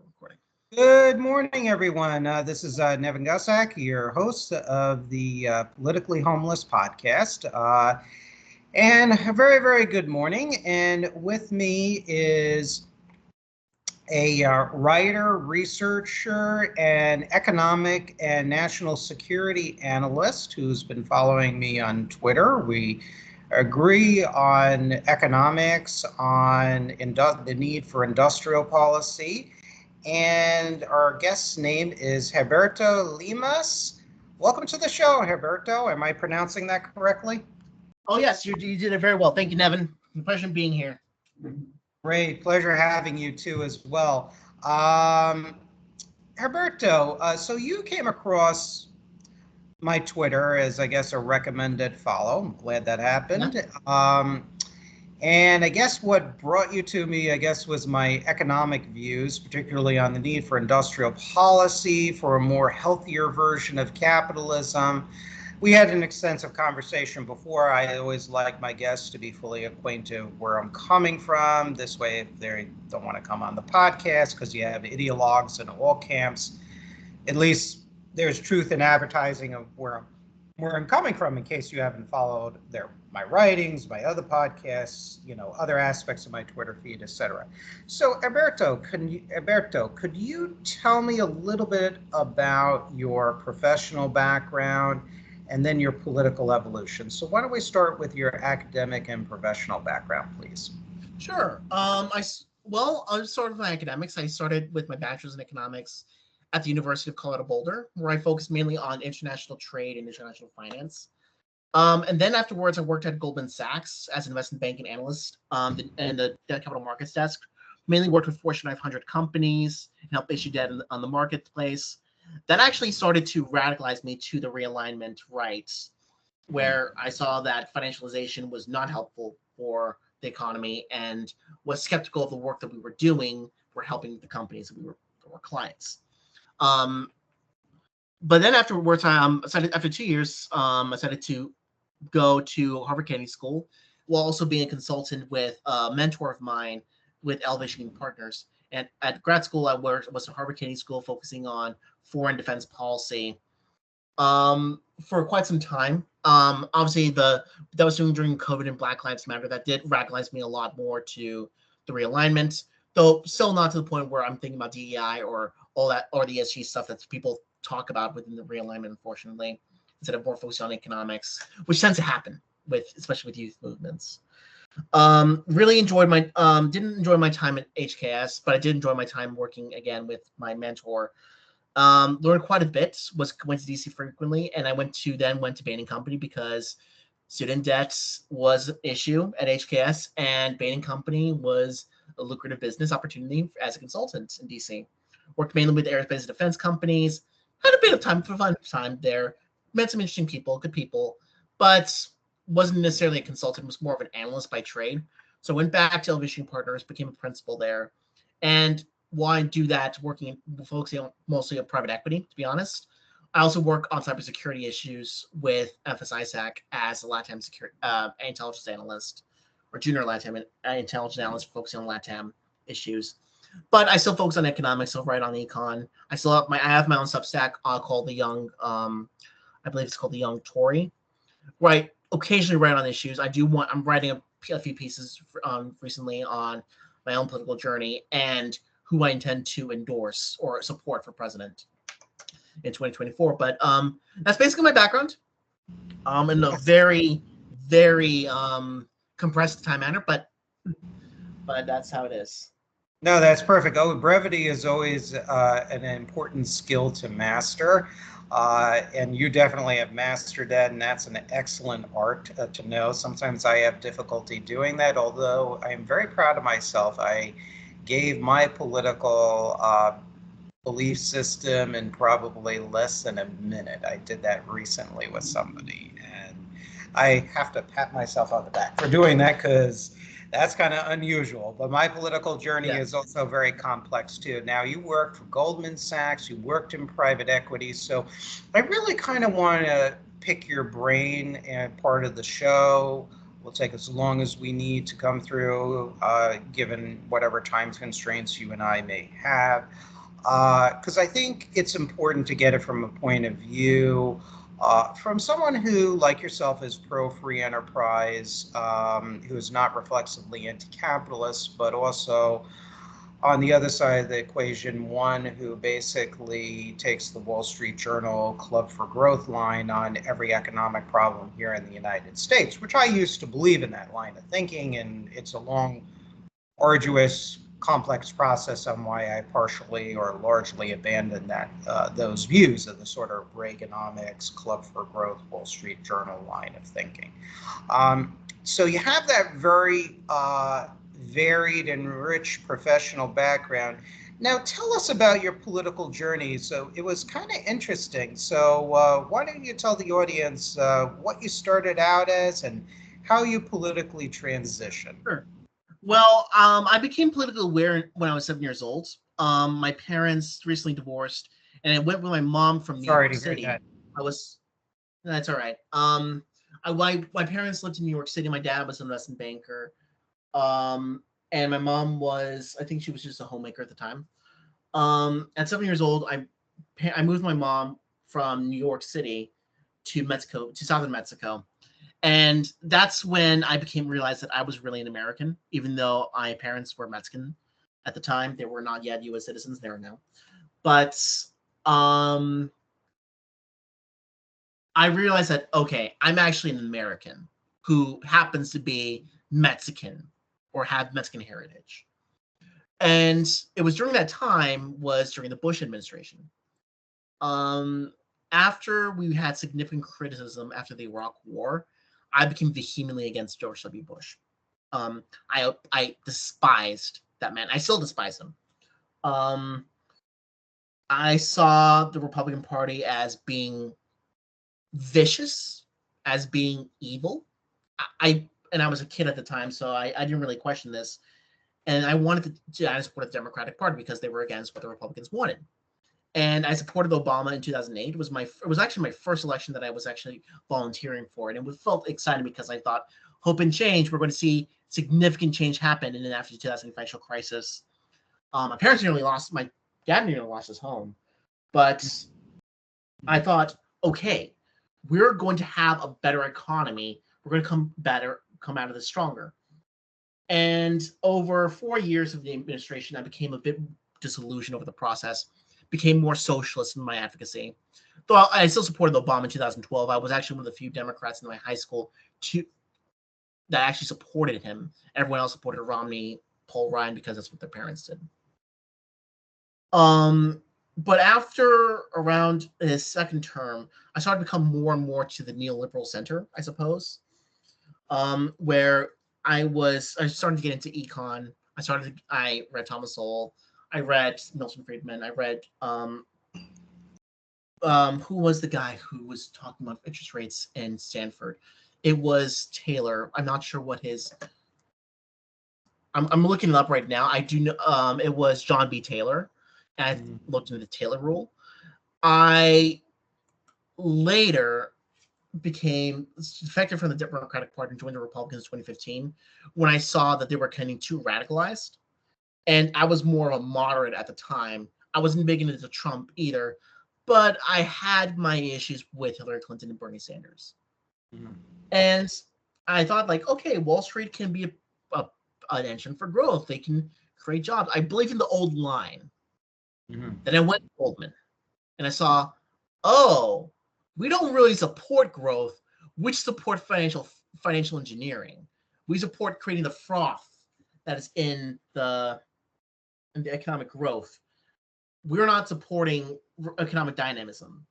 Recording. Good morning, everyone. This is Nevin Gusak, your host of the Politically Homeless podcast. And a very, very good morning. And with me is a writer, researcher, and economic and national security analyst who's been following me on Twitter. We agree on economics, on the need for industrial policy. And our guest's name is Heberto Limas. Welcome to the show, Heberto. Am I pronouncing that correctly? Oh, yes, you did it very well. Thank you, Nevin. Pleasure being here. Great. Pleasure having you too as well. Heberto, so you came across my Twitter as, I guess, a recommended follow. I'm glad that happened. Yeah. And I guess what brought you to me, I guess, was my economic views, particularly on the need for industrial policy, for a more healthier version of capitalism. We had an extensive conversation before. I always like my guests to be fully acquainted where I'm coming from. This way, if they don't want to come on the podcast because you have ideologues in all camps, at least there's truth in advertising of where I'm coming from in case you haven't followed my writings, my other podcasts, other aspects of my Twitter feed, etc. So, Heberto, could you tell me a little bit about your professional background and then your political evolution? So why don't we start with your academic and professional background, please? Sure. I'll start with my academics. I started with my bachelor's in economics at the University of Colorado Boulder, where I focused mainly on international trade and international finance. And then afterwards, I worked at Goldman Sachs as an investment banking analyst and the debt capital markets desk. Mainly worked with Fortune 500 companies and helped issue debt on the marketplace. That actually started to radicalize me to the realignment rights, where I saw that financialization was not helpful for the economy and was skeptical of the work that we were doing for helping the companies that were clients. But then afterwards, after 2 years, I decided to go to Harvard Kennedy School, while also being a consultant with a mentor of mine with Elevation Partners. And at grad school, I was at Harvard Kennedy School, focusing on foreign defense policy for quite some time. Obviously, that was during COVID and Black Lives Matter. That did radicalize me a lot more to the realignment, though still not to the point where I'm thinking about DEI or all that, or the ESG stuff that people talk about within the realignment, unfortunately, instead of more focused on economics, which tends to happen especially with youth movements. Really enjoyed didn't enjoy my time at HKS, but I did enjoy my time working again with my mentor. Learned quite a bit, went to DC frequently, and I went to Bain & Company because student debt was an issue at HKS, and Bain & Company was a lucrative business opportunity as a consultant in DC. Worked mainly with aerospace and defense companies, had a bit of fun time there, met some interesting people, good people, but wasn't necessarily a consultant, was more of an analyst by trade. So I went back to Elevation Partners, became a principal there, and while I do that, focusing on mostly on private equity, to be honest. I also work on cybersecurity issues with FSISAC as a LATAM intelligence analyst, or junior LATAM intelligence analyst focusing on LATAM issues. But I still focus on economics, so write on econ. I have my own Substack called the Young, I believe it's called the Young Tory. Right, occasionally write on issues. I'm writing a few pieces recently on my own political journey and who I intend to endorse or support for president in 2024. But that's basically my background in a very, very compressed time manner, but that's how it is. No, that's perfect. Oh, brevity is always an important skill to master. And you definitely have mastered that, and that's an excellent art to know. Sometimes I have difficulty doing that, although I am very proud of myself. I gave my political belief system in probably less than a minute. I did that recently with somebody, and I have to pat myself on the back for doing that because that's kind of unusual. But my political journey is also very complex too. Now, you worked for Goldman Sachs, you worked in private equity, so I really kind of want to pick your brain and part of the show We'll take as long as we need to come through, given whatever time constraints you and I may have. Because I think it's important to get it from a point of view from someone who, like yourself, is pro-free enterprise, who is not reflexively anti-capitalist, but also on the other side of the equation, one who basically takes the Wall Street Journal Club for Growth line on every economic problem here in the United States, which I used to believe in that line of thinking, and it's a long, arduous, complex process on why I partially or largely abandoned those views of the sort of Reaganomics, Club for Growth, Wall Street Journal line of thinking. So you have that very varied and rich professional background. Now tell us about your political journey. So it was kind of interesting. So why don't you tell the audience what you started out as and how you politically transitioned? Sure. Well, I became politically aware when I was 7 years old. My parents recently divorced, and I went with my mom from New Sorry York to hear City. that. I was That's all right. My parents lived in New York City. My dad was an investment banker. And my mom was, I think she was just a homemaker at the time. At 7 years old, I moved my mom from New York City to Mexico, to southern Mexico. And that's when I became realized that I was really an American, even though my parents were Mexican at the time. They were not yet U.S. citizens. They are now. But um, I realized that, okay, I'm actually an American who happens to be Mexican or have Mexican heritage. And it was during that time, was during the Bush administration. Um, After we had significant criticism after the Iraq War, I became vehemently against George W. Bush. I despised that man. I still despise him. Um, I saw the Republican Party as being vicious, as being evil. And I was a kid at the time, so I didn't really question this. And I wanted I supported the Democratic Party because they were against what the Republicans wanted. And I supported Obama in 2008. It was actually my first election that I was actually volunteering for, and it felt exciting because I thought hope and change. We're going to see significant change happen in and after the 2008 financial crisis. My parents nearly lost. My dad nearly lost his home, but I thought, okay, we're going to have a better economy. We're going to come out of this stronger. And over 4 years of the administration, I became a bit disillusioned over the process, became more socialist in my advocacy. Though I still supported Obama in 2012. I was actually one of the few Democrats in my high school that actually supported him. Everyone else supported Romney, Paul Ryan, because that's what their parents did. But after around his second term, I started to become more and more to the neoliberal center, I suppose, where I started to get into econ. I read Thomas Sowell. I read Milton Friedman. I read who was the guy who was talking about interest rates in Stanford? It was Taylor. I'm not sure what his. I'm looking it up right now. I do know it was John B. Taylor. And I looked into the Taylor rule. I later became defected from the Democratic Party and joined the Republicans in 2015 when I saw that they were getting too radicalized. And I was more of a moderate at the time. I wasn't big into Trump either, but I had my issues with Hillary Clinton and Bernie Sanders. Mm-hmm. And I thought, like, okay, Wall Street can be an engine for growth. They can create jobs. I believe in the old line. Mm-hmm. Then I went to Goldman and I saw, oh, we don't really support growth. We support financial engineering. We support creating the froth that is in the economic growth. We're not supporting economic dynamism.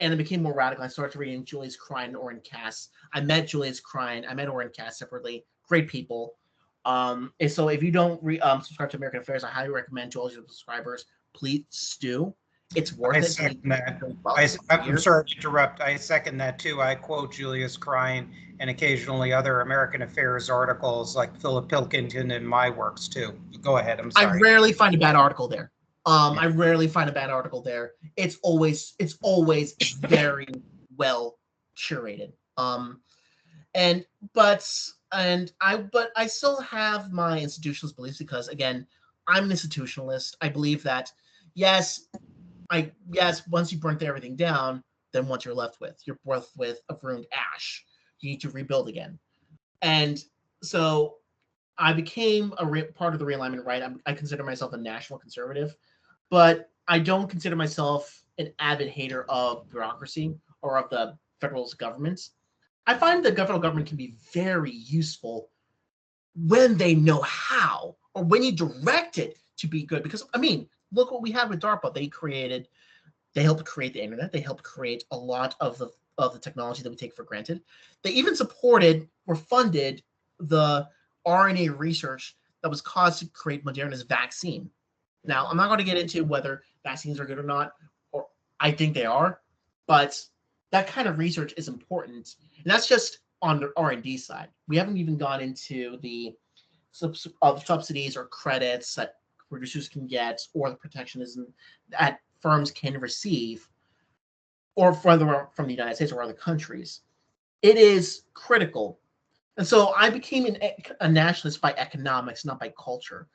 And it became more radical. I started reading Julius Krein and Orrin Cass. I met Julius Krein. I met Orrin Cass separately. Great people. And so if you don't subscribe to American Affairs, I highly recommend to all your subscribers, please do. It's worth it. I'm sorry to interrupt. I second that too. I quote Julius Krein and occasionally other American Affairs articles like Philip Pilkington in my works too. Go ahead. I'm sorry. I rarely find a bad article there. I rarely find a bad article there. It's always very well curated. But But I still have my institutionalist beliefs because, again, I'm an institutionalist. I believe that, yes, once you burnt everything down, then what you're left with a ruined ash. You need to rebuild again. And so I became part of the realignment right. I consider myself a national conservative, but I don't consider myself an avid hater of bureaucracy or of the federal government. I find the federal government can be very useful when they know how, or when you direct it to be good. Because, I mean, look what we had with DARPA. They helped create the internet. They helped create a lot of the technology that we take for granted. They even supported or funded the RNA research that was caused to create Moderna's vaccine. Now, I'm not going to get into whether vaccines are good or not, or I think they are, but that kind of research is important, and that's just on the R&D side. We haven't even gone into the subsidies or credits that producers can get, or the protectionism that firms can receive, or whether from the United States or other countries. It is critical. And so I became a nationalist by economics, not by culture.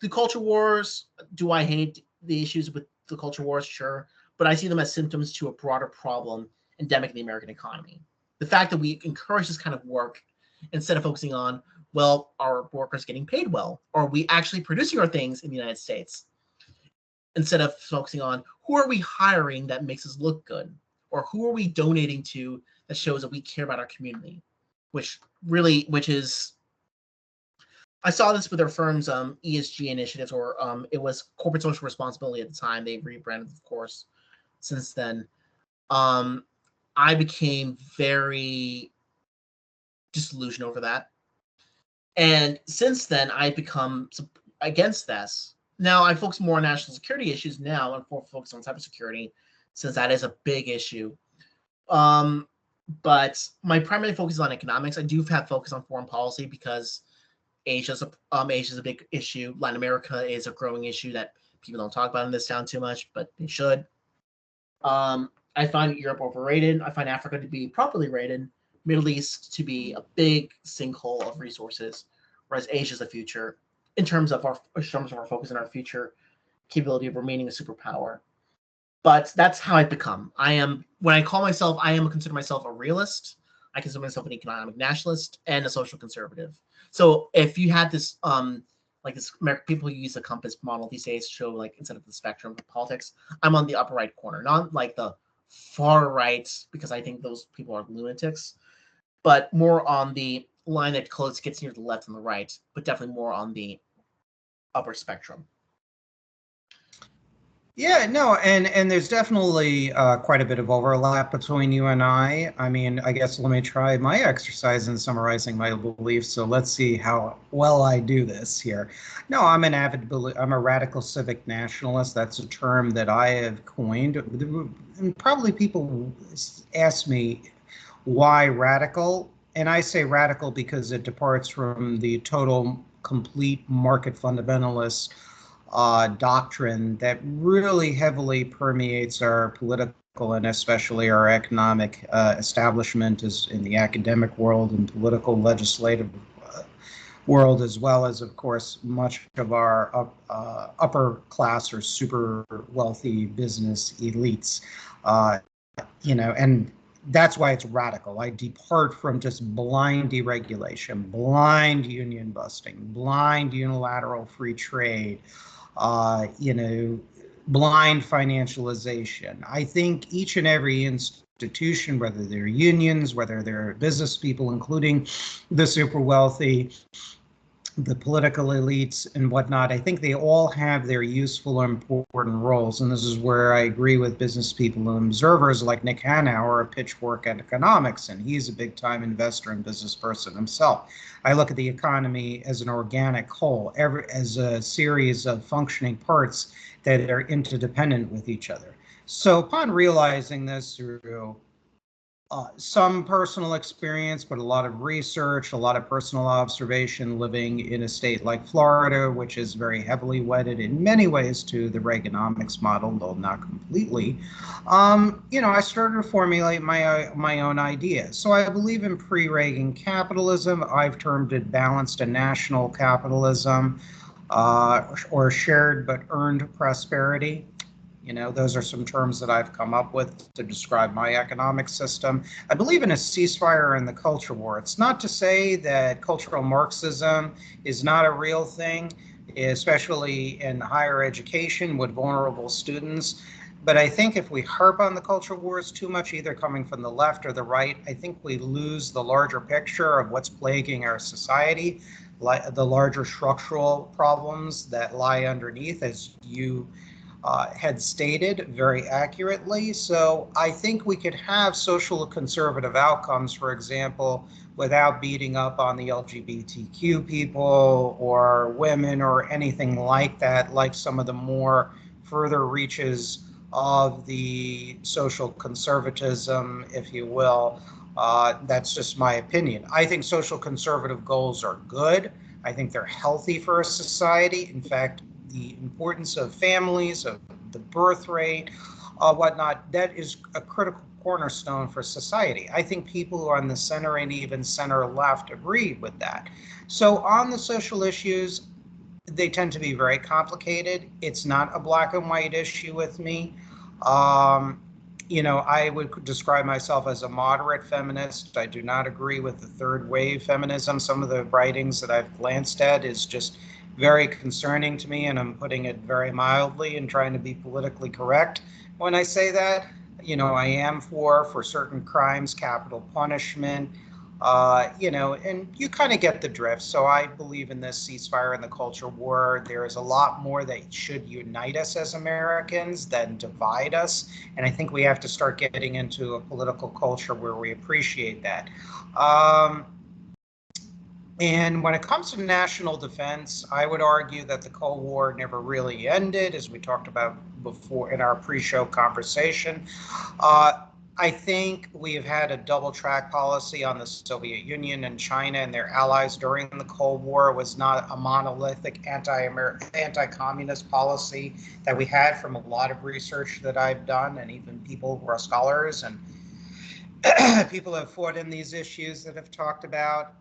The culture wars, do I hate the issues with the culture wars? Sure. But I see them as symptoms to a broader problem endemic in the American economy. The fact that we encourage this kind of work instead of focusing on, well, are workers getting paid well? Or are we actually producing our things in the United States? Instead of focusing on who are we hiring that makes us look good? Or who are we donating to that shows that we care about our community? Which is, I saw this with their firm's ESG initiatives, or it was corporate social responsibility at the time. They rebranded, of course, since then. I became very disillusioned over that. And since then, I've become against this. Now, I focus more on national security issues now and more focus on cybersecurity, since that is a big issue. But my primary focus is on economics. I do have focus on foreign policy because Asia's a big issue. Latin America is a growing issue that people don't talk about in this town too much, but they should. I find Europe overrated. I find Africa to be properly rated. Middle East to be a big sinkhole of resources, whereas Asia's the future in terms of our focus and our future capability of remaining a superpower. But that's how I've become. I am consider myself a realist. I consider myself an economic nationalist and a social conservative. So if you had this, people use the compass model these days to show, like, instead of the spectrum of politics, I'm on the upper right corner, not like the far right, because I think those people are lunatics, but more on the line that close gets near the left and the right, but definitely more on the upper spectrum. Yeah, no, and there's definitely quite a bit of overlap between you and I. I mean, I guess let me try my exercise in summarizing my beliefs. So let's see how well I do this here. No, I'm a radical civic nationalist. That's a term that I have coined. And probably people ask me why radical, and I say radical because it departs from the total, complete market fundamentalist doctrine that really heavily permeates our political and especially our economic establishment is in the academic world and political legislative world, as well as, of course, much of our upper class or super wealthy business elites. And that's why it's radical. I depart from just blind deregulation, blind union busting, blind unilateral free trade, blind financialization. I think each and every institution, whether they're unions, whether they're business people, including the super wealthy, the political elites and whatnot, I think they all have their useful and important roles. And this is where I agree with business people and observers like Nick Hanauer of Pitchfork Economics, and he's a big time investor and business person himself. I look at the economy as an organic whole, as a series of functioning parts that are interdependent with each other. So upon realizing this through Some personal experience, but a lot of research, a lot of personal observation living in a state like Florida, which is very heavily wedded in many ways to the Reaganomics model, though not completely. I started to formulate my own ideas. So I believe in pre-Reagan capitalism. I've termed it balanced and national capitalism, or shared but earned prosperity. Those are some terms that I've come up with to describe my economic system. I believe in a ceasefire in the culture war. It's not to say that cultural Marxism is not a real thing, especially in higher education with vulnerable students. But I think if we harp on the culture wars too much, either coming from the left or the right, I think we lose the larger picture of what's plaguing our society, the larger structural problems that lie underneath, as you had stated very accurately. So I think we could have social conservative outcomes, for example, without beating up on the LGBTQ people or women or anything like that, like some of the more further reaches of the social conservatism, if you will. That's just my opinion. I think social conservative goals are good. I think they're healthy for a society. In fact, the importance of families, of the birth rate, whatnot, that is a critical cornerstone for society. I think people who are on the center and even center left agree with that. So on the social issues, they tend to be very complicated. It's not a black and white issue with me. I would describe myself as a moderate feminist. I do not agree with the third wave feminism. Some of the writings that I've glanced at is just very concerning to me, and I'm putting it very mildly and trying to be politically correct when I say that. I am for certain crimes, capital punishment, and you kind of get the drift. So I believe in this ceasefire and the culture war. There is a lot more that should unite us as Americans than divide us. And I think we have to start getting into a political culture where we appreciate that. And when it comes to national defense, I would argue that the Cold War never really ended, as we talked about before in our pre-show conversation. I think we have had a double track policy on the Soviet Union and China and their allies during the Cold War. It was not a monolithic anti-communist policy that we had from a lot of research that I've done, and even people who are scholars and people have fought in these issues that have talked about.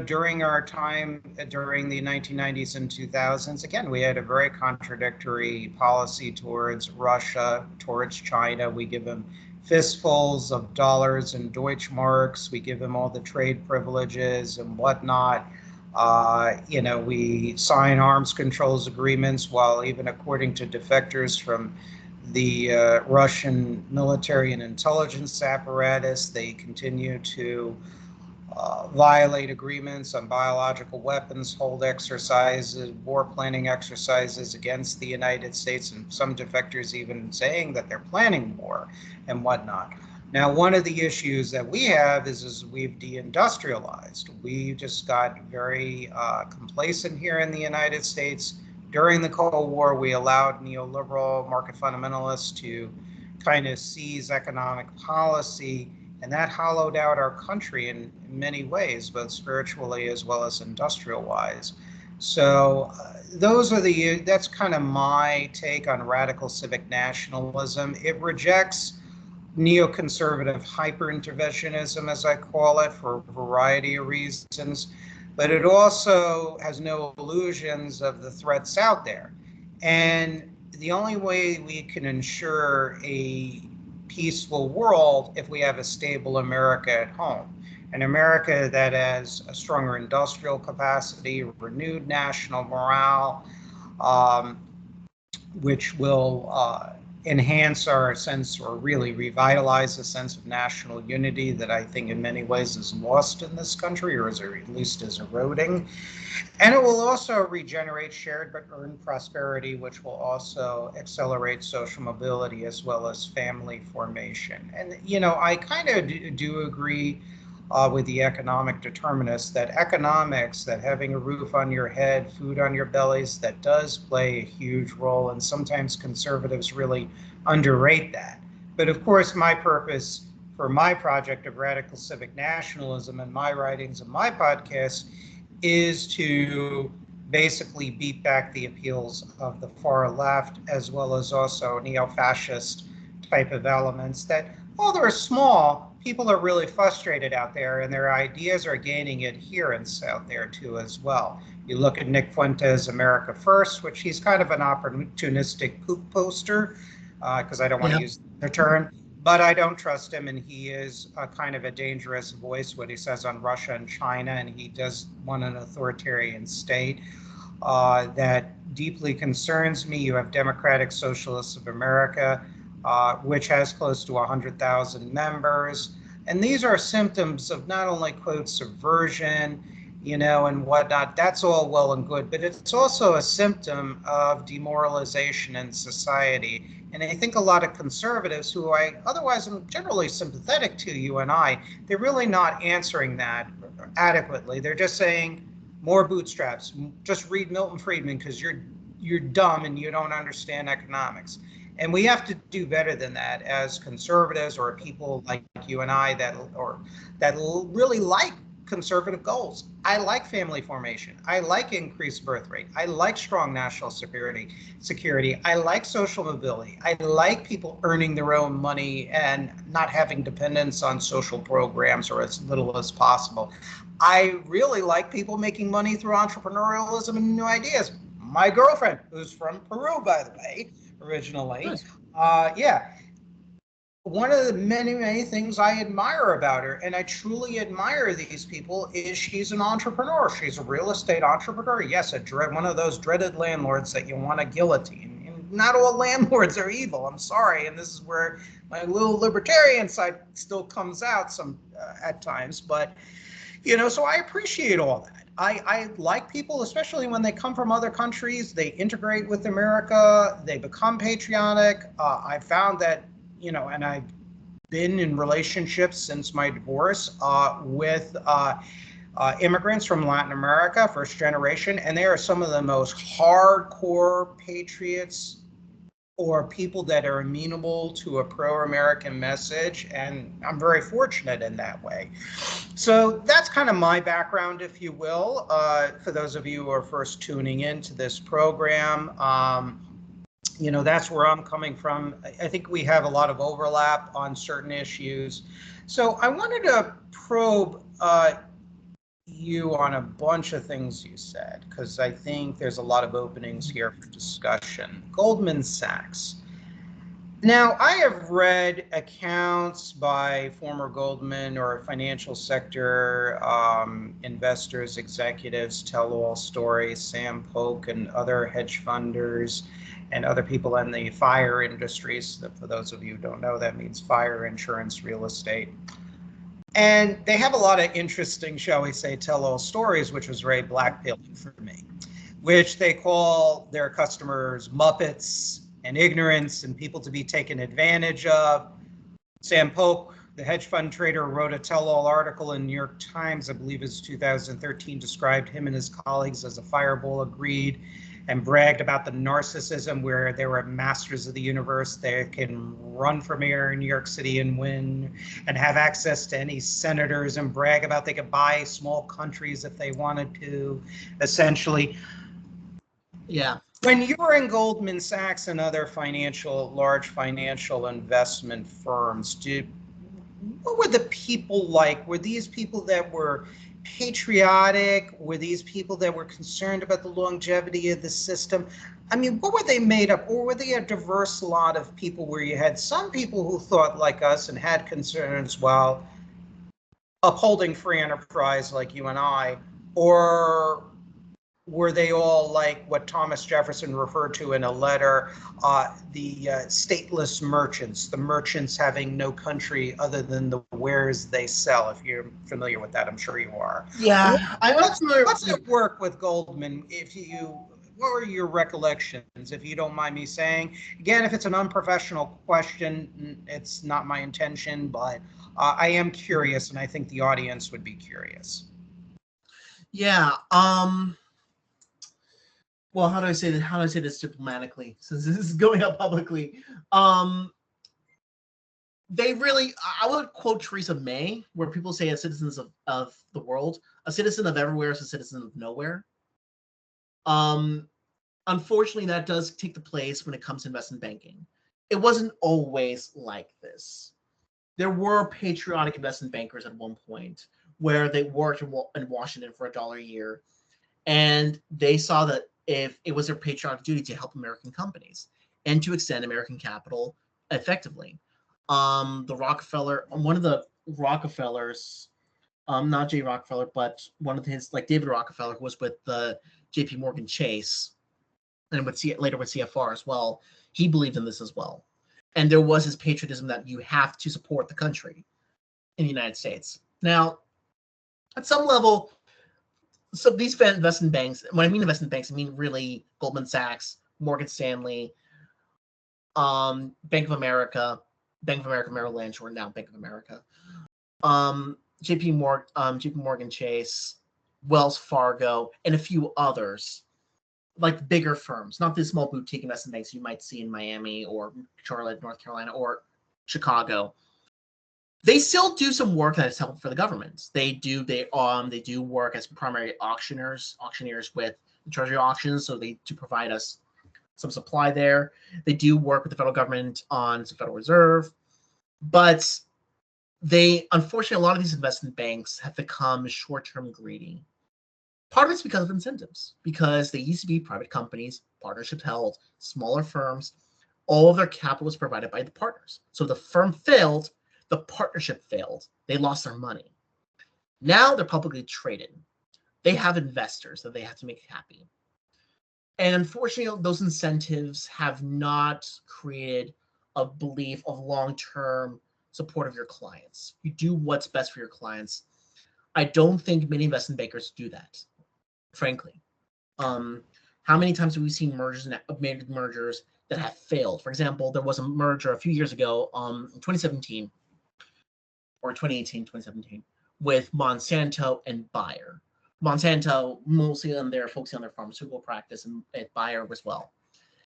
During our time during the 1990s and 2000s, again, we had a very contradictory policy towards Russia, towards China. We give them fistfuls of dollars and Deutschmarks. We give them all the trade privileges and whatnot. We sign arms controls agreements, while even according to defectors from the Russian military and intelligence apparatus, they continue to violate agreements on biological weapons, hold exercises, war planning exercises against the United States, and some defectors even saying that they're planning war and whatnot. Now, one of the issues that we have is we've deindustrialized. We just got very complacent here in the United States. During the Cold War, we allowed neoliberal market fundamentalists to kind of seize economic policy, and that hollowed out our country in many ways, both spiritually as well as industrial-wise. So that's kind of my take on radical civic nationalism. It rejects neoconservative hyper-interventionism, as I call it, for a variety of reasons, but it also has no illusions of the threats out there. And the only way we can ensure a peaceful world if we have a stable America at home, an America that has a stronger industrial capacity, renewed national morale, which will enhance our sense, or really revitalize the sense of national unity that I think in many ways is lost in this country, or at least is eroding. And it will also regenerate shared but earned prosperity, which will also accelerate social mobility as well as family formation. And, I kind of do agree with the economic determinists that economics, that having a roof on your head, food on your bellies, that does play a huge role. And sometimes conservatives really underrate that. But of course, my purpose for my project of radical civic nationalism and my writings and my podcast is to basically beat back the appeals of the far left, as well as also neo-fascist type of elements that, while they're small, people are really frustrated out there, and their ideas are gaining adherence out there too as well. You look at Nick Fuentes' America First, which he's kind of an opportunistic poop poster, because I don't want to Yeah. use the term, but I don't trust him, and he is a kind of a dangerous voice, what he says on Russia and China, and he does want an authoritarian state that deeply concerns me. You have Democratic Socialists of America, which has close to 100,000 members. And these are symptoms of not only, quote, subversion, and whatnot. That's all well and good, but it's also a symptom of demoralization in society. And I think a lot of conservatives, who I otherwise am generally sympathetic to, you and I, they're really not answering that adequately. They're just saying more bootstraps. Just read Milton Friedman because you're dumb and you don't understand economics. And we have to do better than that as conservatives, or people like you and I that really like conservative goals. I like family formation. I like increased birth rate. I like strong national security. I like social mobility. I like people earning their own money and not having dependence on social programs, or as little as possible. I really like people making money through entrepreneurialism and new ideas. My girlfriend, who's from Peru, by the way, originally, Nice. yeah, one of the many, many things I admire about her, and I truly admire these people, is she's an entrepreneur. She's a real estate entrepreneur. Yes, one of those dreaded landlords that you want to guillotine. And not all landlords are evil. I'm sorry, and this is where my little libertarian side still comes out at times. But so I appreciate all that. I like people, especially when they come from other countries. They integrate with America. They become patriotic. I found that, and I've been in relationships since my divorce with immigrants from Latin America, first generation, and they are some of the most hardcore patriots, or people that are amenable to a pro-American message, and I'm very fortunate in that way. So that's kind of my background, if you will, for those of you who are first tuning into this program. That's where I'm coming from. I think we have a lot of overlap on certain issues. So I wanted to probe you on a bunch of things you said, because I think there's a lot of openings here for discussion. Goldman Sachs. Now, I have read accounts by former Goldman or financial sector investors, executives, tell all stories, Sam Polk and other hedge funders and other people in the fire industries. For those of you who don't know, that means fire, insurance, real estate. And they have a lot of interesting, shall we say, tell-all stories, which was very blackpilling for me, which they call their customers Muppets and ignorance and people to be taken advantage of. Sam Polk, the hedge fund trader, wrote a tell-all article in New York Times, I believe it's 2013, described him and his colleagues as a fireball of greed, and bragged about the narcissism where they were masters of the universe. They can run for mayor in New York City and win, and have access to any senators, and brag about they could buy small countries if they wanted to, essentially. Yeah. When you were in Goldman Sachs and other large financial investment firms, what were the people like? Were these people that were patriotic? Were these people that were concerned about the longevity of the system? I mean, what were they made up? Or were they a diverse lot of people where you had some people who thought like us and had concerns while upholding free enterprise like you and I? Or were they all like what Thomas Jefferson referred to in a letter, the stateless merchants, the merchants having no country other than the wares they sell? If you're familiar with that, I'm sure you are. Yeah, I'm not familiar. What's it work with Goldman? What were your recollections, if you don't mind me saying? Again, if it's an unprofessional question, it's not my intention, but I am curious, and I think the audience would be curious. Yeah. Well, how do I say this? How do I say this diplomatically? Since this is going up publicly, they really, I would quote Theresa May, where people say as citizens of the world, a citizen of everywhere is a citizen of nowhere. Unfortunately, that does take the place when it comes to investment banking. It wasn't always like this. There were patriotic investment bankers at one point where they worked in Washington for $1 a year, and they saw that if it was their patriotic duty to help American companies and to extend American capital effectively. The Rockefeller, one of the Rockefellers, not Jay Rockefeller, but one of his, like David Rockefeller, who was with the J.P. Morgan Chase, and later with CFR as well. He believed in this as well, and there was this patriotism that you have to support the country in the United States. Now, at some level, so these investment banks, when I mean investment banks, I mean really Goldman Sachs, Morgan Stanley, Bank of America Merrill Lynch, or now Bank of America, JP Morgan Chase, Wells Fargo, and a few others, like bigger firms, not the small boutique investment banks you might see in Miami or Charlotte, North Carolina, or Chicago. They still do some work that is helpful for the government. They do work as primary auctioneers with Treasury auctions, so they do provide us some supply there. They do work with the federal government on the Federal Reserve, but unfortunately, a lot of these investment banks have become short-term greedy. Part of it's because of incentives, because they used to be private companies, partnerships held, smaller firms. All of their capital was provided by the partners. So the firm failed, the partnership failed. They lost their money. Now they're publicly traded. They have investors that they have to make happy. And unfortunately, those incentives have not created a belief of long-term support of your clients. You do what's best for your clients. I don't think many investment bankers do that, frankly. How many times have we seen mergers that have failed? For example, there was a merger a few years ago, in 2017 or 2018, 2017, with Monsanto and Bayer. Monsanto mostly focusing on their pharmaceutical practice, and at Bayer as well.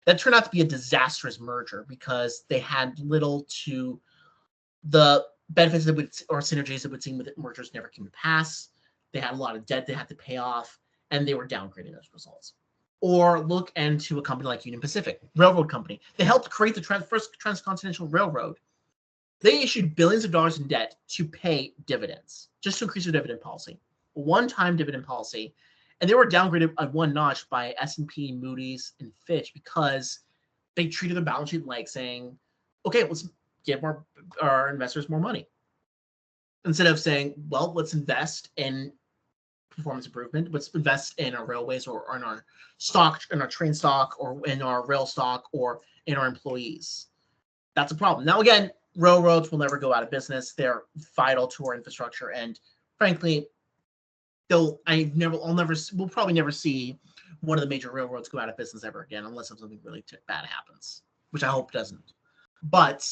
That turned out to be a disastrous merger because they had little to the benefits or synergies that would seem with mergers never came to pass. They had a lot of debt they had to pay off, and they were downgraded as results. Or look into a company like Union Pacific, railroad company. They helped create the first transcontinental railroad. They issued billions of dollars in debt to pay dividends, just to increase their dividend policy. A one-time dividend policy. And they were downgraded at one notch by S&P, Moody's, and Fitch because they treated their balance sheet like saying, okay, let's give our investors more money. Instead of saying, well, let's invest in performance improvement, let's invest in our railways or in our stock, in our train stock, or in our rail stock, or in our employees. That's a problem. Now, again, railroads will never go out of business. They're vital to our infrastructure, and frankly, we'll probably never see one of the major railroads go out of business ever again, unless something really bad happens, which I hope doesn't. But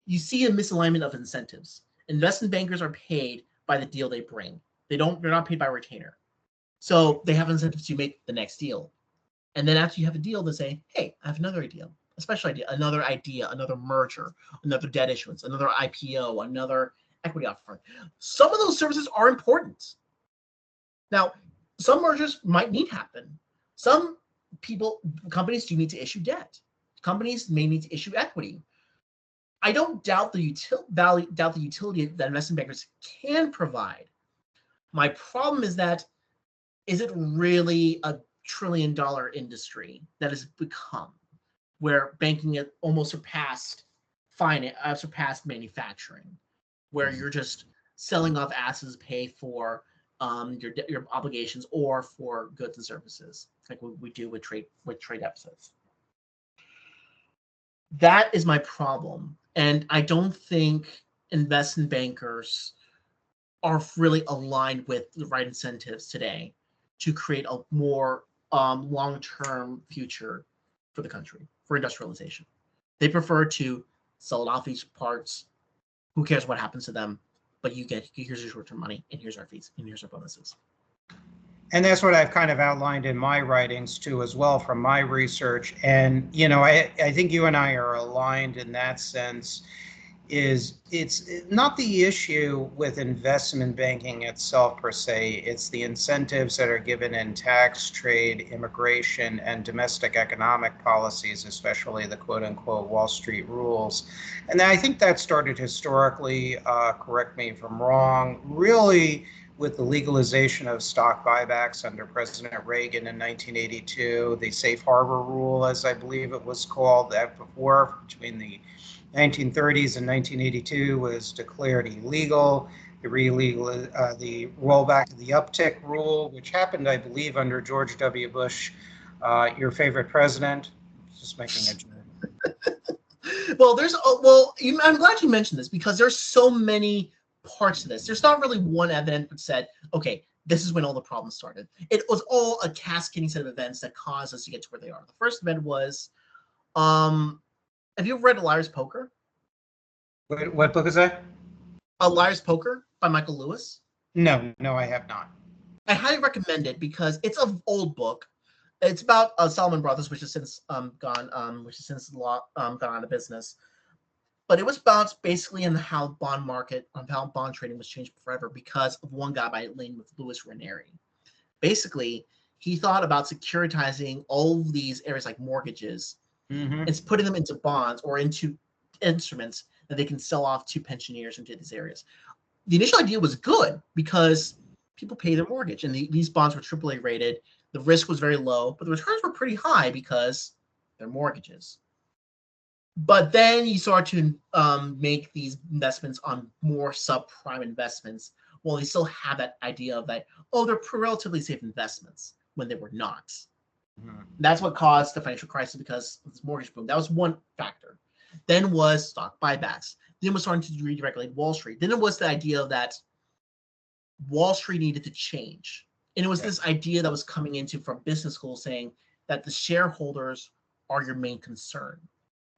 you see a misalignment of incentives. Investment bankers are paid by the deal they bring. They're not paid by retainer. So they have incentives to make the next deal. And then after you have a deal, they say, hey, I have another idea, a special idea, another merger, another debt issuance, another IPO, another equity offering. Some of those services are important. Now, some mergers might need to happen. Some companies do need to issue debt. Companies may need to issue equity. I don't doubt the utility that investment bankers can provide. My problem is it really a $1 trillion industry that has become, where banking has almost surpassed manufacturing, where you're just selling off assets to pay for your obligations or for goods and services, like we do with trade deficits. That is my problem, and I don't think investment bankers are really aligned with the right incentives today to create a more long-term future for the country, for industrialization. They prefer to sell it off each parts. Who cares what happens to them? But here's your short-term money, and here's our fees, and here's our bonuses. And that's what I've kind of outlined in my writings too, as well, from my research. And, I think you and I are aligned in that sense. is it's not the issue with investment banking itself per se. It's the incentives that are given in tax, trade, immigration, and domestic economic policies, especially the quote unquote Wall Street rules. And I think that started historically, correct me if I'm wrong, really with the legalization of stock buybacks under President Reagan in 1982, the safe harbor rule, as I believe it was called, that before between the 1930s and 1982 was declared illegal. The rollback of the uptick rule, which happened, I believe, under George W. Bush, your favorite president. Just making a joke. Well, I'm glad you mentioned this because there's so many parts to this. There's not really one event that said, okay, this is when all the problems started. It was all a cascading set of events that caused us to get to where they are. The first event was, have you ever read Liar's Poker? What book is that? Liar's Poker by Michael Lewis. No, I have not. I highly recommend it because it's an old book. It's about Salomon Brothers, which has since gone out of business. But it was about basically in how bond market, how bond trading was changed forever because of one guy by the name of Louis Ranieri. Basically, he thought about securitizing all of these areas like mortgages and putting them into bonds or into instruments that they can sell off to pensioners into these areas. The initial idea was good because people pay their mortgage, and these bonds were AAA rated. The risk was very low, but the returns were pretty high because they're mortgages. But then you start to make these investments on more subprime investments. Well, they still have that idea of that, oh, they're relatively safe investments when they were not. That's what caused the financial crisis because of this mortgage boom. That was one factor. Then was stock buybacks. Then was starting to deregulate Wall Street. Then it was the idea that Wall Street needed to change. And it was this idea that was coming into from business school saying that the shareholders are your main concern.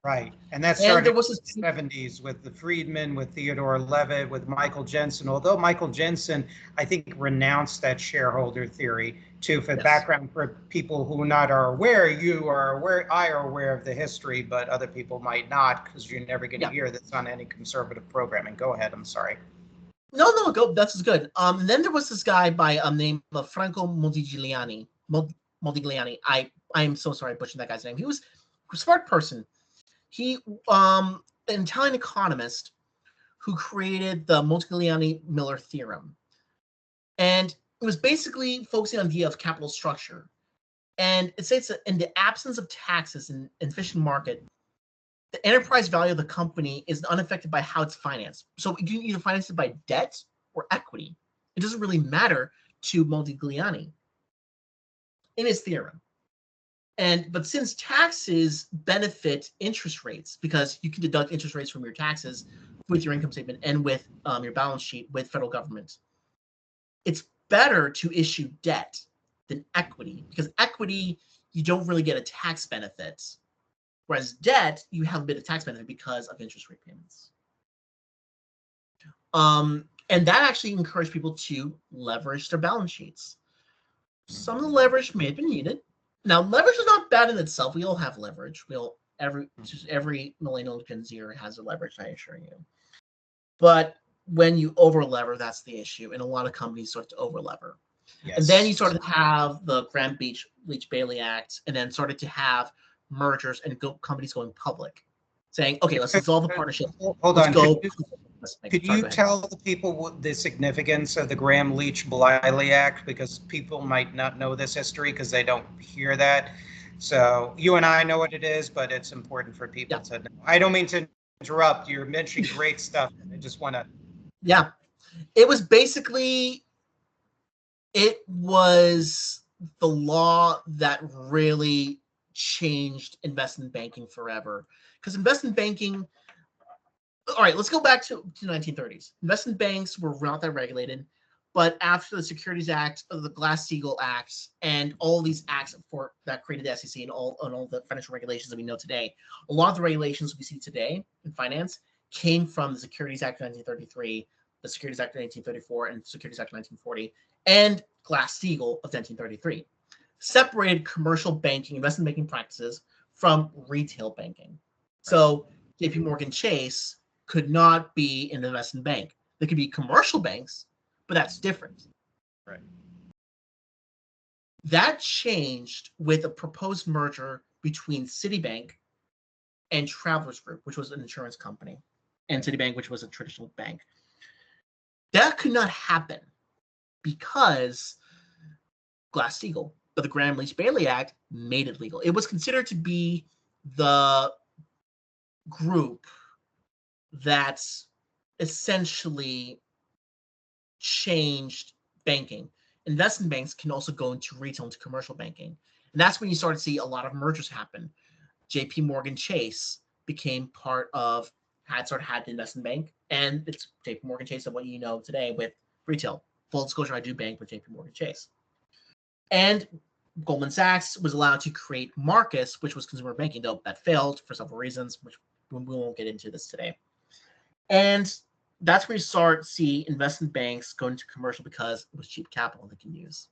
Right. And that started in the 70s with the Friedman, with Theodore Levitt, with Michael Jensen. Although Michael Jensen, I think, renounced that shareholder theory too. For background, for people who are aware, you are aware, I are aware of the history, but other people might not because you're never going to hear this on any conservative programming. Go ahead. I'm sorry. No, go. That's good. Then there was this guy by named Franco Modigliani. Modigliani. I am so sorry I butchered that guy's name. He was a smart person. He, an Italian economist who created the Modigliani-Miller theorem. And it was basically focusing on the idea of capital structure. And it states that in the absence of taxes in efficient market, the enterprise value of the company is unaffected by how it's financed. So you can either finance it by debt or equity. It doesn't really matter to Modigliani in his theorem. But since taxes benefit interest rates, because you can deduct interest rates from your taxes with your income statement and with your balance sheet with federal government, it's better to issue debt than equity, because equity, you don't really get a tax benefit. Whereas debt, you have a bit of tax benefit because of interest rate payments. And that actually encouraged people to leverage their balance sheets. Some of the leverage may have been needed. Now, leverage is not bad in itself. We all have leverage. Every millennial Gen Zer has a leverage, I assure you. But when you over-lever, that's the issue. And a lot of companies start to over-lever. Yes. And then you started to have the Graham-Leach-Bailey Act, and then started to have mergers and companies going public, saying, okay, let's dissolve the partnership. Hold on. Could you tell the people the significance of the Graham-Leach-Bailey Act? Because people might not know this history because they don't hear that. So you and I know what it is, but it's important for people to know. I don't mean to interrupt. You're mentioning great stuff. I just want to. Yeah. It was basically, it was the law that really changed investment banking forever. Because investment banking, all right, let's go back to 1930s. Investment banks were not that regulated, but after the Securities Act, the Glass-Steagall Acts, and all these acts that created the SEC and all the financial regulations that we know today, a lot of the regulations we see today in finance came from the Securities Act of 1933, the Securities Act of 1934, and the Securities Act of 1940, and Glass-Steagall of 1933. Separated commercial banking, investment banking practices from retail banking. So JP Morgan Chase could not be an investment bank. They could be commercial banks, but that's different. Right. That changed with a proposed merger between Citibank and Travelers Group, which was an insurance company, and Citibank, which was a traditional bank. That could not happen because Glass-Steagall, but the Gramm-Leach-Bailey Act made it legal. It was considered to be the group that's essentially changed banking. Investment banks can also go into retail and commercial banking. And that's when you start to see a lot of mergers happen. JP Morgan Chase became part of, had the investment bank, and it's JP Morgan Chase of what you know today with retail. Full disclosure, I do bank with JP Morgan Chase. And Goldman Sachs was allowed to create Marcus, which was consumer banking, though that failed for several reasons, which we won't get into this today. And that's where you start to see investment banks go into commercial because it was cheap capital they can use.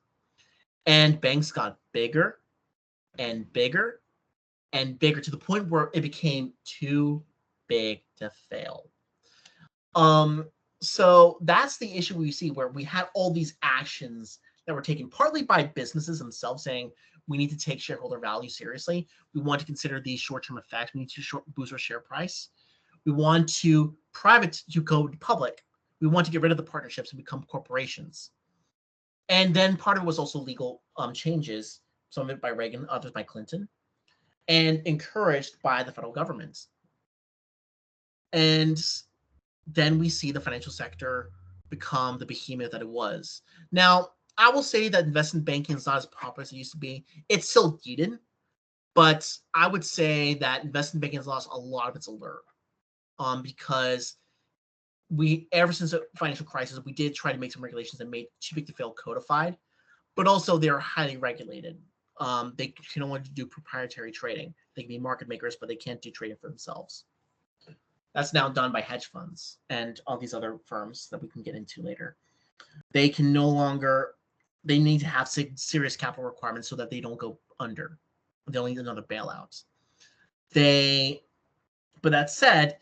And banks got bigger and bigger and bigger to the point where it became too big to fail. So that's the issue we see, where we had all these actions that were taken partly by businesses themselves saying, we need to take shareholder value seriously. We want to consider these short-term effects. We need to boost our share price. We want to go public. We want to get rid of the partnerships and become corporations. And then part of it was also legal changes, some of it by Reagan, others by Clinton, and encouraged by the federal government. And then we see the financial sector become the behemoth that it was. Now, I will say that investment banking is not as popular as it used to be. It's still needed, but I would say that investment banking has lost a lot of its allure, because ever since the financial crisis, we did try to make some regulations that made too big to fail codified, but also they're highly regulated. They can only do proprietary trading. They can be market makers, but they can't do trading for themselves. That's now done by hedge funds and all these other firms that we can get into later. They can no longer, they need to have serious capital requirements so that they don't go under. They'll need another bailout. But that said,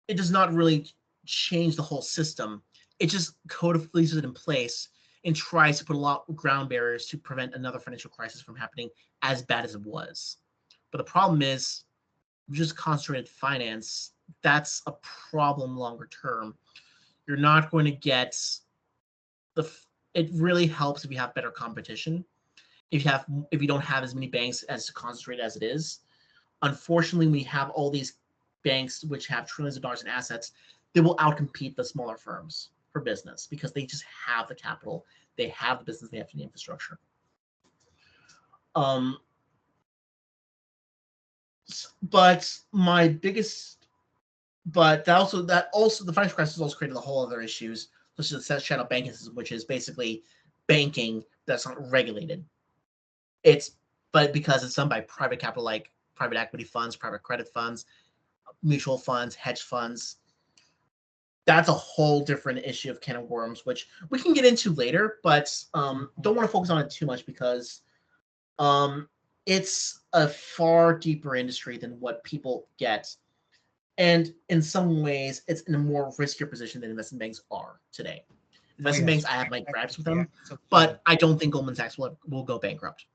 it does not really change the whole system. It just codifies it in place and tries to put a lot of ground barriers to prevent another financial crisis from happening as bad as it was. But the problem is, just concentrated finance, that's a problem longer term. You're not going to get it really helps if you have better competition. If you don't have as many banks as concentrated as it is. Unfortunately, we have all these banks which have trillions of dollars in assets. They will outcompete the smaller firms for business because they just have the capital, they have the business, they have the infrastructure. But the financial crisis also created a whole other issues, such as the shadow banking system, which is basically banking that's not regulated. But because it's done by private capital, like private equity funds, private credit funds, mutual funds, hedge funds, that's a whole different issue of can of worms, which we can get into later, but don't want to focus on it too much because it's a far deeper industry than what people get. And in some ways, it's in a more riskier position than investment banks are today. Investment banks, I have my gripes with them, but I don't think Goldman Sachs will go bankrupt.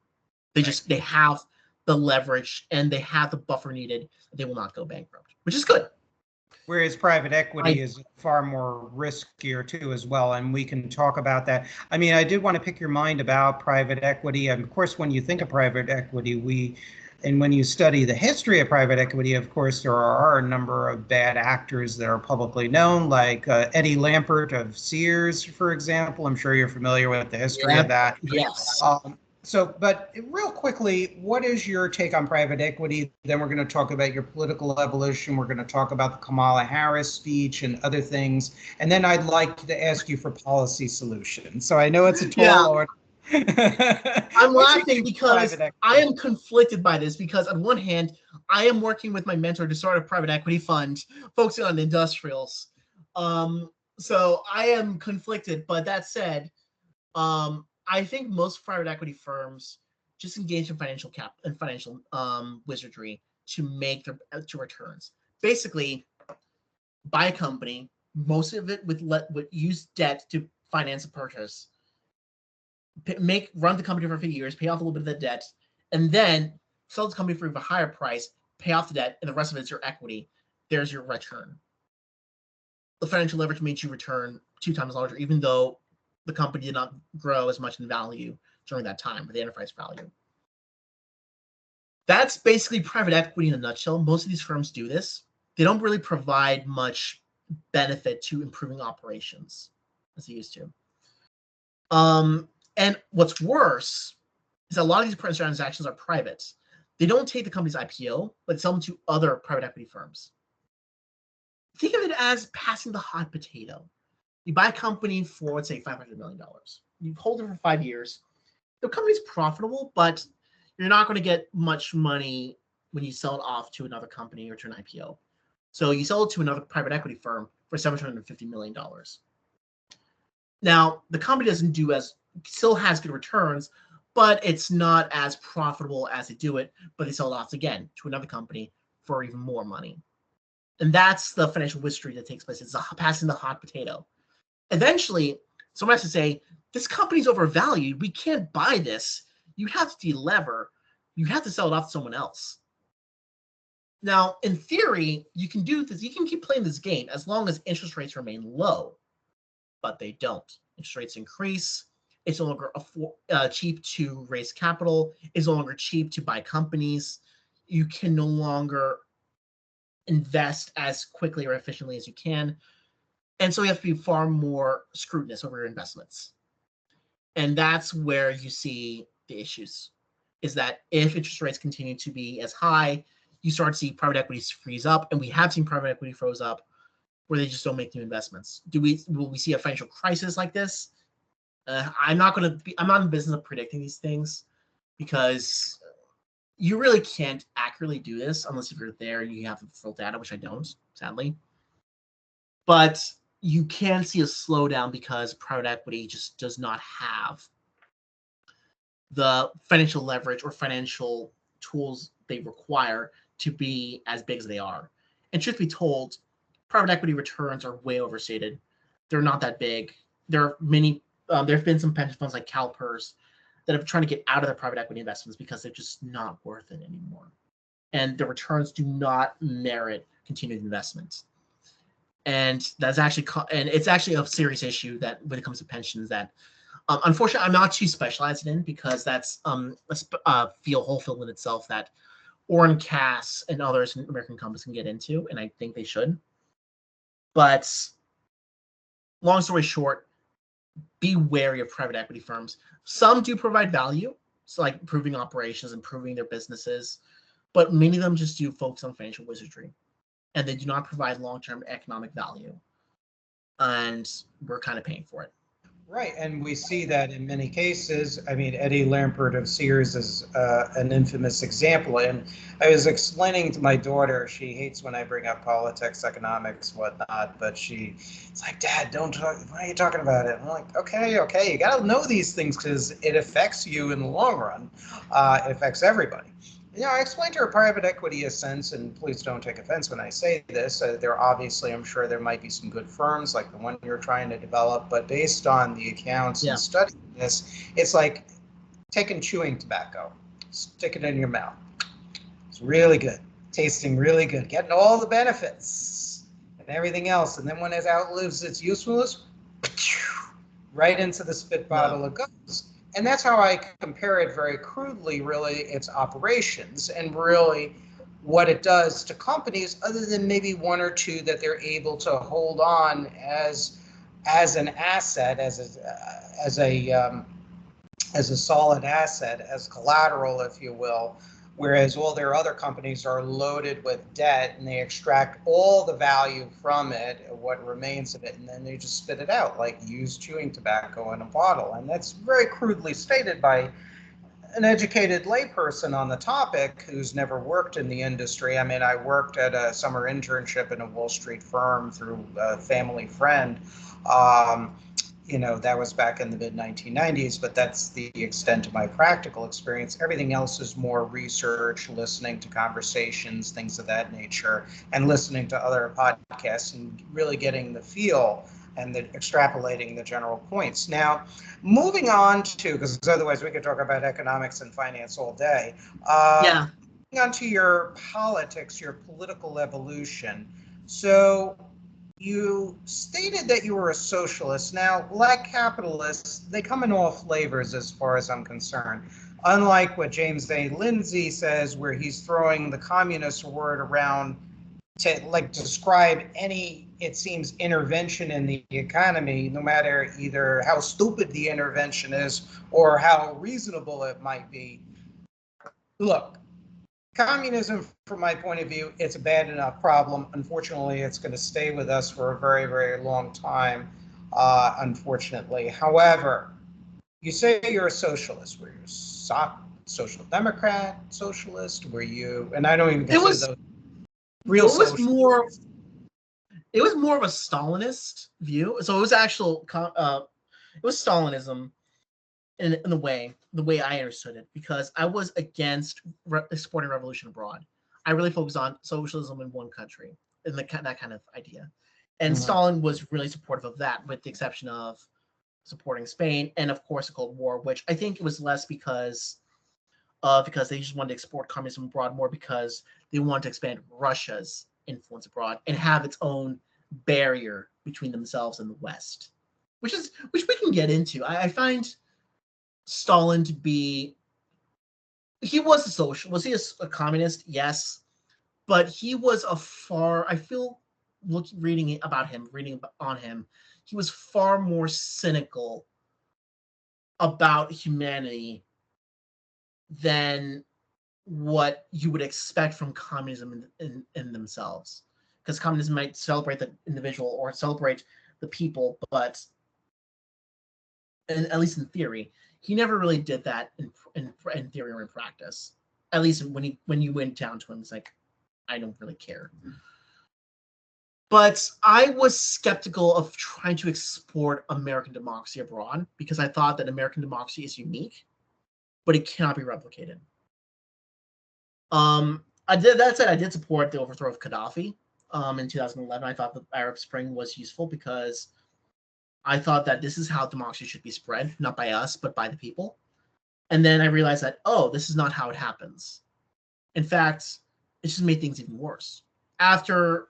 They have the leverage and they have the buffer needed. They will not go bankrupt, which is good. Whereas private equity is far more riskier too as well, and we can talk about that. I mean, I did want to pick your mind about private equity. And of course, when you think of private equity, and when you study the history of private equity, of course, there are a number of bad actors that are publicly known, like Eddie Lampert of Sears, for example. I'm sure you're familiar with the history of that. Yes. But real quickly, what is your take on private equity? Then we're going to talk about your political evolution. We're going to talk about the Kamala Harris speech and other things. And then I'd like to ask you for policy solutions. So I know it's a tall order. I'm laughing because I am conflicted by this because on one hand, I am working with my mentor to start a private equity fund focusing on industrials. So I am conflicted, but that said, I think most private equity firms just engage in financial wizardry to make their returns. Basically, buy a company, most of it would use debt to finance a purchase, run the company for a few years, pay off a little bit of the debt, and then sell the company for a higher price, pay off the debt, and the rest of it is your equity. There's your return. The financial leverage makes you return 2 times larger, even though the company did not grow as much in value during that time, with the enterprise value. That's basically private equity in a nutshell. Most of these firms do this. They don't really provide much benefit to improving operations as they used to. And what's worse is a lot of these transactions are private. They don't take the company's IPO, but sell them to other private equity firms. Think of it as passing the hot potato. You buy a company for, let's say, $500 million. You hold it for 5 years. The company's profitable, but you're not going to get much money when you sell it off to another company or to an IPO. So you sell it to another private equity firm for $750 million. Now, the company still has good returns, but it's not as profitable as they do it, but they sell it off again to another company for even more money. And that's the financial wizardry that takes place. It's passing the hot potato. Eventually, someone has to say, this company's overvalued. We can't buy this. You have to delever. You have to sell it off to someone else. Now, in theory, you can do this. You can keep playing this game as long as interest rates remain low, but they don't. Interest rates increase. It's no longer cheap to raise capital. It's no longer cheap to buy companies. You can no longer invest as quickly or efficiently as you can. And so you have to be far more scrutinous over your investments. And that's where you see the issues, is that if interest rates continue to be as high, you start to see private equity freeze up. And we have seen private equity froze up where they just don't make new investments. Will we see a financial crisis like this? I'm not in the business of predicting these things, because you really can't accurately do this unless if you're there and you have the full data, which I don't, sadly. But you can see a slowdown because private equity just does not have the financial leverage or financial tools they require to be as big as they are. And truth be told, private equity returns are way overstated. They're not that big. There are many. There have been some pension funds like CalPERS that are trying to get out of their private equity investments because they're just not worth it anymore, and the returns do not merit continued investment. And it's actually a serious issue that when it comes to pensions that, unfortunately, I'm not too specialized in, because that's a whole field in itself that Orrin Cass and others in American Compass can get into, and I think they should. But long story short, be wary of private equity firms. Some do provide value, so like improving operations, improving their businesses, but many of them just do focus on financial wizardry, and they do not provide long-term economic value. And we're kind of paying for it. Right, and we see that in many cases. I mean, Eddie Lampert of Sears is an infamous example. And I was explaining to my daughter, she hates when I bring up politics, economics, whatnot, but it's like, Dad, don't talk, why are you talking about it? And I'm like, okay, you got to know these things because it affects you in the long run. It affects everybody. I explained to her private equity is sense, and please don't take offense when I say this. There obviously, I'm sure there might be some good firms like the one you're trying to develop, but based on the accounts and studying this, it's like taking chewing tobacco, stick it in your mouth. It's really good, tasting really good, getting all the benefits and everything else. And then when it outlives its usefulness, right into the spit bottle it goes. And that's how I compare it very crudely, really, its operations and really what it does to companies, other than maybe one or two that they're able to hold on as an asset, as a solid asset, as collateral, if you will. Whereas all their other companies are loaded with debt, and they extract all the value from it, what remains of it, and then they just spit it out like used chewing tobacco in a bottle. And that's very crudely stated by an educated layperson on the topic who's never worked in the industry. I mean, I worked at a summer internship in a Wall Street firm through a family friend. that was back in the mid-1990s, but that's the extent of my practical experience. Everything else is more research, listening to conversations, things of that nature, and listening to other podcasts and really getting the feel and extrapolating the general points. Now, moving on to, because otherwise we could talk about economics and finance all day. Yeah. Moving on to your politics, your political evolution. So you stated that you were a socialist. Now, like capitalists, they come in all flavors as far as I'm concerned. Unlike what James A. Lindsay says, where he's throwing the communist word around to like describe any, it seems, intervention in the economy, no matter either how stupid the intervention is or how reasonable it might be. Look, communism, from my point of view, it's a bad enough problem. Unfortunately, it's going to stay with us for a very, very long time, unfortunately. However, you say you're a socialist. Were you a social democrat, socialist? Were you, and I don't even It consider was those real it was socialists. more it was more of a Stalinist view. So it was it was Stalinism in the way I understood it, because I was against exporting revolution abroad. I really focused on socialism in one country and that kind of idea. And Stalin was really supportive of that, with the exception of supporting Spain and, of course, the Cold War, which I think it was less because they just wanted to export communism abroad, more because they wanted to expand Russia's influence abroad and have its own barrier between themselves and the West, which we can get into. I find Stalin to be, he was a social. Was he a communist? Yes, but he was I feel, reading on him, he was far more cynical about humanity than what you would expect from communism in themselves. Because communism might celebrate the individual or celebrate the people, but at least in theory, he never really did that in theory or in practice. At least when you went down to him, it's like, I don't really care. But I was skeptical of trying to export American democracy abroad, because I thought that American democracy is unique, but it cannot be replicated. I did support the overthrow of Gaddafi in 2011. I thought the Arab Spring was useful because I thought that this is how democracy should be spread, not by us, but by the people. And then I realized that, this is not how it happens. In fact, it just made things even worse. After,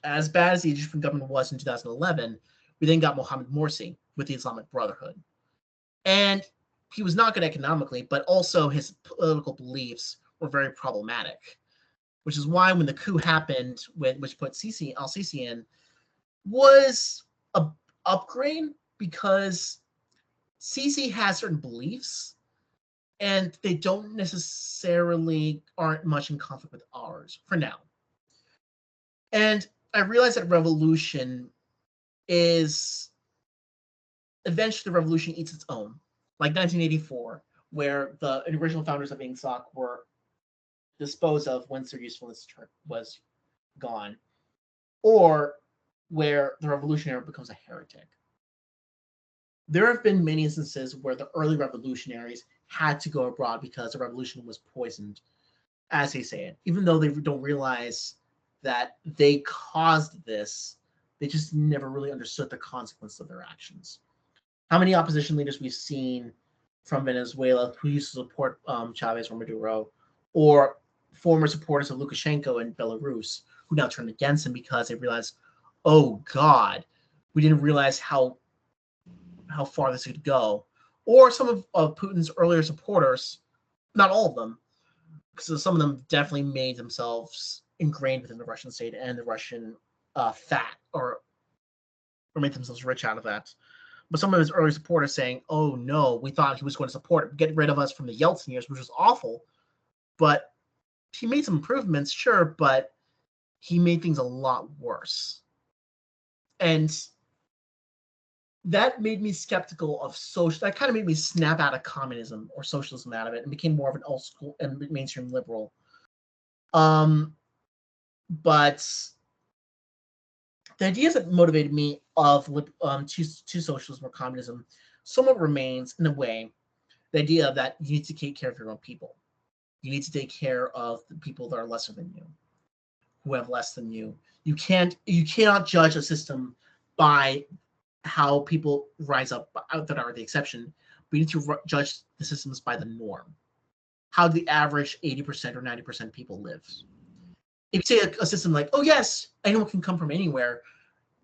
as bad as the Egyptian government was in 2011, we then got Mohammed Morsi with the Islamic Brotherhood. And he was not good economically, but also his political beliefs were very problematic, which is why when the coup happened, which put al-Sisi in, was a upgrade, because Sisi has certain beliefs, and they don't necessarily aren't much in conflict with ours for now. And I realized that revolution is eventually the revolution eats its own, like 1984, where the original founders of INGSOC were disposed of once their usefulness was gone, or where the revolutionary becomes a heretic. There have been many instances where the early revolutionaries had to go abroad because the revolution was poisoned, as they say it, even though they don't realize that they caused this. They just never really understood the consequence of their actions. How many opposition leaders we've seen from Venezuela who used to support Chavez or Maduro, or former supporters of Lukashenko in Belarus who now turned against him because they realized, oh God, we didn't realize how far this could go. Or some of Putin's earlier supporters, not all of them, because some of them definitely made themselves ingrained within the Russian state and the Russian fat, or made themselves rich out of that. But some of his early supporters saying, oh no, we thought he was going to get rid of us from the Yeltsin years, which was awful. But he made some improvements, sure, but he made things a lot worse. And that made me skeptical of social. That kind of made me snap out of communism or socialism out of it and became more of an old school and mainstream liberal. But the ideas that motivated me of to socialism or communism somewhat remains in a way the idea that you need to take care of your own people. You need to take care of the people that are lesser than you, who have less than you. You cannot judge a system by how people rise up that are the exception. We need to judge the systems by the norm. How the average 80% or 90% people live. If you say a system like, oh yes, anyone can come from anywhere,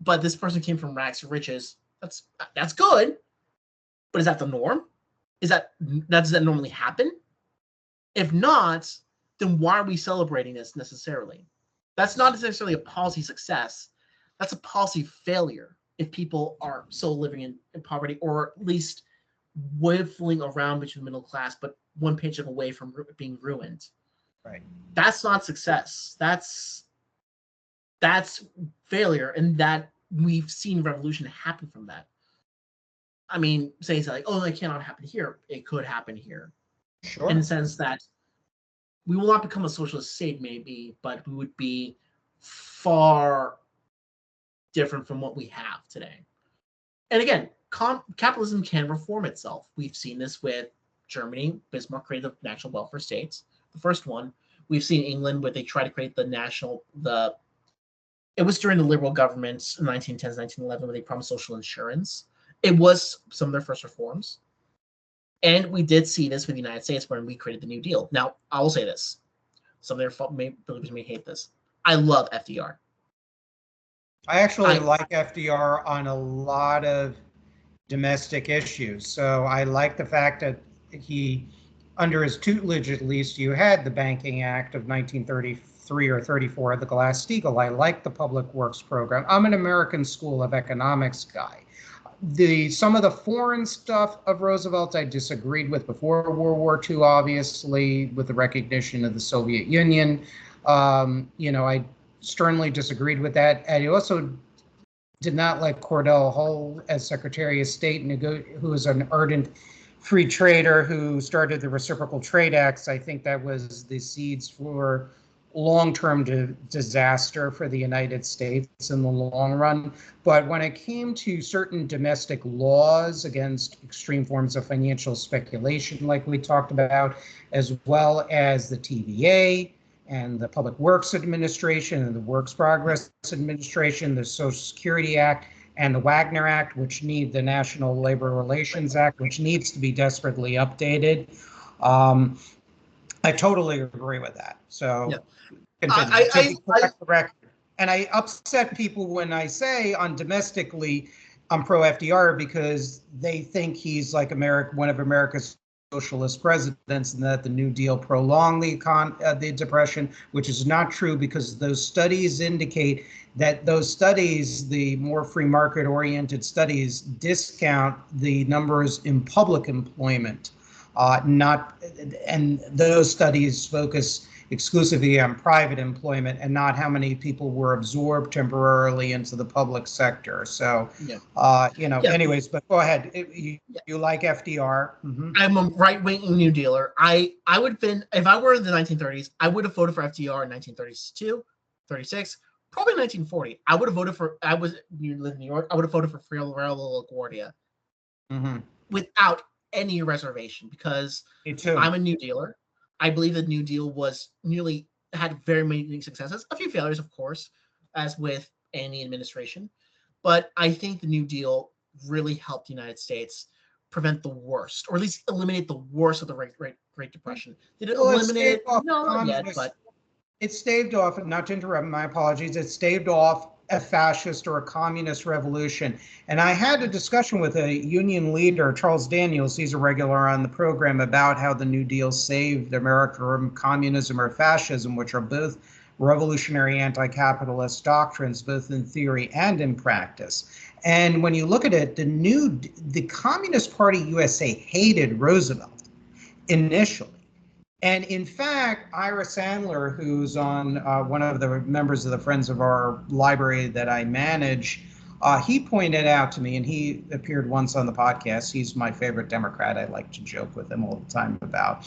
but this person came from rags to riches, that's good. But is that the norm? Does that normally happen? If not, then why are we celebrating this necessarily? That's not necessarily a policy success. That's a policy failure if people are still living in poverty, or at least whiffling around between the middle class, but one paycheck away from being ruined. Right. That's not success. That's failure, and that we've seen revolution happen from that. I mean, saying like, oh, it cannot happen here. It could happen here. Sure. In the sense that we will not become a socialist state, maybe, but we would be far different from what we have today. And again, capitalism can reform itself. We've seen this with Germany. Bismarck created the national welfare states, the first one. We've seen England where they try to create it was during the Liberal government in 1910s, 1911, where they promised social insurance. It was some of their first reforms. And we did see this with the United States when we created the New Deal. Now, I will say this. Some of their believers may hate this. I love FDR. I actually like FDR on a lot of domestic issues. So I like the fact that he, under his tutelage at least, you had the Banking Act of 1933 or 34, the Glass-Steagall. I like the Public Works program. I'm an American School of Economics guy. Some of the foreign stuff of Roosevelt I disagreed with before World War II, obviously, with the recognition of the Soviet Union. I sternly disagreed with that. And he also did not like Cordell Hull as Secretary of State, who was an ardent free trader who started the Reciprocal Trade Acts. I think that was the seeds for long-term disaster for the United States in the long run. But when it came to certain domestic laws against extreme forms of financial speculation, like we talked about, as well as the TVA and the Public Works Administration and the Works Progress Administration, the Social Security Act, and the Wagner Act, the National Labor Relations Act, which needs to be desperately updated. I totally agree with that. So, yeah. Continue. Correct the record. And I upset people when I say domestically, I'm pro FDR because they think he's like one of America's socialist presidents, and that the New Deal prolonged the Depression, which is not true, because those studies indicate that the more free market oriented studies, discount the numbers in public employment. And those studies focus exclusively on private employment and not how many people were absorbed temporarily into the public sector. So, anyways, but go ahead. You like FDR? Mm-hmm. I'm a right-wing New Dealer. I would have been, if I were in the 1930s, I would have voted for FDR in 1932, 36, probably 1940. I would have voted for, you live in New York, I would have voted for Raul LaGuardia. Mm-hmm. Without any reservation, because I'm a New Dealer. I believe the New Deal had very many successes, a few failures, of course, as with any administration. But I think the New Deal really helped the United States prevent the worst, or at least eliminate the worst of the Great Depression. Did it eliminate it? No, not yet, but it staved off, not to interrupt, my apologies, it staved off a fascist or a communist revolution. And I had a discussion with a union leader, Charles Daniels, he's a regular on the program, about how the New Deal saved America from communism or fascism, which are both revolutionary anti-capitalist doctrines, both in theory and in practice. And when you look at it, the Communist Party USA hated Roosevelt initially. And in fact, Ira Sandler, who's on one of the members of the Friends of our library that I manage, he pointed out to me, and he appeared once on the podcast. He's my favorite Democrat. I like to joke with him all the time about.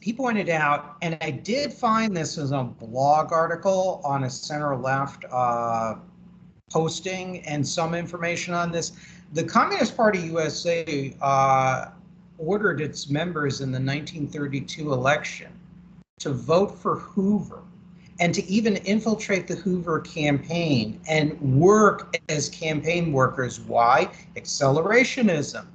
he pointed out, and I did find this as a blog article on a center left posting and some information on this. The Communist Party USA ordered its members in the 1932 election to vote for Hoover and to even infiltrate the Hoover campaign and work as campaign workers. Why? Accelerationism.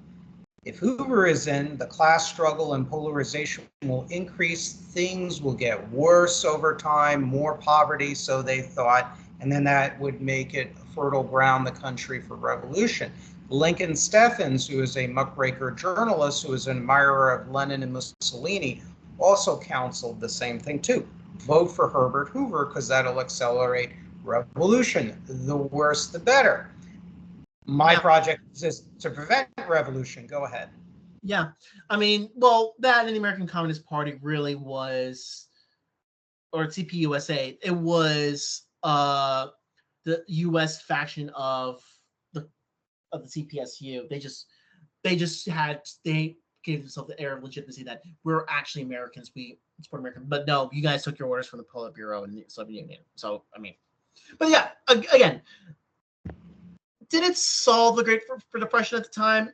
If Hoover is in, the class struggle and polarization will increase. Things will get worse over time, more poverty, so they thought, and then that would make it fertile ground, the country for revolution. Lincoln Steffens, who is a muckraker journalist who is an admirer of Lenin and Mussolini, also counseled the same thing too. Vote for Herbert Hoover because that'll accelerate revolution. The worse, the better. My project is to prevent revolution. Go ahead. Yeah. I mean, well, that and the American Communist Party really was, or CPUSA, it was the U.S. faction of the CPSU. They gave themselves the air of legitimacy that we're actually Americans. We support America. But no, you guys took your orders from the Politburo and the Soviet Union. So, I mean, but yeah, again, did it solve the Great Depression at the time?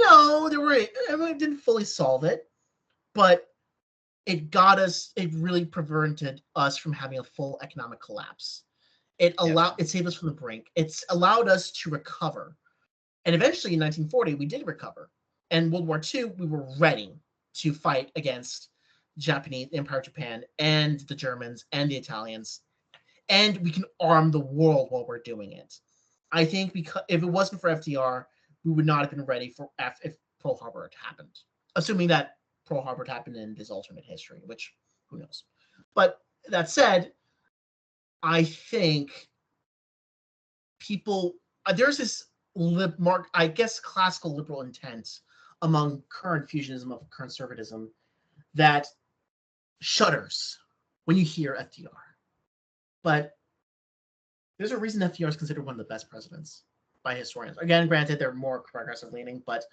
No, it didn't fully solve it, but it really prevented us from having a full economic collapse. It saved us from the brink. It's allowed us to recover. And eventually in 1940, we did recover. And World War II, we were ready to fight against Japanese Empire Japan and the Germans and the Italians. And we can arm the world while we're doing it. I think because if it wasn't for FDR, we would not have been ready for if Pearl Harbor had happened. Assuming that Pearl Harbor had happened in this alternate history, which who knows. But that said, I think there's this classical liberal intent among current fusionism of current conservatism that shudders when you hear FDR. But there's a reason FDR is considered one of the best presidents by historians. Again, granted, they're more progressive leaning, but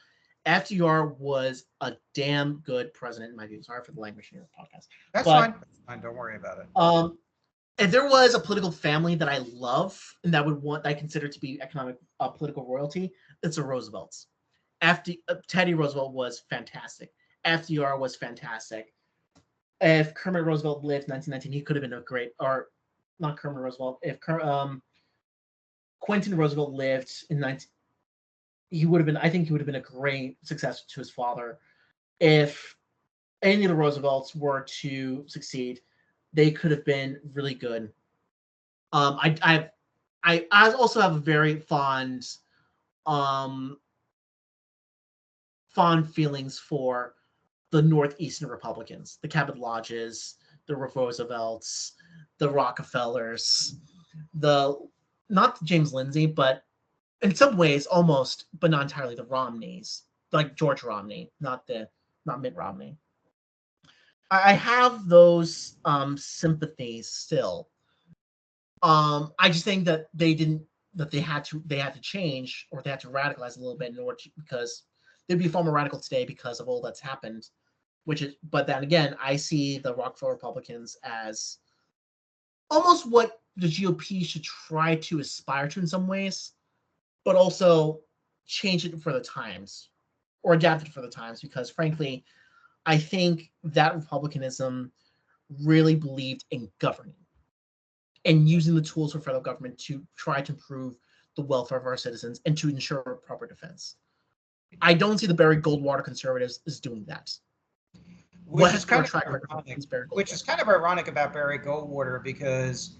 FDR was a damn good president in my view. Sorry for the language in your podcast. That's fine. Don't worry about it. If there was a political family that I love and that I consider to be economic political royalty, it's the Roosevelts. Teddy Roosevelt was fantastic. FDR was fantastic. If Kermit Roosevelt lived in 1919, he could have been a great, or not Kermit Roosevelt. If Quentin Roosevelt lived in 19, I think he would have been a great successor to his father. If any of the Roosevelts were to succeed, they could have been really good. I also have a very fond feelings for the Northeastern Republicans, the Cabot Lodges, the Roosevelts, the Rockefellers, not James Lindsay, but in some ways almost, but not entirely, the Romneys, like George Romney, not Mitt Romney. I have those sympathies still. I just think that they had to change, or they had to radicalize a little bit in order to, because they'd be far more radical today because of all that's happened. But then again, I see the Rockefeller Republicans as almost what the GOP should try to aspire to in some ways, but also change it for the times, or adapt it for the times, because frankly, I think that Republicanism really believed in governing and using the tools of federal government to try to improve the welfare of our citizens and to ensure proper defense. I don't see the Barry Goldwater conservatives as doing that. Which is kind of ironic about Barry Goldwater, because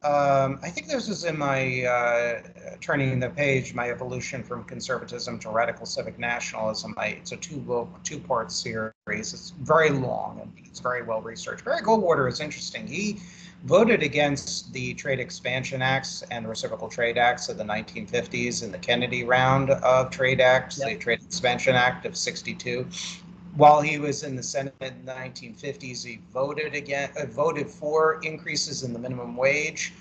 I think this is in my Turning the Page, my evolution from conservatism to radical civic nationalism. It's a two-part series. It's very long and it's very well researched. Barry Goldwater is interesting. He voted against the Trade Expansion Acts and the Reciprocal Trade Acts of the 1950s in the Kennedy round of trade acts, the Trade Expansion Act of '62. While he was in the Senate in the 1950s, he voted for increases in the minimum wage.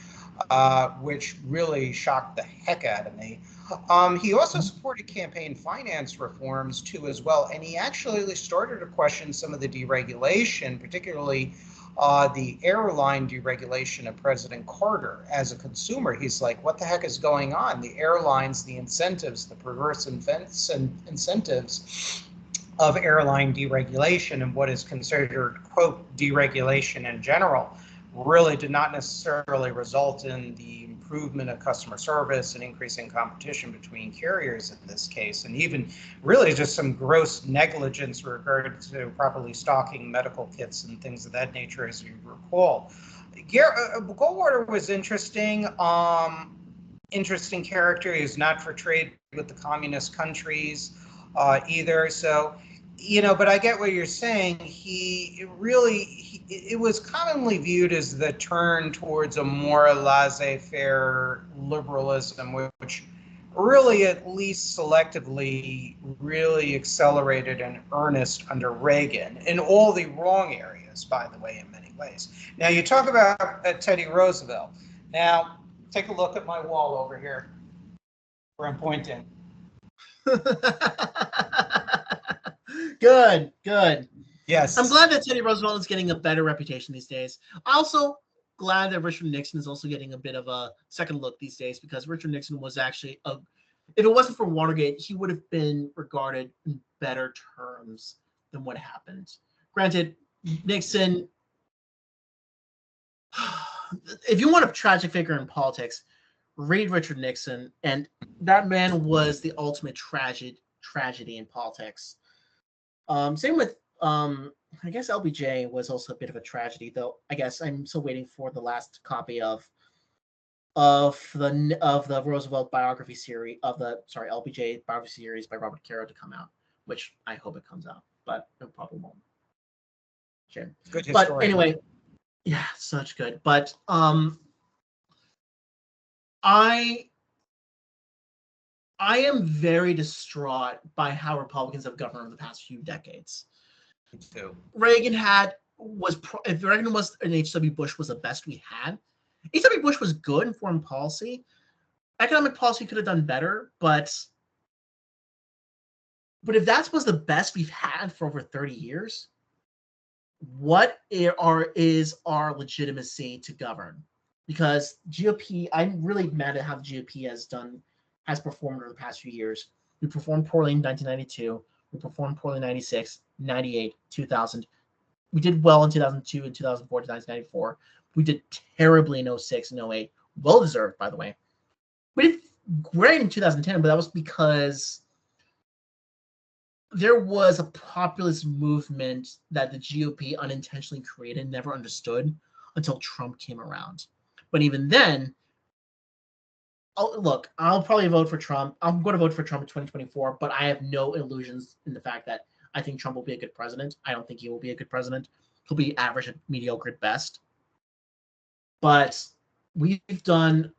which really shocked the heck out of me. He also supported campaign finance reforms too, as well, and he actually started to question some of the deregulation, particularly the airline deregulation of President Carter. As a consumer, he's like, "What the heck is going on? The airlines, the incentives, the perverse incentives of airline deregulation and what is considered, quote, deregulation in general, really did not necessarily result in the improvement of customer service and increasing competition between carriers in this case, and even really just some gross negligence with regard to properly stocking medical kits and things of that nature, as you recall. Goldwater was interesting. Interesting character. He was not for trade with the communist countries either. So, but I get what you're saying. It was commonly viewed as the turn towards a more laissez-faire liberalism, which really, at least selectively, really accelerated in earnest under Reagan in all the wrong areas, by the way, in many ways. Now, you talk about Teddy Roosevelt. Now, take a look at my wall over here where I'm pointing. Good. Yes. I'm glad that Teddy Roosevelt is getting a better reputation these days. Also glad that Richard Nixon is also getting a bit of a second look these days, because Richard Nixon was actually if it wasn't for Watergate, he would have been regarded in better terms than what happened. Granted, Nixon, if you want a tragic figure in politics, read Richard Nixon, and that man was the ultimate tragedy in politics. Same with I guess LBJ was also a bit of a tragedy, though. I guess I'm still waiting for the last copy of the Roosevelt biography series LBJ biography series by Robert Caro to come out, which I hope it comes out, but it probably won't. Sure. Good historian. But anyway, yeah, such good. But I am very distraught by how Republicans have governed over the past few decades. Me too. If Reagan was and H.W. Bush was the best we had. H.W. Bush was good in foreign policy. Economic policy could have done better, but if that was the best we've had for over 30 years, what is our legitimacy to govern? Because GOP, I'm really mad at how the GOP has performed over the past few years. We performed poorly in 1992. We performed poorly in 96, 98, 2000. We did well in 2002 and 2004 to 1994. We did terribly in 06 and 08. Well deserved, by the way. We did great in 2010, but that was because there was a populist movement that the GOP unintentionally created and never understood until Trump came around. But even then, I'll probably vote for Trump. I'm going to vote for Trump in 2024, but I have no illusions in the fact that I think Trump will be a good president. I don't think he will be a good president. He'll be average and mediocre at best. But there's a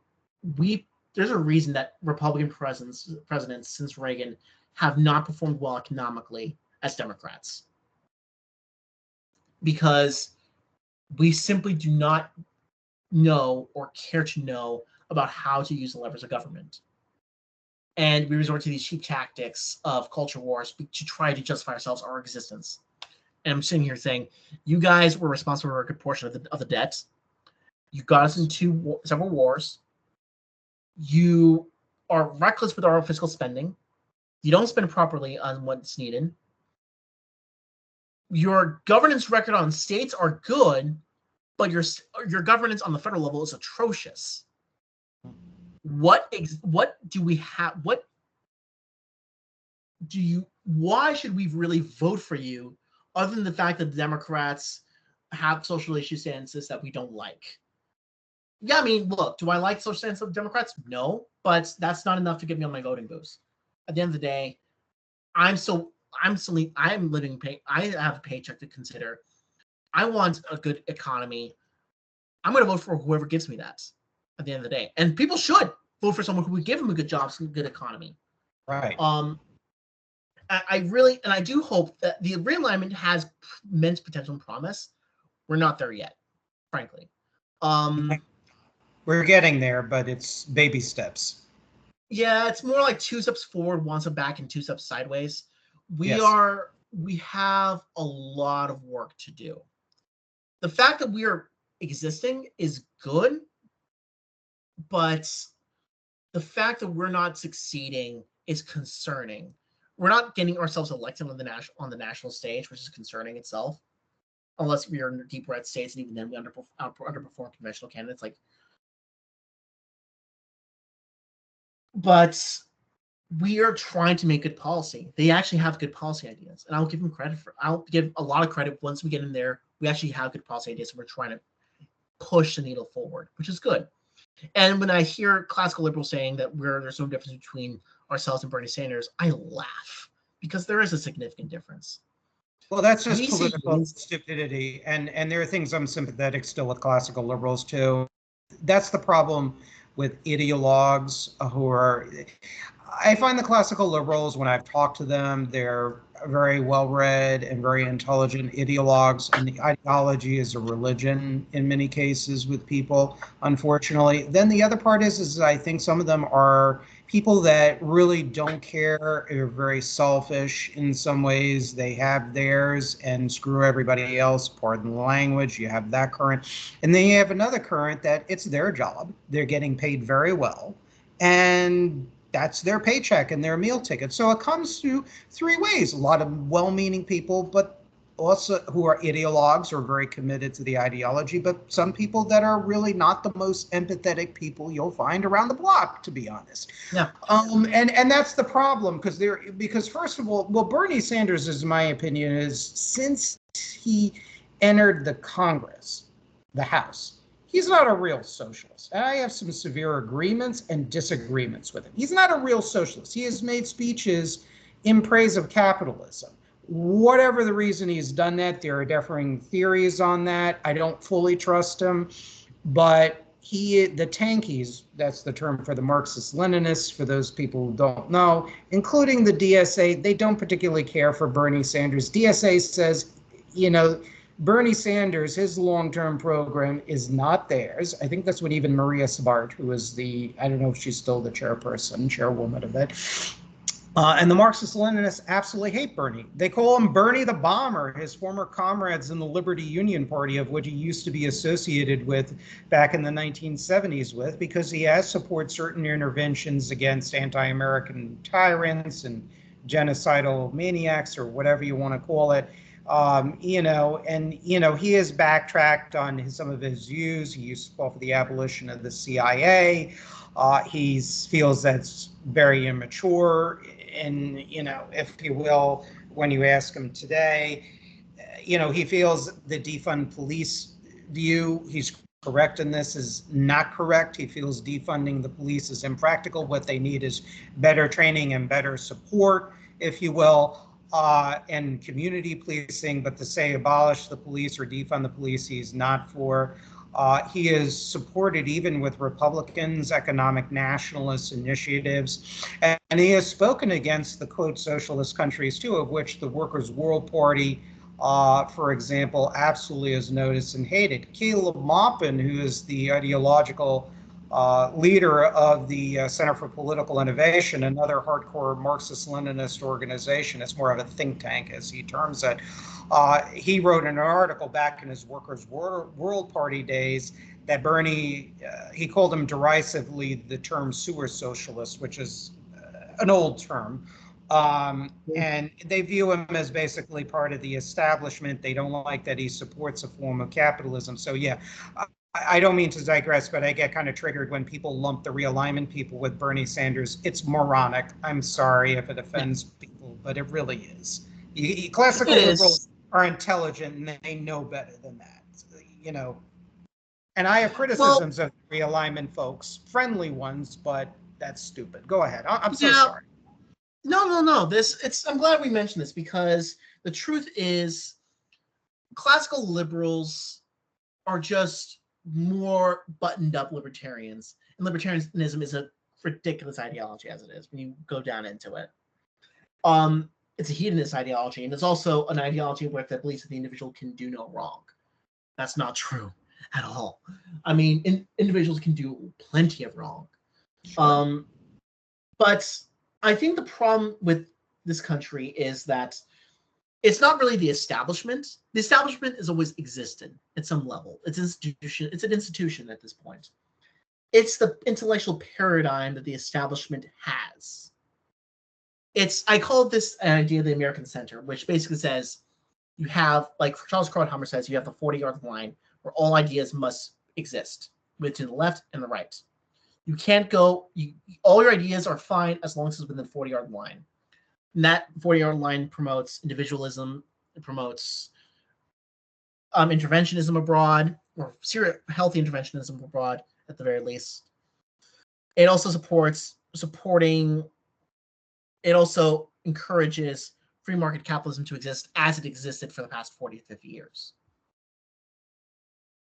reason that Republican presidents since Reagan have not performed well economically as Democrats. Because we simply do not know or care to know about how to use the levers of government. And we resort to these cheap tactics of culture wars to try to justify ourselves, our existence. And I'm sitting here saying, you guys were responsible for a good portion of the debt. You got us into several wars. You are reckless with our fiscal spending. You don't spend properly on what's needed. Your governance record on states are good, but your governance on the federal level is atrocious. What do we have? Why should we really vote for you, other than the fact that the Democrats have social issue stances that we don't like? Yeah, I mean, look, do I like social stance of Democrats? No, but that's not enough to get me on my voting booths. At the end of the day, I have a paycheck to consider. I want a good economy. I'm going to vote for whoever gives me that at the end of the day. And people should vote for someone who would give them a good job and a good economy. Right. I do hope that the realignment has immense potential and promise. We're not there yet, frankly. We're getting there, but it's baby steps. Yeah, it's more like 2 steps forward, 1 step back, and 2 steps sideways. We Yes. have a lot of work to do. The fact that we are existing is good, but the fact that we're not succeeding is concerning. We're not getting ourselves elected on the national stage, which is concerning itself. Unless we are in deep red states, and even then we underperform conventional candidates. But we are trying to make good policy. They actually have good policy ideas, and I'll give them credit for. I'll give a lot of credit once we get in there. We actually have good policy ideas, and we're trying to push the needle forward, which is good. And when I hear classical liberals saying that there's no difference between ourselves and Bernie Sanders, I laugh because there is a significant difference. Well, that's just political stupidity, and there are things I'm sympathetic still with classical liberals too. That's the problem with ideologues who are. I find the classical liberals, when I've talked to them, they're very well-read and very intelligent ideologues, and the ideology is a religion in many cases with people, unfortunately. Then the other part is I think some of them are people that really don't care, are very selfish in some ways. They have theirs and screw everybody else, pardon the language. You have that current. And then you have another current that it's their job. They're getting paid very well. And that's their paycheck and their meal ticket. So it comes through 3 ways. A lot of well-meaning people, but also who are ideologues or very committed to the ideology, but some people that are really not the most empathetic people you'll find around the block, to be honest. Yeah. And that's the problem because first of all, well, Bernie Sanders, is my opinion, is since he entered the Congress, the House, he's not a real socialist. And I have some severe agreements and disagreements with him. He's not a real socialist. He has made speeches in praise of capitalism. Whatever the reason he's done that, there are differing theories on that. I don't fully trust him, but the tankies, that's the term for the Marxist-Leninists, for those people who don't know, including the DSA, they don't particularly care for Bernie Sanders. DSA says, Bernie Sanders, his long-term program is not theirs. I think that's what even Maria Svart, who is I don't know if she's still the chairwoman of it. And the Marxist-Leninists absolutely hate Bernie. They call him Bernie the Bomber, his former comrades in the Liberty Union Party, of which he used to be associated with back in the 1970s with, because he has supported certain interventions against anti-American tyrants and genocidal maniacs, or whatever you want to call it. He has backtracked on some of his views. He used to call for the abolition of the CIA. He feels that's very immature, and if you will, when you ask him today, he feels the defund police view, he's correct in this, is not correct. He feels defunding the police is impractical. What they need is better training and better support, if you will, and community policing. But to say abolish the police or defund the police, he's not for. He is supported even with Republicans' economic nationalist initiatives, and he has spoken against the quote socialist countries too, of which the Workers' World Party, for example, absolutely is noticed and hated. Caleb Maupin, who is the ideological leader of the Center for Political Innovation, another hardcore Marxist-Leninist organization. It's more of a think tank, as he terms it. He wrote an article back in his Workers' World Party days that Bernie, he called him derisively the term sewer socialist, which is an old term. And they view him as basically part of the establishment. They don't like that he supports a form of capitalism. So yeah, I don't mean to digress, but I get kind of triggered when people lump the realignment people with Bernie Sanders. It's moronic. I'm sorry if it offends people, but it really is. Classical liberals are intelligent and they know better than that, And I have criticisms of realignment folks, friendly ones, but that's stupid. Go ahead. I'm so sorry. No. I'm glad we mentioned this, because the truth is classical liberals are just more buttoned up libertarians, and libertarianism is a ridiculous ideology as it is when you go down into it. It's a hedonist ideology, and it's also an ideology that believes that the individual can do no wrong. That's not true. at all. I mean, individuals can do plenty of wrong. Sure. But I think the problem with this country is that it's not really the establishment. The establishment has always existed at some level. It's institution. It's an institution at this point. It's the intellectual paradigm that the establishment has. I call this an idea of the American center, which basically says you have, like Charles Krauthammer says, you have the 40-yard line where all ideas must exist, between the left and the right. You can't go. All your ideas are fine as long as it's within the 40-yard line. And that 40-yard line promotes individualism. It promotes interventionism abroad, or healthy interventionism abroad, at the very least. It also it also encourages free market capitalism to exist as it existed for the past 40 to 50 years.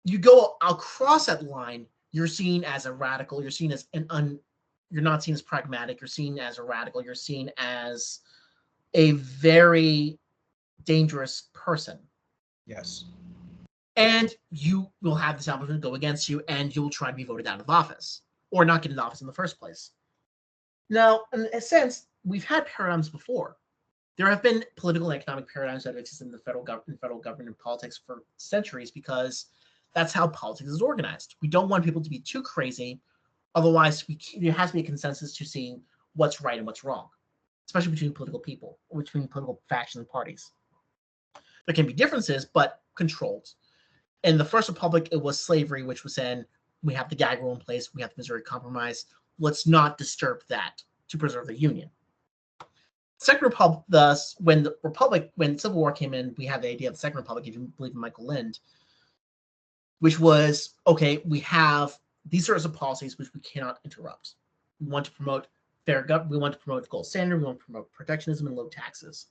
You go across that line, you're seen as a radical, you're seen as you're not seen as pragmatic, you're seen as a radical, you're seen as a very dangerous person. Yes. And you will have the establishment go against you, and you'll try to be voted out of office or not get into office in the first place. Now, in a sense, we've had paradigms before. There have been political and economic paradigms that have existed in the federal government and politics for centuries, because that's how politics is organized. We don't want people to be too crazy. Otherwise, there has to be a consensus to seeing what's right and what's wrong, especially between political people, or between political factions and parties. There can be differences, but controlled. In the First Republic, it was slavery, which was saying we have the gag rule in place, we have the Missouri Compromise. Let's not disturb that to preserve the Union. Second Republic, thus, when Civil War came in, we had the idea of the Second Republic, if you believe in Michael Lind, which was, okay, we have these sorts of policies which we cannot interrupt. We want to promote fair government, we want to promote the gold standard, we want to promote protectionism and low taxes.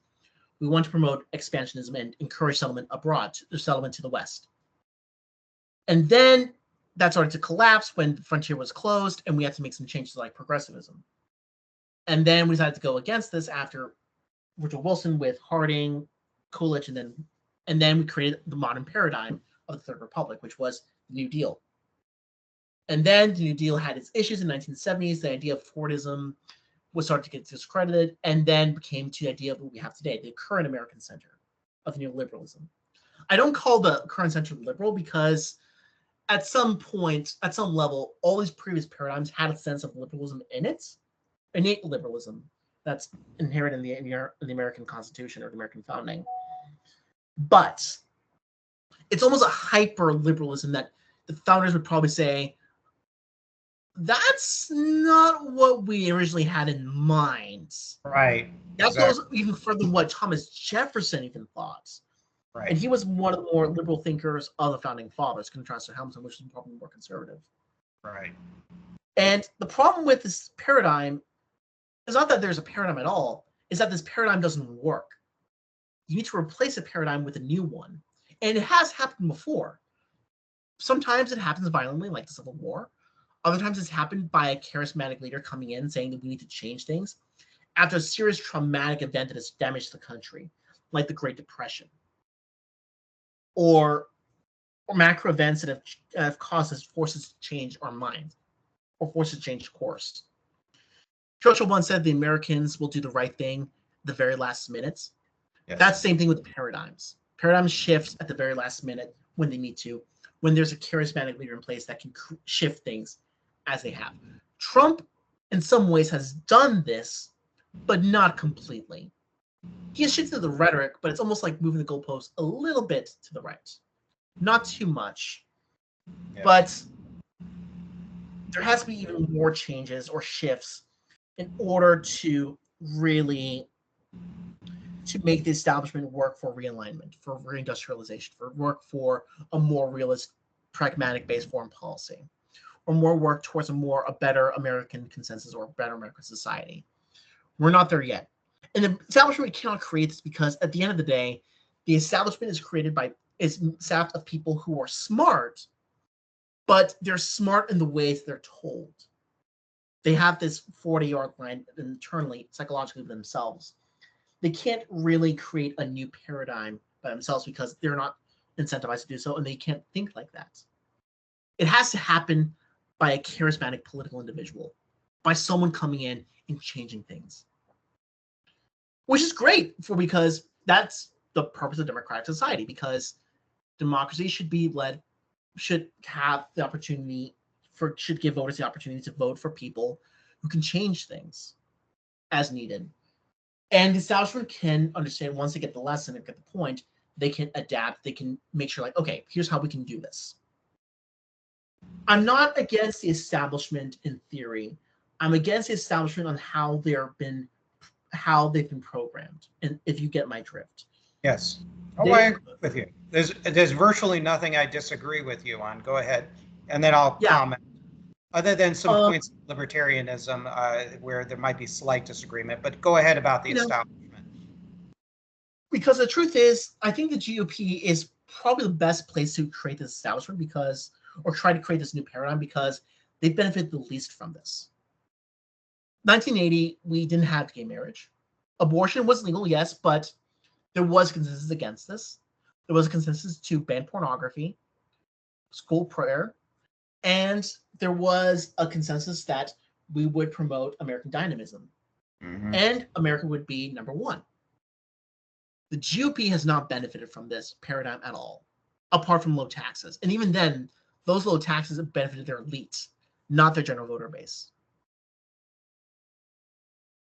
We want to promote expansionism and encourage settlement abroad, settlement to the West. And then that started to collapse when the frontier was closed, and we had to make some changes like progressivism. And then we decided to go against this after Woodrow Wilson with Harding, Coolidge, and then we created the modern paradigm of the Third Republic, which was the New Deal. And then the New Deal had its issues in the 1970s. The idea of Fordism was starting to get discredited, and then became to the idea of what we have today, the current American center of neoliberalism. I don't call the current center liberal because at some point, at some level, all these previous paradigms had a sense of liberalism in it, innate liberalism that's inherent in the American Constitution or the American founding. But it's almost a hyper liberalism that the founders would probably say, that's not what we originally had in mind. Right. That Exactly. goes even further than what Thomas Jefferson even thought. Right. And he was one of the more liberal thinkers of the founding fathers, contrast to Hamilton, which is probably more conservative. Right. And the problem with this paradigm is not that there's a paradigm at all, is that this paradigm doesn't work. You need to replace a paradigm with a new one. And it has happened before. Sometimes it happens violently, like the Civil War. Other times it's happened by a charismatic leader coming in saying that we need to change things after a serious traumatic event that has damaged the country, like the Great Depression, or macro events that have caused us forces to change our mind, or forces to change course. Churchill once said the Americans will do the right thing the very last minutes. Yes. That's the same thing with the paradigms. Paradigms shift at the very last minute when they need to, when there's a charismatic leader in place that can shift things as they have. Trump, in some ways, has done this, but not completely. He has shifted the rhetoric, but it's almost like moving the goalposts a little bit to the right. Not too much, but there has to be even more changes or shifts in order to really make the establishment work for realignment, for reindustrialization, for work for a more realist, pragmatic-based foreign policy, or more work towards a better American consensus or a better American society. We're not there yet. And the establishment cannot create this because at the end of the day, the establishment is staffed of people who are smart, but they're smart in the ways they're told. They have this 40-yard line internally, psychologically themselves. They can't really create a new paradigm by themselves because they're not incentivized to do so, and they can't think like that. It has to happen by a charismatic political individual, by someone coming in and changing things. Which is great because that's the purpose of democratic society, because democracy should have the opportunity should give voters the opportunity to vote for people who can change things as needed. And the establishment can understand, once they get the lesson and get the point, they can adapt, they can make sure, like, okay, here's how we can do this. I'm not against the establishment in theory. I'm against the establishment on how they've been programmed, and if you get my drift. Yes. Oh, I agree with you. There's virtually nothing I disagree with you on. Go ahead, and then I'll comment. Other than some points of libertarianism where there might be slight disagreement, but go ahead about the establishment. Because the truth is, I think the GOP is probably the best place to create this establishment or try to create this new paradigm, because they benefit the least from this. 1980, we didn't have gay marriage. Abortion was legal, yes, but there was consensus against this. There was a consensus to ban pornography, school prayer, and there was a consensus that we would promote American dynamism, and America would be number one. The GOP has not benefited from this paradigm at all, apart from low taxes. And even then, those low taxes have benefited their elites, not their general voter base.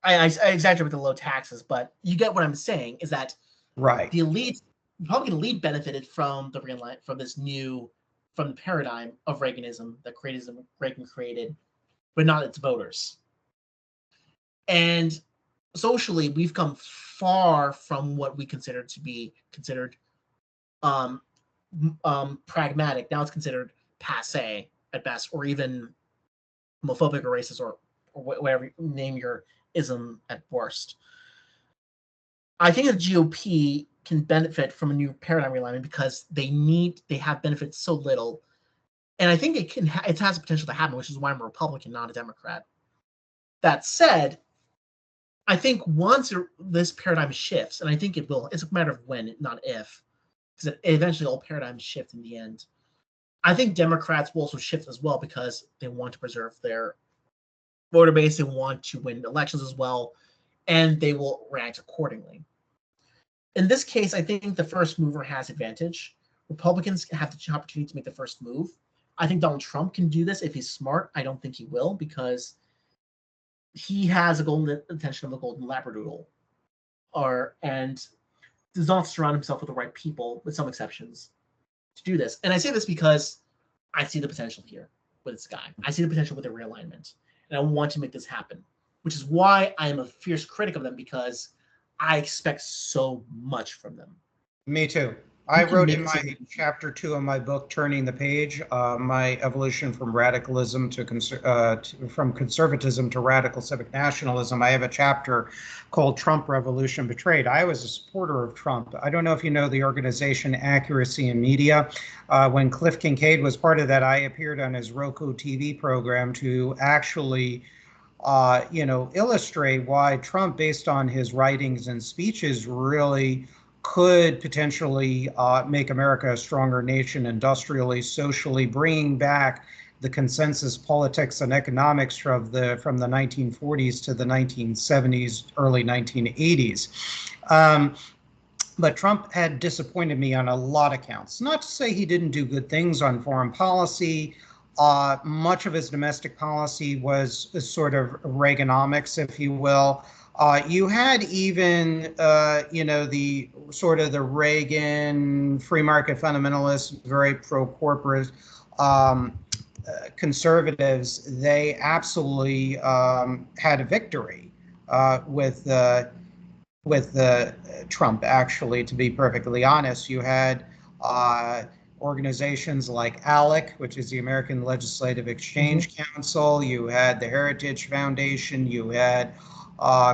I exaggerate with the low taxes, but you get what I'm saying, is that the elite, Republican elite, benefited from the paradigm of Reaganism that Reagan created, but not its voters. And socially, we've come far from what we consider to be pragmatic. Now it's considered passé at best, or even homophobic or racist, or whatever you name your ism at worst. I think the GOP can benefit from a new paradigm realignment because they have benefited so little, and I think it has the potential to happen, which is why I'm a Republican, not a Democrat. That said, I think once this paradigm shifts, and I think it will, it's a matter of when, not if, because eventually all paradigms shift in the end. I think Democrats will also shift as well, because they want to preserve their voter base, they want to win elections as well, and they will react accordingly. In this case, I think the first mover has advantage. Republicans have the opportunity to make the first move. I think Donald Trump can do this if he's smart. I don't think he will, because he has a golden attention of a golden labradoodle, and does not surround himself with the right people, with some exceptions, to do this. And I say this because I see the potential here with this guy. I see the potential with the realignment, and I want to make this happen, which is why I am a fierce critic of them, because I expect so much from them. Me too. I wrote in my chapter 2 of my book, Turning the Page, my evolution from radicalism from conservatism to radical civic nationalism. I have a chapter called Trump Revolution Betrayed. I was a supporter of Trump. I don't know if you know the organization Accuracy in Media. When Cliff Kincaid was part of that, I appeared on his Roku TV program to actually illustrate why Trump, based on his writings and speeches, really could potentially make America a stronger nation industrially, socially, bringing back the consensus politics and economics from the 1940s to the 1970s, early 1980s. But Trump had disappointed me on a lot of counts. Not to say he didn't do good things on foreign policy. Much of his domestic policy was sort of Reaganomics, if you will. You had even, the sort of the Reagan free market fundamentalists, very pro-corporate conservatives. They absolutely had a victory with Trump, actually, to be perfectly honest. You had organizations like ALEC, which is the American Legislative Exchange Council. You had the Heritage Foundation. You had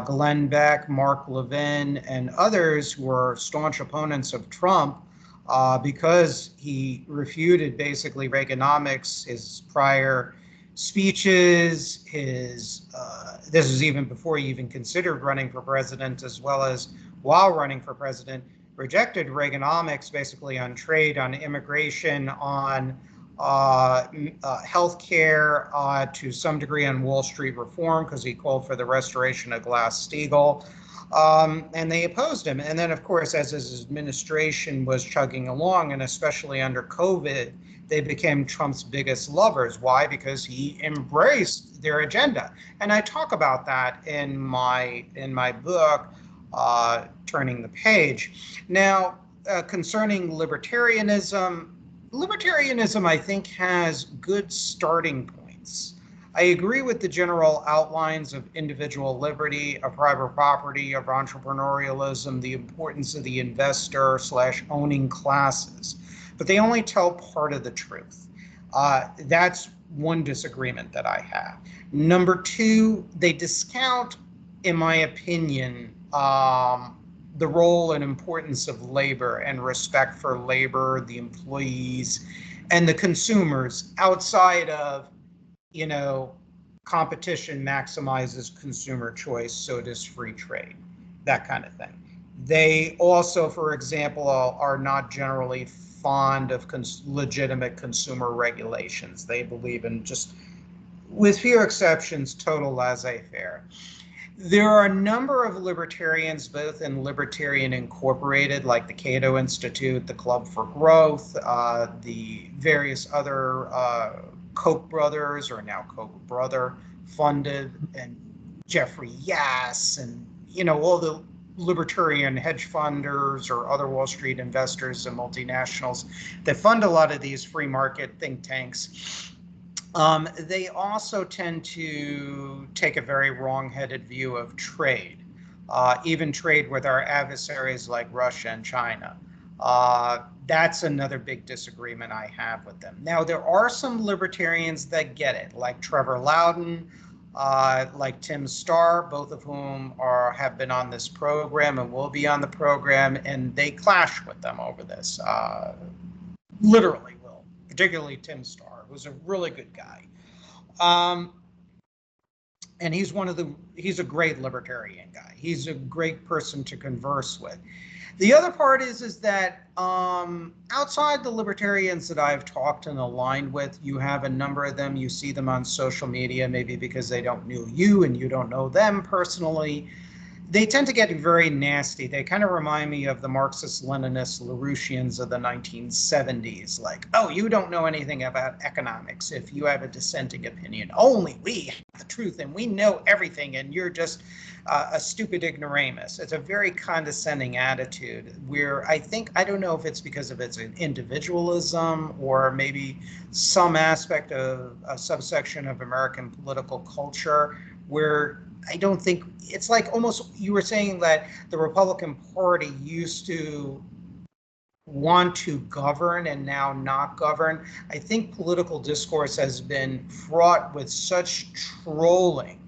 Glenn Beck, Mark Levin, and others who were staunch opponents of Trump because he refuted basically Reaganomics, his prior speeches, this was even before he even considered running for president, as well as while running for president, rejected Reaganomics basically on trade, on immigration, on healthcare, to some degree on Wall Street reform, because he called for the restoration of Glass-Steagall. And they opposed him. And then, of course, as his administration was chugging along, and especially under COVID, they became Trump's biggest lovers. Why? Because he embraced their agenda. And I talk about that in my book, Turning the Page. Now, concerning libertarianism, I think, has good starting points. I agree with the general outlines of individual liberty, of private property, of entrepreneurialism, the importance of the investor slash owning classes, but they only tell part of the truth. That's one disagreement that I have. Number two, they discount, in my opinion, the role and importance of labor and respect for labor, the employees, and the consumers outside of, competition maximizes consumer choice, so does free trade, that kind of thing. They also, for example, are not generally fond of legitimate consumer regulations. They believe in, just with few exceptions, total laissez-faire. There are a number of libertarians, both in Libertarian Incorporated, like the Cato Institute, the Club for Growth, the various other Koch brothers, or now Koch brother funded, and Jeffrey Yass, and all the libertarian hedge funders or other Wall Street investors and multinationals that fund a lot of these free market think tanks. They also tend to take a very wrong-headed view of trade, even trade with our adversaries like Russia and China. That's another big disagreement I have with them. Now, there are some libertarians that get it, like Trevor Loudon, like Tim Starr, both of whom have been on this program and will be on the program, and they clash with them over this. Literally will, particularly Tim Starr, who's a really good guy. And he's a great libertarian guy. He's a great person to converse with. The other part is that outside the libertarians that I've talked and aligned with, you have a number of them. You see them on social media, maybe because they don't know you and you don't know them personally. They tend to get very nasty. They kind of remind me of the Marxist-Leninist Larouchians of the 1970s. Like, oh, you don't know anything about economics if you have a dissenting opinion. Only we have the truth and we know everything and you're just a stupid ignoramus. It's a very condescending attitude where I don't know if it's because of its individualism or maybe some aspect of a subsection of American political culture where I don't think it's like, almost you were saying that the Republican Party used to want to govern and now not govern. I think political discourse has been fraught with such trolling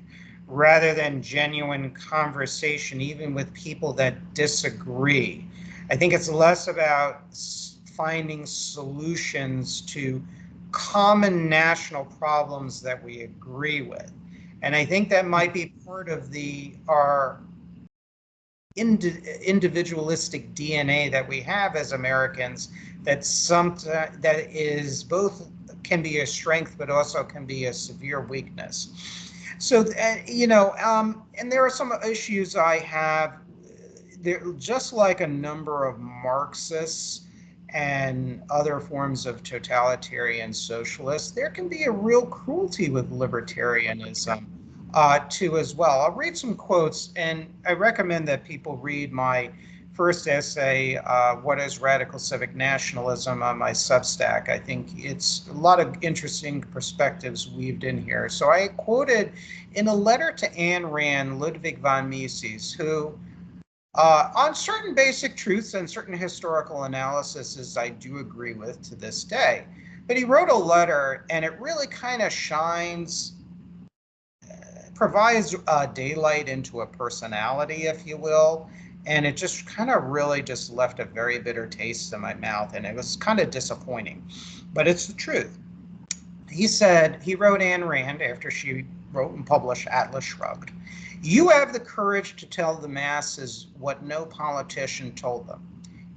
rather than genuine conversation, even with people that disagree. I think it's less about finding solutions to common national problems that we agree with. And I think that might be part of our individualistic DNA that we have as Americans, that is both can be a strength, but also can be a severe weakness. So, and there are some issues I have. Just like a number of Marxists and other forms of totalitarian socialists, there can be a real cruelty with libertarianism too as well. I'll read some quotes, and I recommend that people read my first essay, What is Radical Civic Nationalism, on my Substack. I think it's a lot of interesting perspectives weaved in here. So I quoted in a letter to Ayn Rand, Ludwig von Mises, who on certain basic truths and certain historical analyses I do agree with to this day. But he wrote a letter, and it really kind of provides daylight into a personality, if you will. And it just kind of really just left a very bitter taste in my mouth, and it was kind of disappointing. But it's the truth. He wrote Ayn Rand after she wrote and published Atlas Shrugged. You have the courage to tell the masses what no politician told them.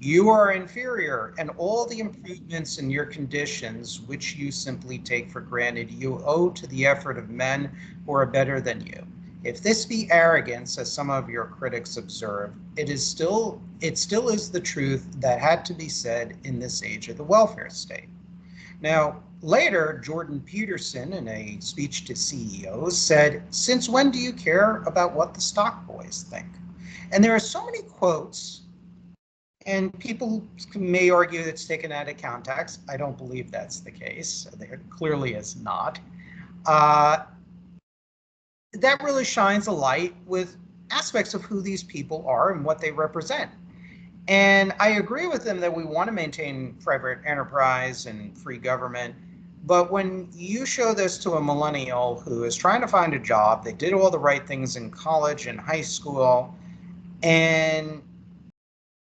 You are inferior, and all the improvements in your conditions, which you simply take for granted, you owe to the effort of men who are better than you. If this be arrogance, as some of your critics observe, it still is the truth that had to be said in this age of the welfare state. Now, later, Jordan Peterson, in a speech to CEOs, said, "Since when do you care about what the stock boys think?" And there are so many quotes, and people may argue it's taken out of context. I don't believe that's the case. There clearly is not. That really shines a light with aspects of who these people are and what they represent. And I agree with them that we want to maintain private enterprise and free government. But when you show this to a millennial who is trying to find a job, they did all the right things in college and high school, and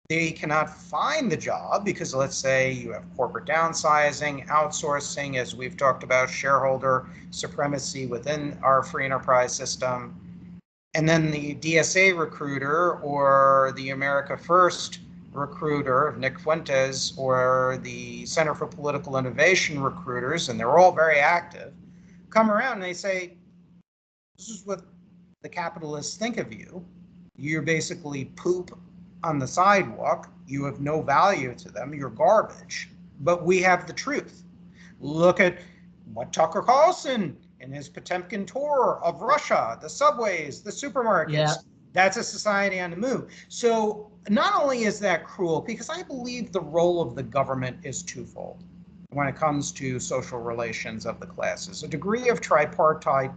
they cannot find the job because, let's say, you have corporate downsizing, outsourcing, as we've talked about, shareholder supremacy within our free enterprise system, and then the DSA recruiter or the America First recruiter, Nick Fuentes, or the Center for Political Innovation recruiters, and they're all very active, come around and they say, this is what the capitalists think of you. You're basically poop on the sidewalk. You have no value to them. You're garbage. But we have the truth. Look at what Tucker Carlson in his Potemkin tour of Russia, the subways, the supermarkets. Yeah. That's a society on the move. So not only is that cruel, because I believe the role of the government is twofold when it comes to social relations of the classes. A degree of tripartite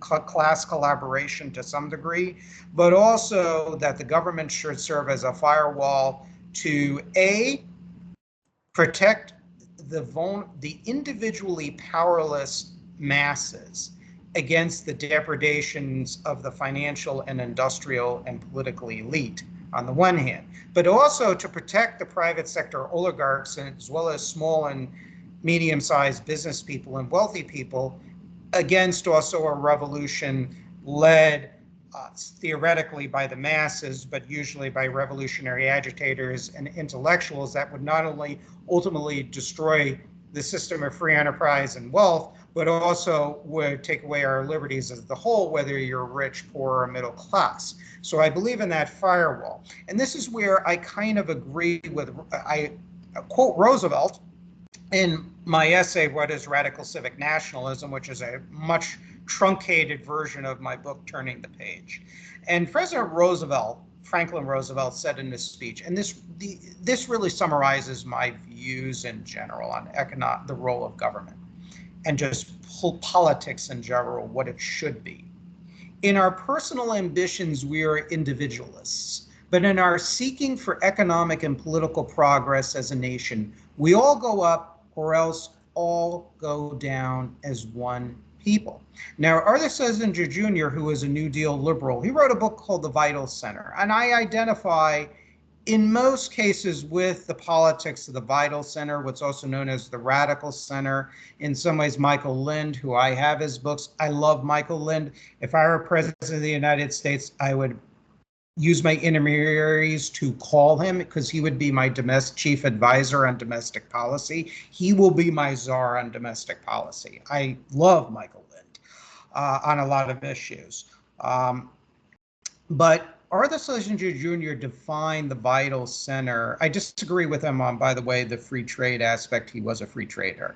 class collaboration to some degree, but also that the government should serve as a firewall to A, protect the individually powerless masses against the depredations of the financial and industrial and political elite on the one hand, but also to protect the private sector oligarchs as well as small and medium-sized business people and wealthy people against also a revolution led theoretically by the masses, but usually by revolutionary agitators and intellectuals that would not only ultimately destroy the system of free enterprise and wealth, but also would take away our liberties as a whole, whether you're rich, poor, or middle class. So I believe in that firewall. And this is where I kind of agree with, I quote Roosevelt in my essay, What is Radical Civic Nationalism, which is a much truncated version of my book, Turning the Page. And President Roosevelt, Franklin Roosevelt, said in this speech, and this really summarizes my views in general on the role of government and just politics in general, what it should be. In our personal ambitions, we are individualists, but in our seeking for economic and political progress as a nation, we all go up or else all go down as one people. Now, Arthur Schlesinger Jr., who was a New Deal liberal, he wrote a book called The Vital Center, and I identify in most cases with the politics of the Vital Center, what's also known as the Radical Center. In some ways, Michael Lind, who I have his books, I love Michael Lind. If I were president of the United States, I would use my intermediaries to call him because he would be my chief advisor on domestic policy. He will be my czar on domestic policy. I love Michael Lind on a lot of issues. But Arthur Schlesinger Jr. defined the Vital Center. I disagree with him on, by the way, the free trade aspect. He was a free trader.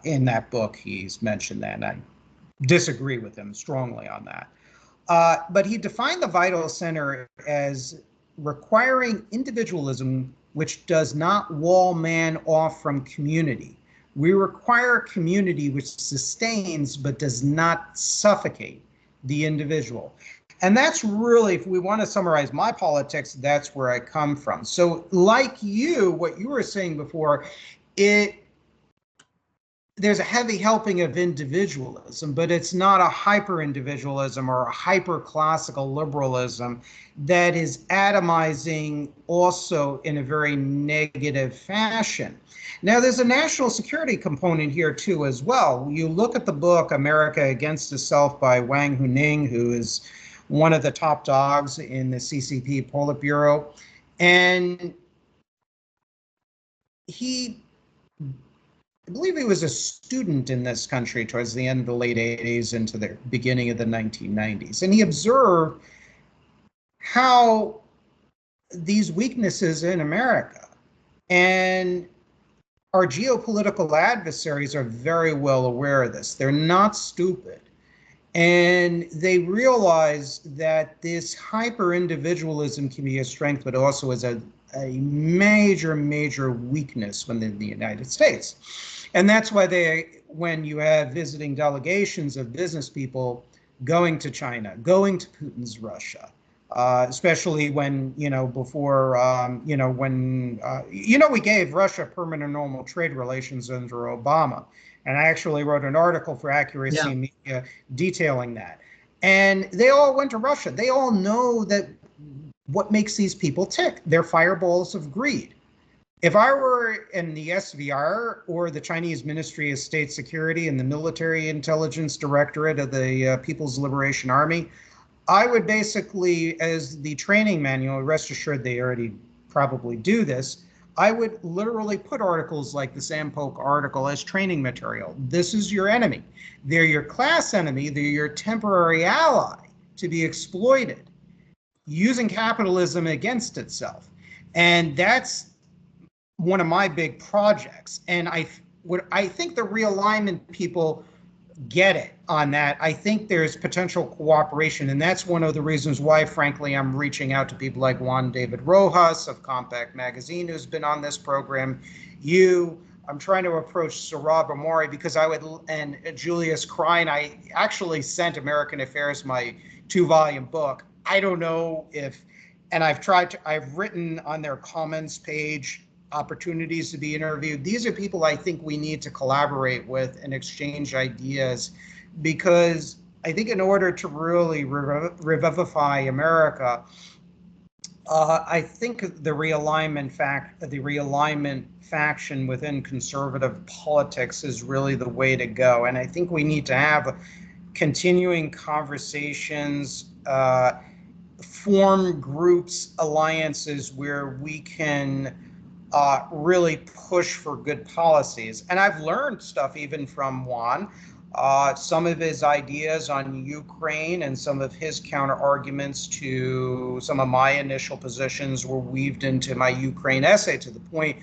In that book, he's mentioned that, and I disagree with him strongly on that. But he defined the Vital Center as requiring individualism, which does not wall man off from community. We require a community which sustains but does not suffocate the individual. And that's really, if we want to summarize my politics, that's where I come from. So like you, what you were saying before, there's a heavy helping of individualism, but it's not a hyper-individualism or a hyper-classical liberalism that is atomizing also in a very negative fashion. Now, there's a national security component here too as well. You look at the book America Against Itself by Wang Huning, who is one of the top dogs in the CCP Politburo, and I believe he was a student in this country towards the end of the late 80s into the beginning of the 1990s. And he observed how these weaknesses in America and our geopolitical adversaries are very well aware of this. They're not stupid. And they realize that this hyper individualism can be a strength, but also is a major, major weakness within the United States. And that's why when you have visiting delegations of business people going to China, going to Putin's Russia, especially when, before, we gave Russia permanent normal trade relations under Obama. And I actually wrote an article for Accuracy Media detailing that. And they all went to Russia. They all know that what makes these people tick. They're fireballs of greed. If I were in the SVR or the Chinese Ministry of State Security and the Military Intelligence Directorate of the People's Liberation Army, I would basically, as the training manual, rest assured they already probably do this, I would literally put articles like the Sam Polk article as training material. This is your enemy. They're your class enemy. They're your temporary ally to be exploited, using capitalism against itself. And that's one of my big projects. And I think the realignment people get it on that. I think there's potential cooperation, and that's one of the reasons why, frankly, I'm reaching out to people like Juan David Rojas of Compact Magazine, who's been on this program. I'm trying to approach Saurabh Amori because and Julius Krein. I actually sent American Affairs my 2-volume book. I don't know and I've written on their comments page opportunities to be interviewed. These are people I think we need to collaborate with and exchange ideas, because I think in order to really revivify America, I think the realignment faction within conservative politics is really the way to go. And I think we need to have continuing conversations, form groups, alliances where we can really push for good policies. And I've learned stuff even from Juan. Some of his ideas on Ukraine and some of his counter arguments to some of my initial positions were weaved into my Ukraine essay, to the point,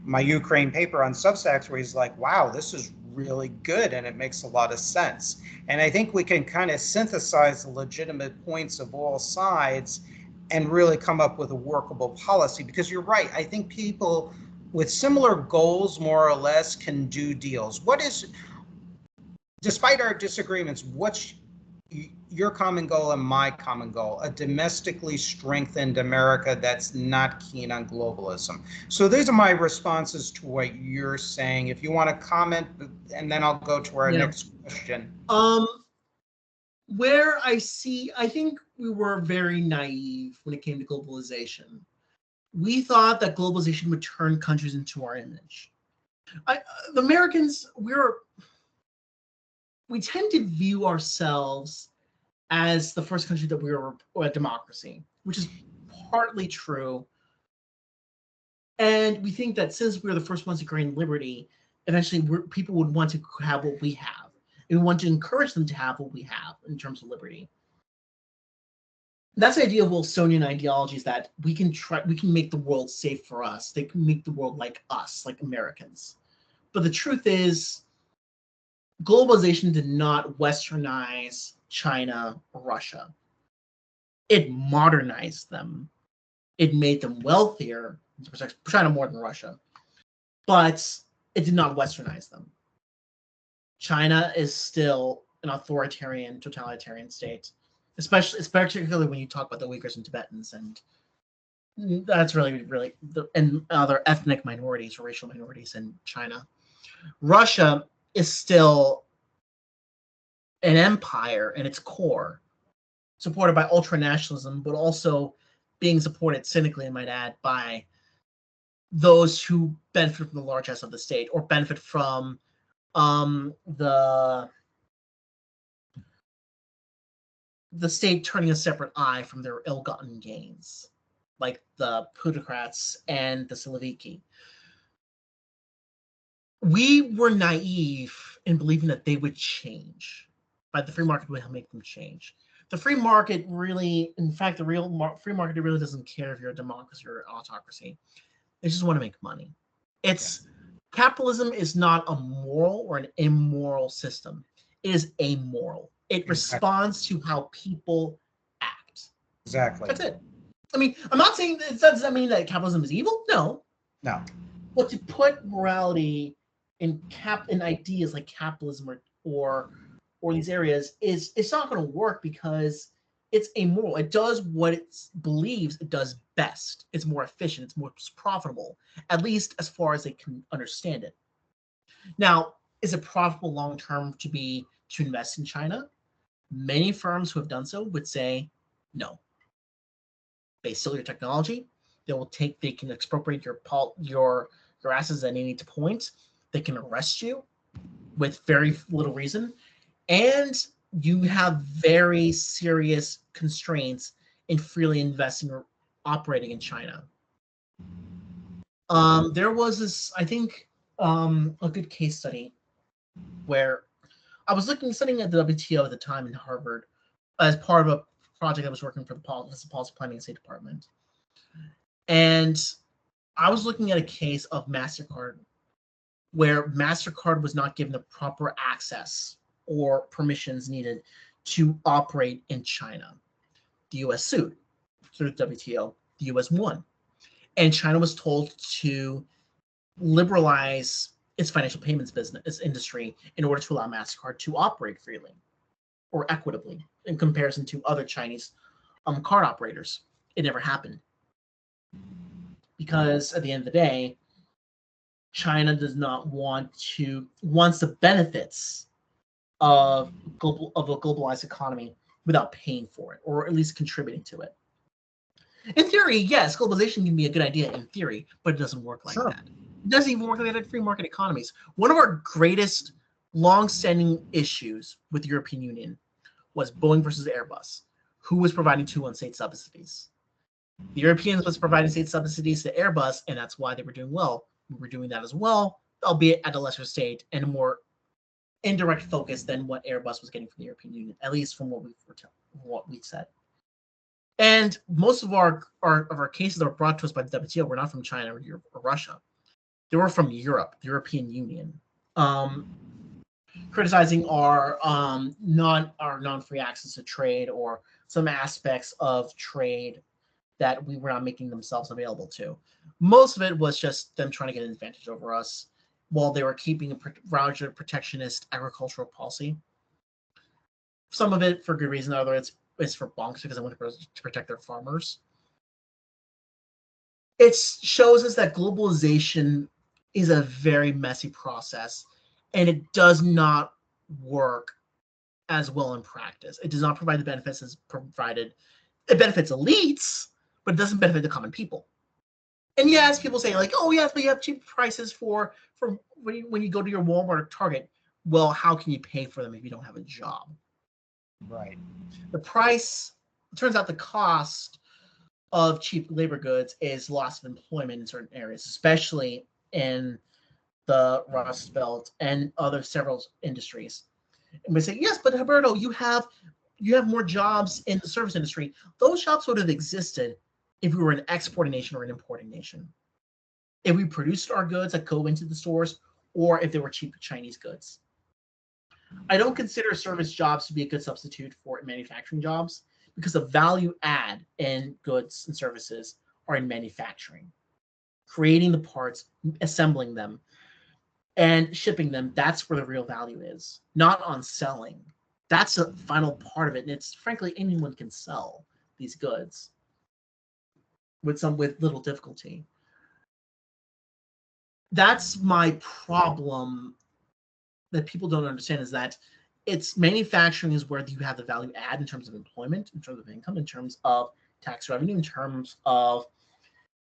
my Ukraine paper on Substacks, where he's like, wow, this is really good and it makes a lot of sense. And I think we can kind of synthesize the legitimate points of all sides and really come up with a workable policy. Because you're right, I think people with similar goals, more or less, can do deals. Despite our disagreements, what's your common goal and my common goal? A domestically strengthened America that's not keen on globalism. So these are my responses to what you're saying. If you want to comment, and then I'll go to our next question. I think we were very naive when it came to globalization. We thought that globalization would turn countries into our image. The Americans, we tend to view ourselves as the first country that we were a democracy, which is partly true. And we think that since we were the first ones to gain liberty, eventually people would want to have what we have. And we want to encourage them to have what we have in terms of liberty. That's the idea of Wilsonian ideology, is that we can make the world safe for us. They can make the world like us, like Americans. But the truth is, globalization did not westernize China or Russia. It modernized them. It made them wealthier, China more than Russia, but it did not westernize them. China is still an authoritarian, totalitarian state, particularly when you talk about the Uyghurs and Tibetans, and that's really, and other ethnic minorities or racial minorities in China. Russia is still an empire in its core, supported by ultranationalism, but also being supported cynically, I might add, by those who benefit from the largesse of the state or benefit from the state turning a separate eye from their ill-gotten gains, like the plutocrats and the Siloviki. we were naive in believing that they would change, but the free market would make them change. The free market really, in fact, the free market really doesn't care if you're a democracy or an autocracy. They just want to make money. It's capitalism is not a moral or an immoral system. It is amoral. It responds to how people act. Exactly. That's it. I mean, I'm not saying that, does that mean that capitalism is evil? No. No. But to put morality in ideas like capitalism or these areas is it's not going to work because it's amoral. It does what it believes it does best. It's more efficient. It's more profitable, at least as far as they can understand it. Now, is it profitable long term to invest in China? Many firms who have done so would say no. They steal your technology. They can expropriate your assets at any point. They can arrest you with very little reason, and you have very serious constraints in freely investing or operating in China. There was this, I think, a good case study where I was studying at the WTO at the time in Harvard as part of a project I was working for the Policy Planning and State Department. And I was looking at a case of MasterCard where MasterCard was not given the proper access or permissions needed to operate in China. The U.S. sued through the WTO. The U.S. won. And China was told to liberalize its financial payments its industry in order to allow MasterCard to operate freely or equitably in comparison to other Chinese card operators. It never happened. Because at the end of the day, China does not wants the benefits of a globalized economy without paying for it, or at least contributing to it. In theory, yes, globalization can be a good idea in theory, but it doesn't work like that. It doesn't even work like that in free market economies. One of our greatest long-standing issues with the European Union was Boeing versus Airbus, who was providing state subsidies. The Europeans was providing state subsidies to Airbus, and that's why they were doing well. We were doing that as well, albeit at a lesser state and a more indirect focus than what Airbus was getting from the European Union, at least from what we said. And most of our cases that were brought to us by the WTO were not from China or Europe or Russia. They were from Europe, the European Union, criticizing our non-free access to trade or some aspects of trade that we were not making themselves available to. Most of it was just them trying to get an advantage over us while they were keeping a rather protectionist agricultural policy. Some of it for good reason, other it's for bonks because they want to protect their farmers. It shows us that globalization is a very messy process, and it does not work as well in practice. It does not provide the benefits as provided. It benefits elites, but it doesn't benefit the common people. And yes, people say like, oh yes, but you have cheap prices for when you go to your Walmart or Target. Well, how can you pay for them if you don't have a job? Right. The price, it turns out the cost of cheap labor goods is loss of employment in certain areas, especially in the Rust Belt and other several industries. And we say, yes, but Heberto, you have more jobs in the service industry. Those jobs would have existed if we were an exporting nation or an importing nation. If we produced our goods that go into the stores, or if they were cheap Chinese goods. I don't consider service jobs to be a good substitute for manufacturing jobs because the value add in goods and services are in manufacturing. Creating the parts, assembling them, and shipping them, that's where the real value is, not on selling. That's the final part of it. And it's frankly, anyone can sell these goods with little difficulty. That's my problem that people don't understand, is that it's manufacturing is where you have the value add in terms of employment, in terms of income, in terms of tax revenue, in terms of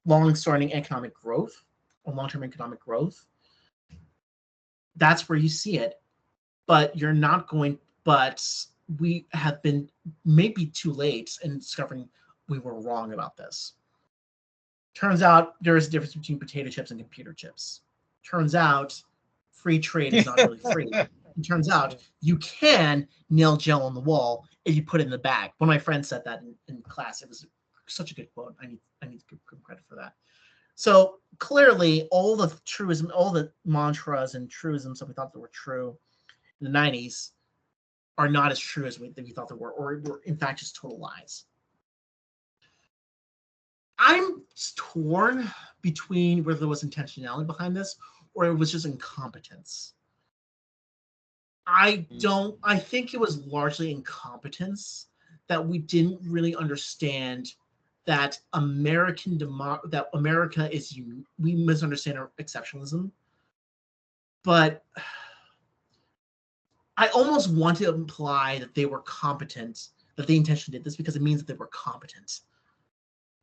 long-standing economic growth or long-term economic growth. That's where you see it, but we have been maybe too late in discovering we were wrong about this. Turns out there is a difference between potato chips and computer chips. Turns out free trade is not really free. It turns out you can nail gel on the wall if you put it in the bag. One of my friends said that in class. It was such a good quote. I need to give him credit for that. So clearly, all the truism, all the mantras and truisms that we thought that were true in the 90s are not as true as we thought they were, or were in fact just total lies. I'm torn between whether there was intentionality behind this or it was just incompetence. I think it was largely incompetence, that we didn't really understand that that America is unique. We misunderstand our exceptionalism. But I almost want to imply that they were competent, that they intentionally did this because it means that they were competent.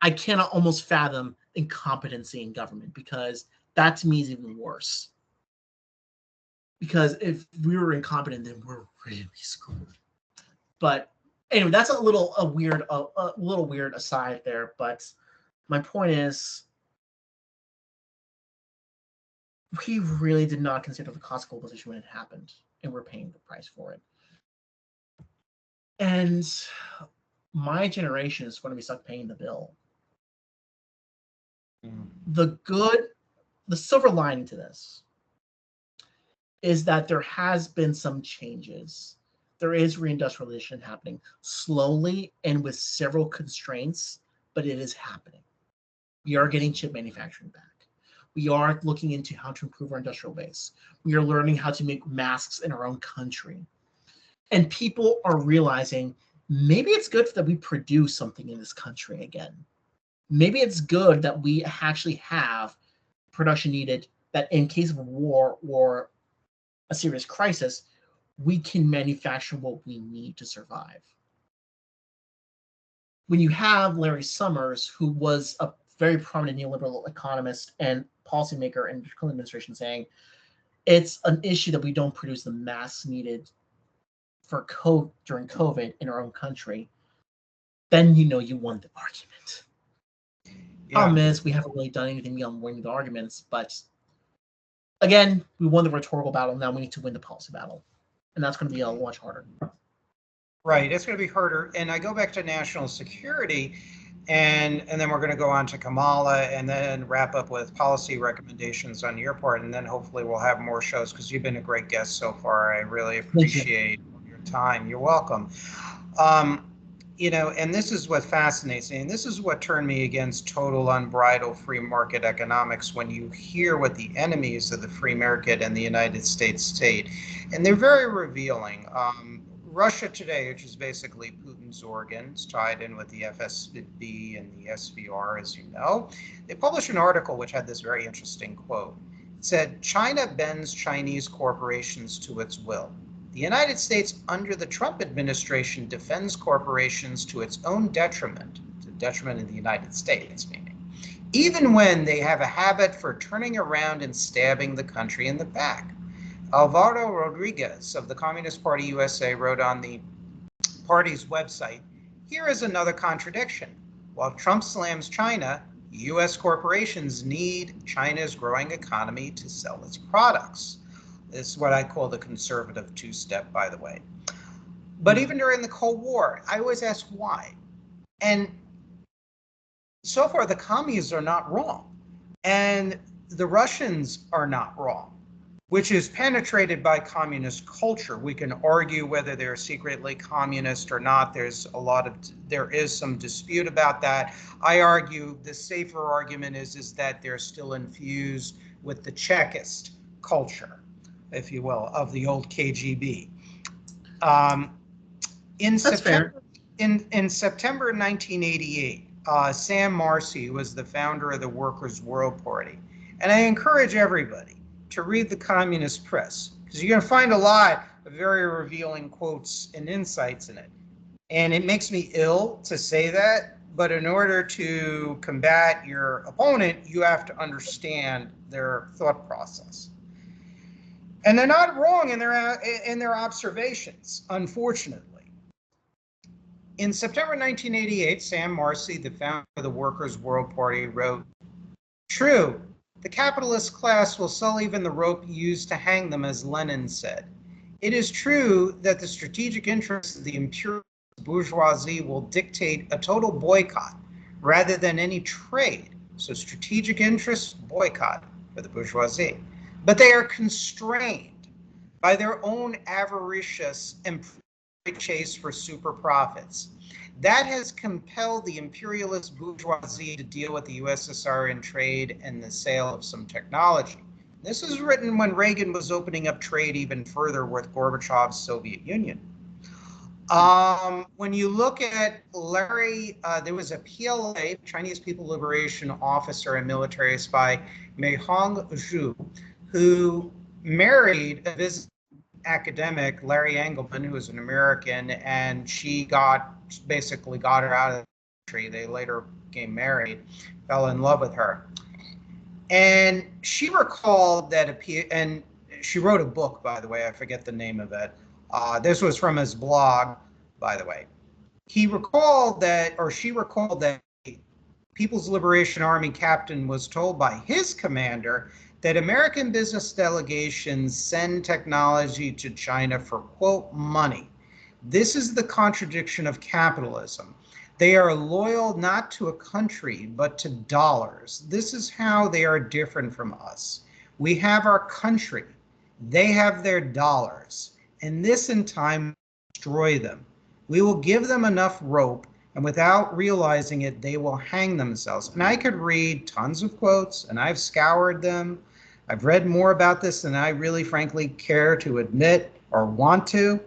I cannot almost fathom incompetency in government, because that to me is even worse. Because if we were incompetent, then we're really screwed. But anyway, that's a little weird aside there. But my point is, we really did not consider the cost of globalization when it happened, and we're paying the price for it. And my generation is going to be stuck paying the bill. The silver lining to this is that there has been some changes. There is reindustrialization happening slowly and with several constraints, but it is happening. We are getting chip manufacturing back. We are looking into how to improve our industrial base. We are learning how to make masks in our own country. And people are realizing maybe it's good that we produce something in this country again. Maybe it's good that we actually have production needed, that in case of a war or a serious crisis, we can manufacture what we need to survive. When you have Larry Summers, who was a very prominent neoliberal economist and policymaker in the Clinton administration, saying it's an issue that we don't produce the masks needed for during COVID in our own country, then you know you won the argument. Problem is, we haven't really done anything beyond winning the arguments, but again, we won the rhetorical battle. Now we need to win the policy battle, and that's going to be a much harder. Right, it's going to be harder. And I go back to national security, and then we're going to go on to Kamala, and then wrap up with policy recommendations on your part, and then hopefully we'll have more shows, because you've been a great guest so far. I really appreciate your time. You're welcome. And this is what fascinates me, and this is what turned me against total unbridled free market economics, when you hear what the enemies of the free market and the United States state, and they're very revealing. Russia Today, which is basically Putin's organs, tied in with the FSB and the SVR, as you know, they published an article which had this very interesting quote. It said, "China bends Chinese corporations to its will. The United States under the Trump administration defends corporations to its own detriment," to the detriment of the United States, meaning, "even when they have a habit for turning around and stabbing the country in the back." Alvaro Rodriguez of the Communist Party USA wrote on the party's website, "Here is another contradiction. While Trump slams China, U.S. corporations need China's growing economy to sell its products." This is what I call the conservative two-step, by the way. But even during the Cold War, I always ask why. And so far, the commies are not wrong. And the Russians are not wrong, which is penetrated by communist culture. We can argue whether they're secretly communist or not. There is some dispute about that. I argue the safer argument is that they're still infused with the Chekist culture, if you will, of the old KGB. In September 1988, Sam Marcy was the founder of the Workers' World Party. And I encourage everybody to read the communist press, because you're going to find a lot of very revealing quotes and insights in it. And it makes me ill to say that, but in order to combat your opponent, you have to understand their thought process. And they're not wrong in their observations, unfortunately. In September 1988, Sam Marcy, the founder of the Workers' World Party, wrote, "True, The capitalist class will sell even the rope used to hang them, as Lenin said. It is true that the strategic interests of the imperialist bourgeoisie will dictate a total boycott rather than any trade. So strategic interests, boycott for the bourgeoisie. But they are constrained by their own avaricious and chase for super profits. That has compelled the imperialist bourgeoisie to deal with the USSR in trade and the sale of some technology. This is written when Reagan was opening up trade even further with Gorbachev's Soviet Union. When you look at Larry, there was a PLA, Chinese People Liberation officer and military spy, Mei Hong Zhu, who married a visiting academic, Larry Engelman, who was an American, and she basically got her out of the country. They later became married, fell in love with her. And she recalled that, and she wrote a book, by the way, I forget the name of it. This was from his blog, by the way. He recalled that, or she recalled that People's Liberation Army captain was told by his commander that American business delegations send technology to China for, quote, money. This is the contradiction of capitalism. They are loyal not to a country, but to dollars. This is how they are different from us. We have our country. They have their dollars. And this in time will destroy them. We will give them enough rope, and without realizing it, they will hang themselves. And I could read tons of quotes, and I've scoured them. I've read more about this than I really, frankly, care to admit or want to.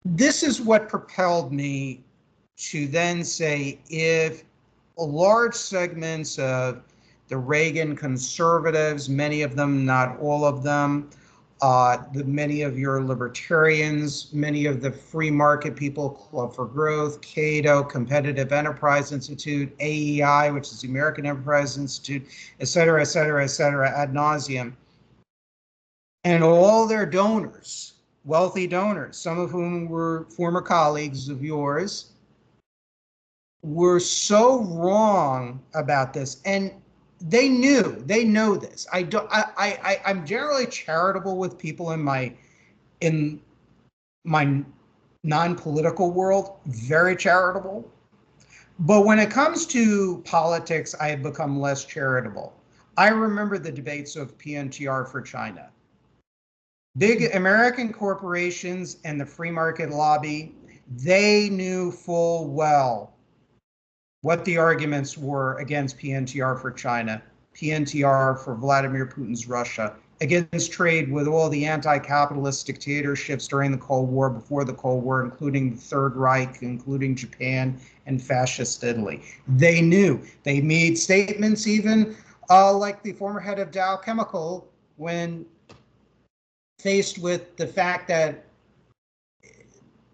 This is what propelled me to then say, if large segments of the Reagan conservatives, many of them, not all of them, many of your libertarians, many of the free market people, Club for Growth, Cato, Competitive Enterprise Institute, AEI, which is the American Enterprise Institute, et cetera, ad nauseum, and all their donors, wealthy donors, some of whom were former colleagues of yours, were so wrong about this. And they know this. I'm generally charitable with people in my non-political world, very charitable. But when it comes to politics, I have become less charitable. I remember the debates of PNTR for China. Big American corporations and the free market lobby, they knew full well what the arguments were against PNTR for China, PNTR for Vladimir Putin's Russia, against trade with all the anti-capitalist dictatorships during the Cold War, before the Cold War, including the Third Reich, including Japan and fascist Italy. They knew. They made statements even like the former head of Dow Chemical, when faced with the fact that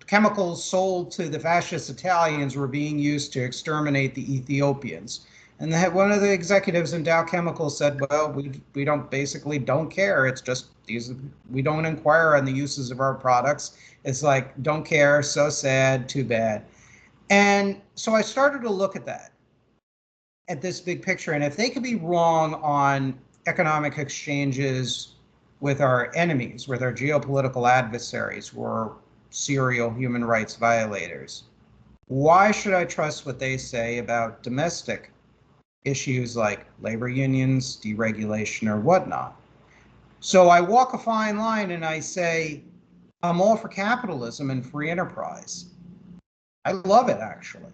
chemicals sold to the fascist Italians were being used to exterminate the Ethiopians. And one of the executives in Dow Chemical said, well, we don't care. It's just we don't inquire on the uses of our products. It's like, don't care, so sad, too bad. And so I started to look at this big picture. And if they could be wrong on economic exchanges with our enemies, with our geopolitical adversaries, who are serial human rights violators, why should I trust what they say about domestic issues like labor unions, deregulation, or whatnot? So I walk a fine line and I say, I'm all for capitalism and free enterprise. I love it, actually.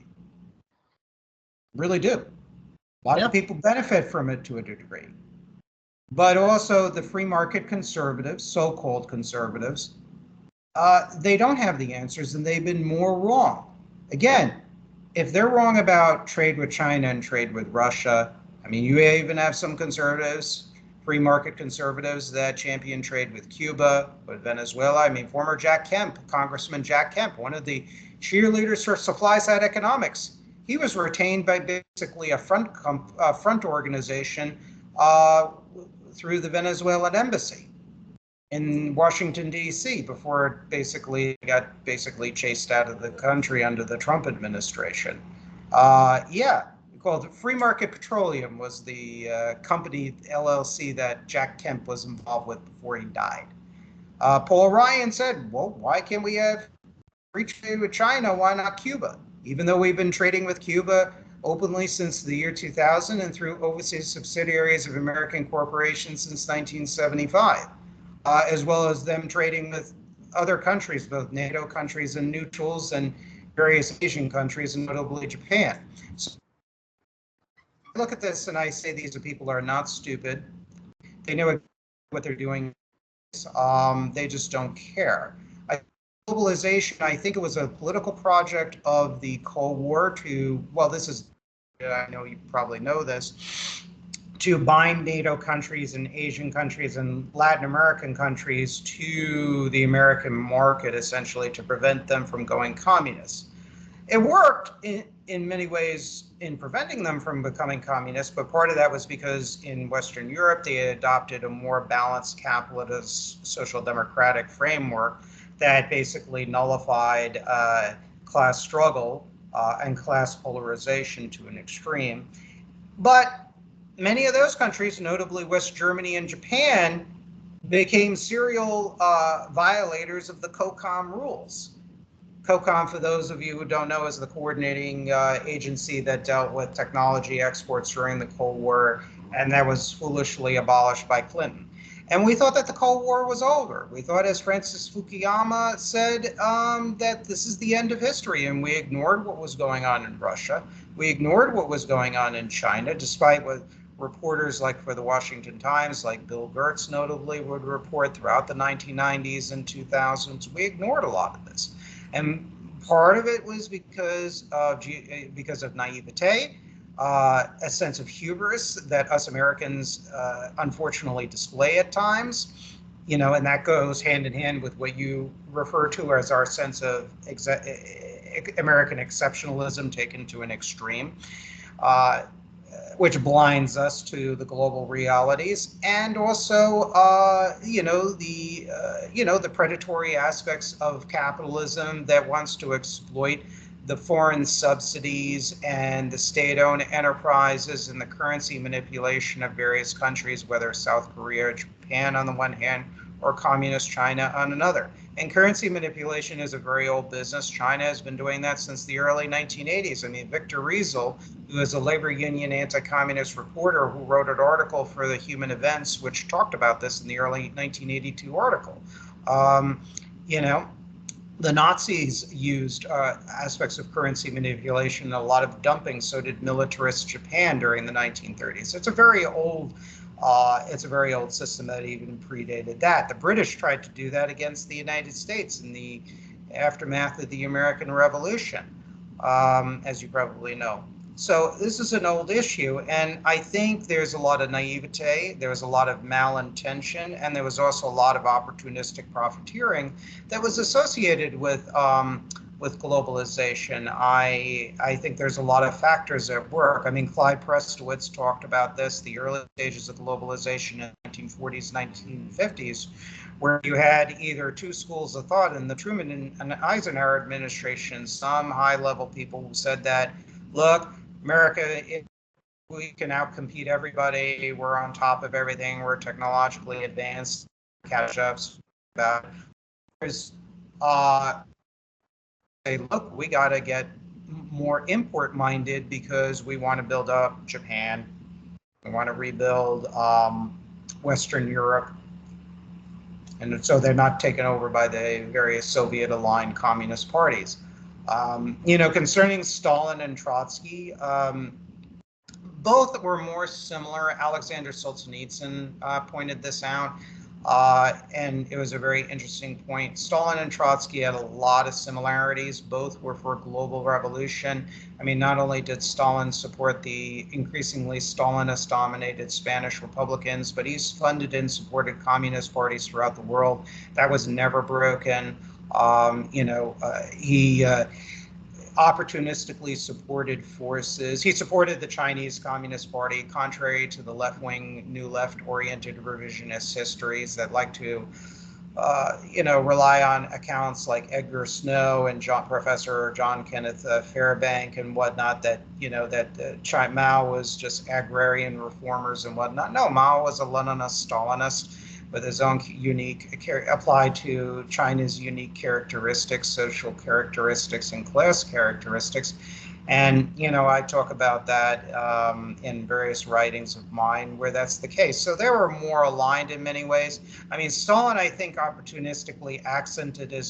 Really do. A lot of people benefit from it to a degree. But also the free market conservatives, so-called conservatives, they don't have the answers, and they've been more wrong. Again, if they're wrong about trade with China and trade with Russia, I mean, you even have some conservatives, free market conservatives, that champion trade with Cuba, with Venezuela. I mean, former Jack Kemp, Congressman Jack Kemp, one of the cheerleaders for supply side economics, he was retained by basically a front organization through the Venezuelan embassy in Washington, D.C., before it basically got chased out of the country under the Trump administration. Of called Free Market Petroleum, was the company LLC that Jack Kemp was involved with before he died. Paul Ryan said, well, why can't we have free trade with China? Why not Cuba? Even though we've been trading with Cuba openly since the year 2000 and through overseas subsidiaries of American corporations since 1975, as well as them trading with other countries, both NATO countries and neutrals, and various Asian countries, and notably Japan. So I look at this and I say these people are not stupid. They know what they're doing. They just don't care. Globalization, I think it was a political project of the Cold War to, well, this is, I know you probably know this, to bind NATO countries and Asian countries and Latin American countries to the American market, essentially, to prevent them from going communist. It worked in many ways in preventing them from becoming communist, but part of that was because in Western Europe, they adopted a more balanced capitalist social democratic framework that basically nullified class struggle and class polarization to an extreme. But many of those countries, notably West Germany and Japan, became serial violators of the COCOM rules. COCOM, for those of you who don't know, is the coordinating agency that dealt with technology exports during the Cold War, and that was foolishly abolished by Clinton. And we thought that the Cold War was over. We thought, as Francis Fukuyama said, that this is the end of history, and we ignored what was going on in Russia. We ignored what was going on in China, despite what reporters like for the Washington Times, like Bill Gertz notably, would report throughout the 1990s and 2000s. We ignored a lot of this. And part of it was because of naivete, a sense of hubris that us Americans unfortunately display at times, and that goes hand in hand with what you refer to as our sense of American exceptionalism taken to an extreme, which blinds us to the global realities, and also, the predatory aspects of capitalism that wants to exploit the foreign subsidies and the state-owned enterprises and the currency manipulation of various countries, whether South Korea or Japan on the one hand, or communist China on another. And currency manipulation is a very old business. China has been doing that since the early 1980s. I mean, Victor Riesel, who is a labor union anti-communist reporter who wrote an article for the Human Events, which talked about this in the early 1982 article. The Nazis used aspects of currency manipulation and a lot of dumping. So did militarist Japan during the 1930s. It's a very old system that even predated that. The British tried to do that against the United States in the aftermath of the American Revolution, as you probably know. So this is an old issue, and I think there's a lot of naivete, there was a lot of malintention, and there was also a lot of opportunistic profiteering that was associated with globalization. I think there's a lot of factors at work. I mean, Clyde Prestowitz talked about this, the early stages of globalization in the 1940s, 1950s, where you had either two schools of thought in the Truman and Eisenhower administration. Some high-level people who said that, look, America, we can outcompete everybody. We're on top of everything. We're technologically advanced. Catch ups. About say, look, we got to get more import minded because we want to build up Japan. We want to rebuild Western Europe. And so they're not taken over by the various Soviet aligned communist parties. Concerning Stalin and Trotsky, both were more similar. Alexander Solzhenitsyn pointed this out, and it was a very interesting point. Stalin and Trotsky had a lot of similarities. Both were for global revolution. I mean, not only did Stalin support the increasingly Stalinist-dominated Spanish Republicans, but he's funded and supported communist parties throughout the world. That was never broken. He opportunistically supported forces. He supported the Chinese Communist Party, contrary to the left-wing, new left-oriented revisionist histories that like to rely on accounts like Edgar Snow and Professor John Kenneth Fairbank and whatnot that, Mao was just agrarian reformers and whatnot. No, Mao was a Leninist, Stalinist with his own applied to China's unique characteristics, social characteristics, and class characteristics. And, I talk about that in various writings of mine where that's the case. So they were more aligned in many ways. I mean, Stalin, I think, opportunistically accented his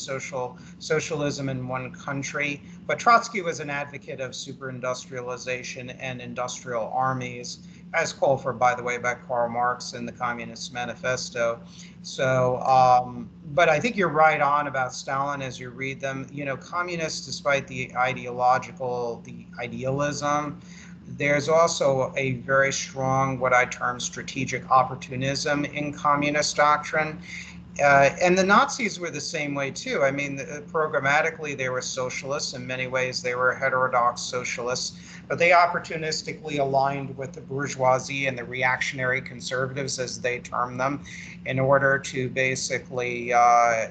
socialism in one country, but Trotsky was an advocate of super-industrialization and industrial armies, as called for, by the way, by Karl Marx in the Communist Manifesto. So, but I think you're right on about Stalin as you read them. Communists, despite the idealism, there's also a very strong, what I term strategic opportunism in communist doctrine. And the Nazis were the same way too. I mean, programmatically, they were socialists. In many ways, they were heterodox socialists, but they opportunistically aligned with the bourgeoisie and the reactionary conservatives, as they term them, in order to basically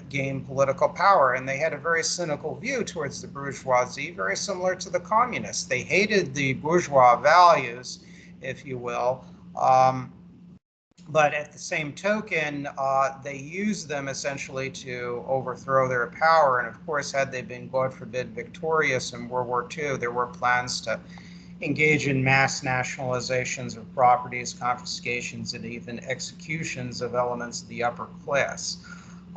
gain political power. And they had a very cynical view towards the bourgeoisie, very similar to the communists. They hated the bourgeois values, if you will. But at the same token, they used them essentially to overthrow their power. And of course, had they been, God forbid, victorious in World War II, there were plans to engage in mass nationalizations of properties, confiscations, and even executions of elements of the upper class.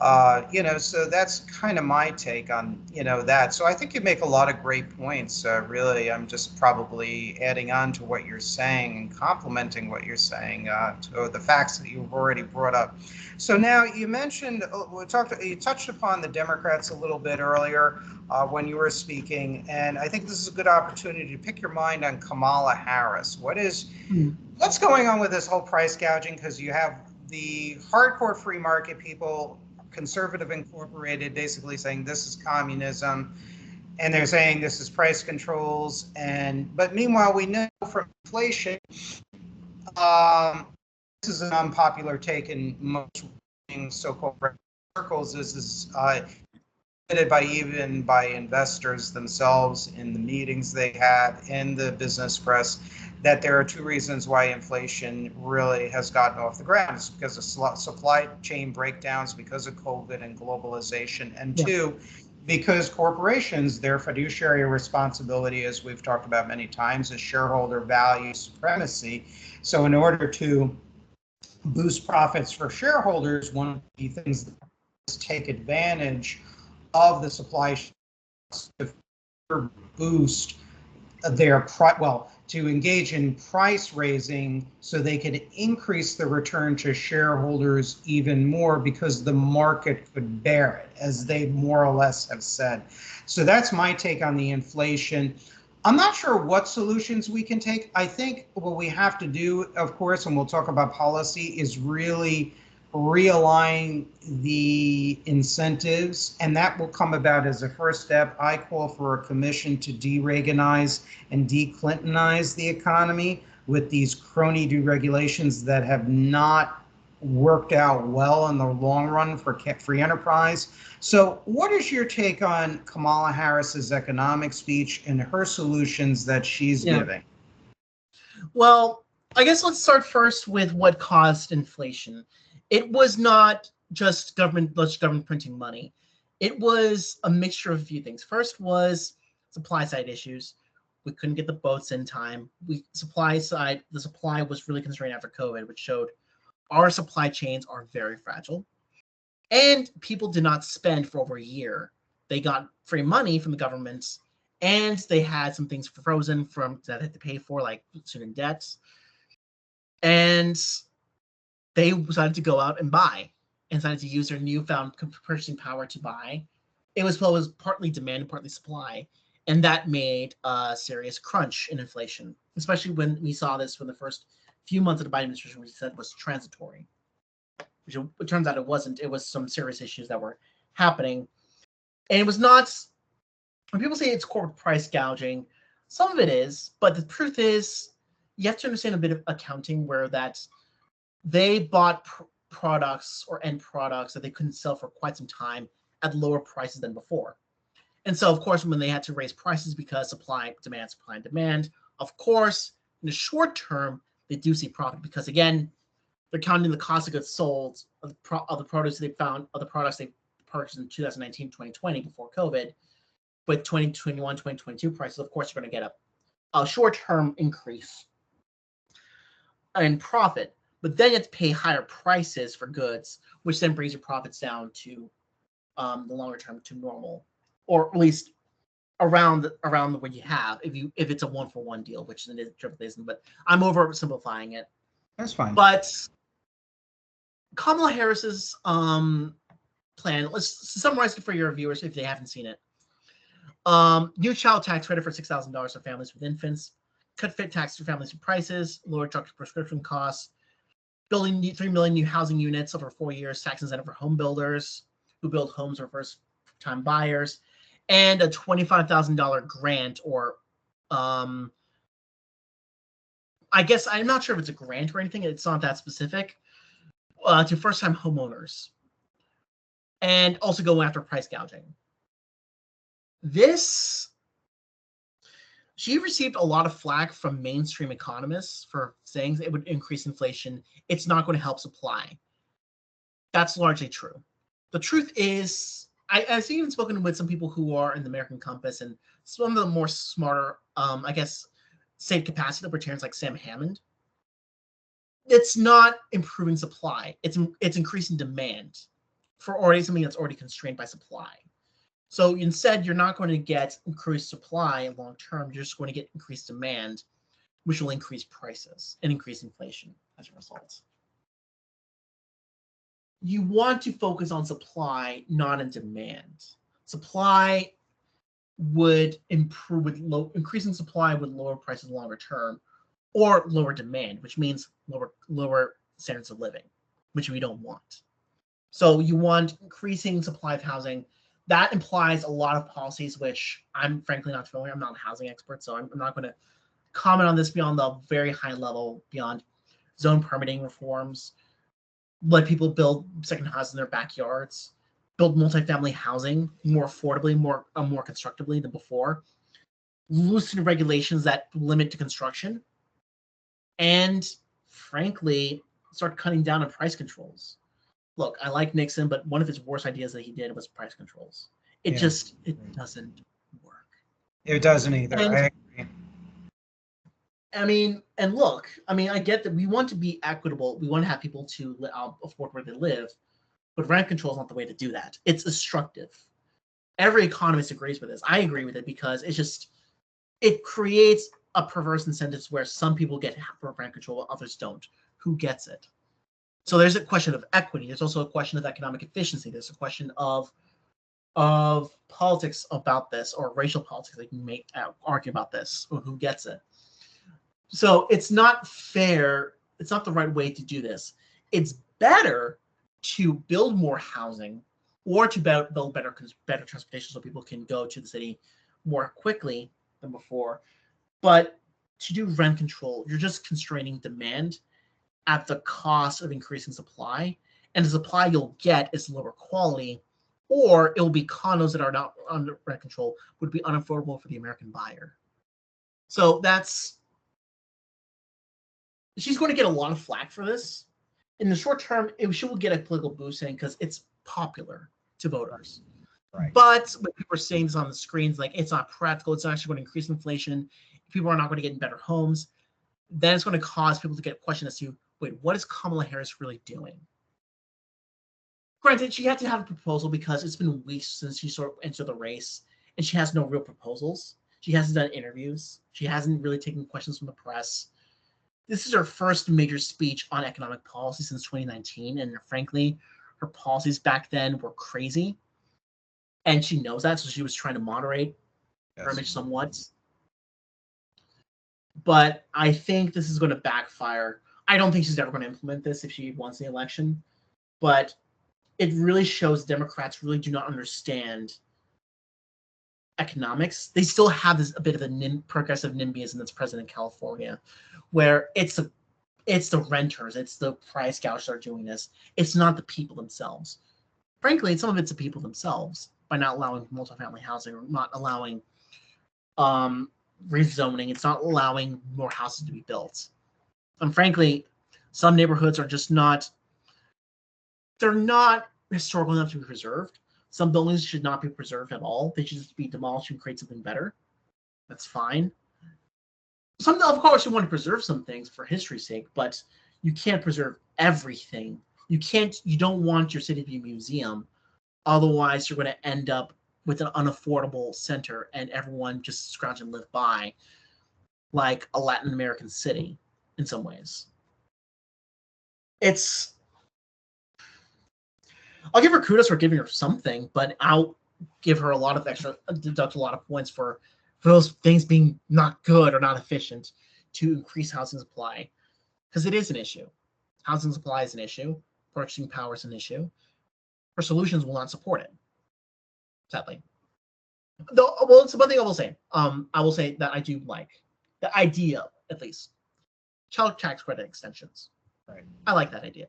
So that's kind of my take on, that. So I think you make a lot of great points. Really, I'm just probably adding on to what you're saying and complementing what you're saying to the facts that you've already brought up. So now you mentioned, you touched upon the Democrats a little bit earlier when you were speaking, and I think this is a good opportunity to pick your mind on Kamala Harris. What's going on with this whole price gouging? Because you have the hardcore free market people, Conservative Incorporated, basically saying this is communism, and they're saying this is price controls. But meanwhile, we know from inflation, this is an unpopular take in most so-called circles. This is admitted by investors themselves in the meetings they had in the business press, that there are two reasons why inflation really has gotten off the ground. It's because of supply chain breakdowns, because of COVID and globalization, and two, because corporations, their fiduciary responsibility, as we've talked about many times, is shareholder value supremacy. So in order to boost profits for shareholders, one of the things is take advantage of the supply chain to boost their to engage in price raising so they could increase the return to shareholders even more because the market could bear it, as they more or less have said. So that's my take on the inflation. I'm not sure what solutions we can take. I think what we have to do, of course, and we'll talk about policy, is really realign the incentives, and that will come about as a first step. I call for a commission to de-Reaganize and de-Clintonize the economy with these crony deregulations that have not worked out well in the long run for free enterprise. So what is your take on Kamala Harris's economic speech and her solutions that she's giving? Well, I guess let's start first with what caused inflation. It was not just government printing money. It was a mixture of a few things. First was supply side issues. We couldn't get the boats in time. The supply was really constrained after COVID, which showed our supply chains are very fragile. And people did not spend for over a year. They got free money from the governments, and they had some things frozen that they had to pay for, like student debts. And they decided to go out and buy, and decided to use their newfound purchasing power to buy. It was partly demand and partly supply, and that made a serious crunch in inflation, especially when we saw this when the first few months of the Biden administration, which said was transitory, which it turns out it wasn't. It was some serious issues that were happening, and it was not. When people say it's corporate price gouging, some of it is, but the truth is, you have to understand a bit of accounting where that they bought products or end products that they couldn't sell for quite some time at lower prices than before. And so, of course, when they had to raise prices because supply and demand, of course, in the short term, they do see profit because, again, they're counting the cost of goods sold of the products they found, of the products they purchased in 2019, 2020 before COVID. But 2021, 2022 prices, of course, are going to get a short-term increase in profit. But then you have to pay higher prices for goods, which then brings your profits down to the longer term to normal, or at least around what you have if it's a 1-for-1 deal, which it isn't. But I'm oversimplifying it. That's fine. But Kamala Harris's plan, let's summarize it for your viewers if they haven't seen it. New child tax credit for $6,000 for families with infants, cut fit tax for families with prices, lower drug prescription costs, building 3 million new housing units over 4 years, tax incentive for home builders who build homes for first-time buyers, and a $25,000 grant, or I guess I'm not sure if it's a grant or anything. It's not that specific, to first-time homeowners, and also go after price gouging. She received a lot of flack from mainstream economists for saying it would increase inflation. It's not going to help supply. That's largely true. The truth is, I've even spoken with some people who are in the American Compass and some of the more smarter, I guess, safe capacity libertarians like Sam Hammond. It's not improving supply. It's increasing demand for already something that's already constrained by supply. So instead, you're not going to get increased supply long term. You're just going to get increased demand, which will increase prices and increase inflation as a result. You want to focus on supply, not on demand. Supply would improve with increasing supply with lower prices longer term, or lower demand, which means lower standards of living, which we don't want. So you want increasing supply of housing. That implies a lot of policies, which I'm frankly not familiar. I'm not a housing expert, so I'm not going to comment on this beyond the very high level, beyond zone permitting reforms, let people build second houses in their backyards, build multifamily housing more affordably, more constructively than before, loosen regulations that limit to construction, and frankly, start cutting down on price controls. Look, I like Nixon, but one of his worst ideas that he did was price controls. It doesn't work. It doesn't either. I agree. I get that we want to be equitable. We want to have people to afford where they live, but rent control is not the way to do that. It's destructive. Every economist agrees with this. I agree with it because it creates a perverse incentives where some people get rent control while others don't. Who gets it? So there's a question of equity. There's also a question of economic efficiency. There's a question of politics about this, or racial politics. They can argue about this, or who gets it. So it's not fair. It's not the right way to do this. It's better to build more housing, or to build better transportation so people can go to the city more quickly than before. But to do rent control, you're just constraining demand at the cost of increasing supply, and the supply you'll get is lower quality, or it will be condos that are not under rent control, would be unaffordable for the American buyer. So she's going to get a lot of flack for this. In the short term, she will get a political boost because it's popular to voters. Right. But when people are saying this on the screens, like it's not practical, it's not actually going to increase inflation, people are not going to get in better homes, then it's going to cause people to get questioned as to, wait, what is Kamala Harris really doing? Granted, she had to have a proposal because it's been weeks since she sort of entered the race, and she has no real proposals. She hasn't done interviews. She hasn't really taken questions from the press. This is her first major speech on economic policy since 2019, and frankly, her policies back then were crazy, and she knows that, so she was trying to moderate her image somewhat. But I think this is going to backfire. I don't think she's ever going to implement this if she wants the election, but it really shows Democrats really do not understand economics. They still have a bit of a progressive NIMBYism that's present in California, where it's It's the renters, it's the price gougers that are doing this. It's not the people themselves. Frankly, some of it's the people themselves by not allowing multifamily housing or not allowing rezoning. It's not allowing more houses to be built. And frankly, some neighborhoods are just not, they're not historical enough to be preserved. Some buildings should not be preserved at all. They should just be demolished and create something better. That's fine. Some, of course, you want to preserve some things for history's sake, but you can't preserve everything. You don't want your city to be a museum. Otherwise, you're going to end up with an unaffordable center and everyone just scrounge and live by like a Latin American city in some ways. I'll give her kudos for giving her something, but I'll give her a lot of deduct a lot of points for those things being not good or not efficient to increase housing supply, because it is an issue. Housing supply is an issue. Purchasing power is an issue. Her solutions will not support it, sadly. Well, it's one thing I will say. I will say that I do like the idea, at least, child tax credit extensions. Right. I like that idea.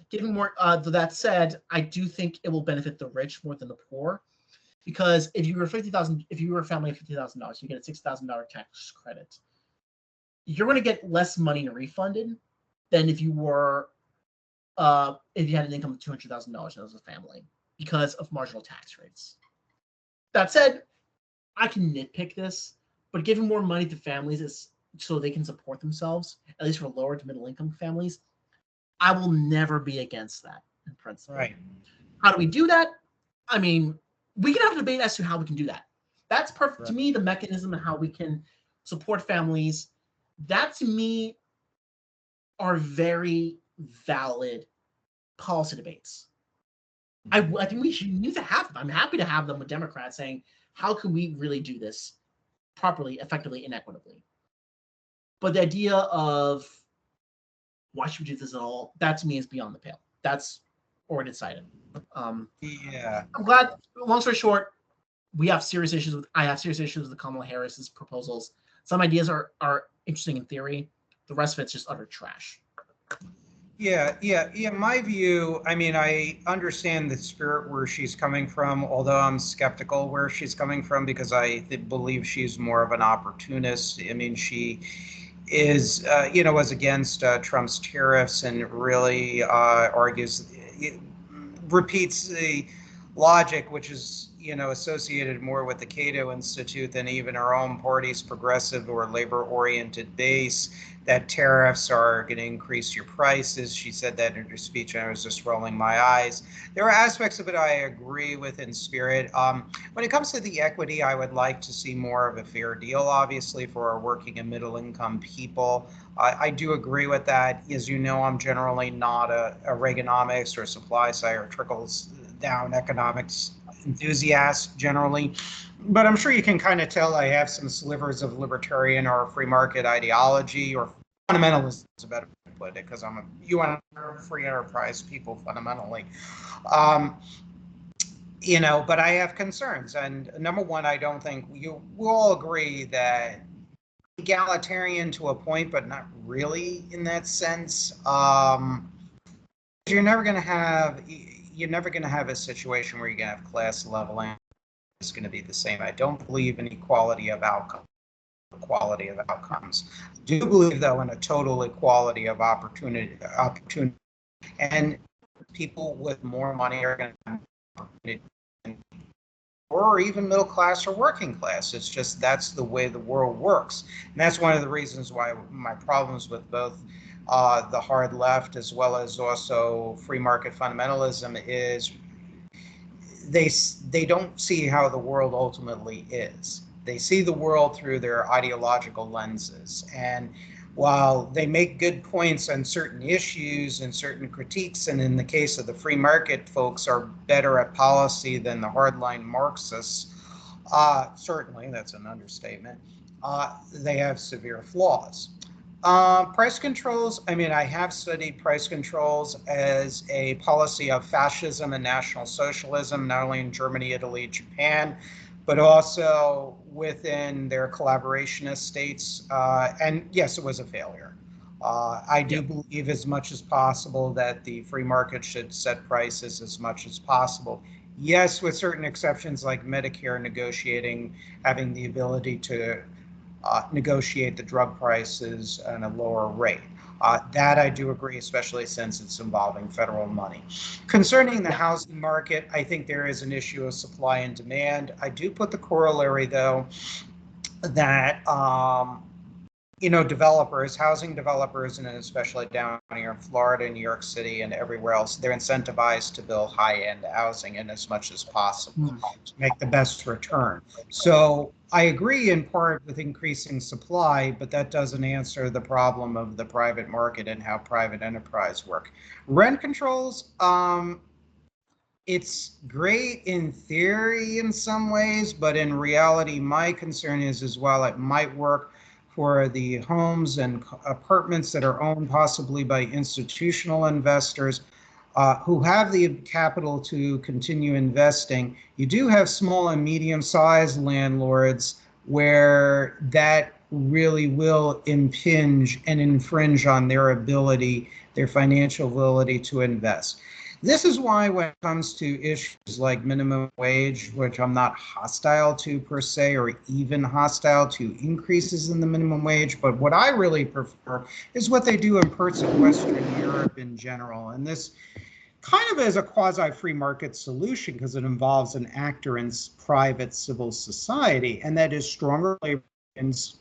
Giving more. That said, I do think it will benefit the rich more than the poor, because if you were a family of $50,000, you get a $6,000 tax credit. You're going to get less money refunded than if you had an income of $200,000 as a family because of marginal tax rates. That said, I can nitpick this, but giving more money to families is so they can support themselves, at least for lower to middle income families. I will never be against that in principle. Right. How do we do that? I mean, we can have a debate as to how we can do that. That's perfect. Right. To me, the mechanism and how we can support families, that to me are very valid policy debates. I think we should need to have them. I'm happy to have them with Democrats saying, how can we really do this properly, effectively, and equitably? But the idea of why should we do this at all, that to me is beyond the pale. That's already decided. Yeah. I'm glad, long story short, I have serious issues with the Kamala Harris's proposals. Some ideas are interesting in theory. The rest of it's just utter trash. Yeah. My view, I mean, I understand the spirit where she's coming from, although I'm skeptical where she's coming from because I believe she's more of an opportunist. I mean, she is, was against Trump's tariffs and really repeats the logic, which is, associated more with the Cato Institute than even her own party's progressive or labor-oriented base, that tariffs are going to increase your prices. She said that in her speech, and I was just rolling my eyes. There are aspects of it I agree with in spirit. When it comes to the equity, I would like to see more of a fair deal, obviously, for our working and middle-income people. I do agree with that. As you know, I'm generally not a Reaganomics or supply side or trickles-down economics enthusiast generally, but I'm sure you can kind of tell I have some slivers of libertarian or free market ideology, or fundamentalist is a better way to put it, because I'm free enterprise people fundamentally. But I have concerns. And number one, I don't think we'll all agree that egalitarian to a point, but not really in that sense. You're never going to have a situation where you're going to have class leveling. It's going to be the same. I don't believe in equality of outcomes. I do believe, though, in a total equality of opportunity, and people with more money are going to have opportunity, or even middle class or working class. It's just that's the way the world works, and that's one of the reasons why my problems with both the hard left as well as also free market fundamentalism is they don't see how the world ultimately is. They see the world through their ideological lenses. And while they make good points on certain issues and certain critiques, and in the case of the free market folks are better at policy than the hardline Marxists, certainly that's an understatement, they have severe flaws. Price controls, I mean, I have studied price controls as a policy of fascism and National Socialism, not only in Germany, Italy, Japan, but also within their collaborationist states. And yes, it was a failure. I do believe as much as possible that the free market should set prices as much as possible. Yes, with certain exceptions like Medicare negotiating, having the ability to negotiate the drug prices at a lower rate. That I do agree, especially since it's involving federal money. Concerning the housing market, I think there is an issue of supply and demand. I do put the corollary, though, that developers, housing developers, and especially down here in Florida, New York City, and everywhere else, they're incentivized to build high-end housing in as much as possible to make the best return. So I agree in part with increasing supply, but that doesn't answer the problem of the private market and how private enterprise work. Rent controls, it's great in theory in some ways, but in reality, my concern is while it might work for the homes and apartments that are owned possibly by institutional investors who have the capital to continue investing, you do have small and medium-sized landlords where that really will impinge and infringe on their ability, their financial ability to invest. This is why when it comes to issues like minimum wage, which I'm not hostile to per se, or even hostile to increases in the minimum wage, but what I really prefer is what they do in parts of Western Europe in general. And this kind of is a quasi-free market solution because it involves an actor in private civil society, and that is stronger labor unions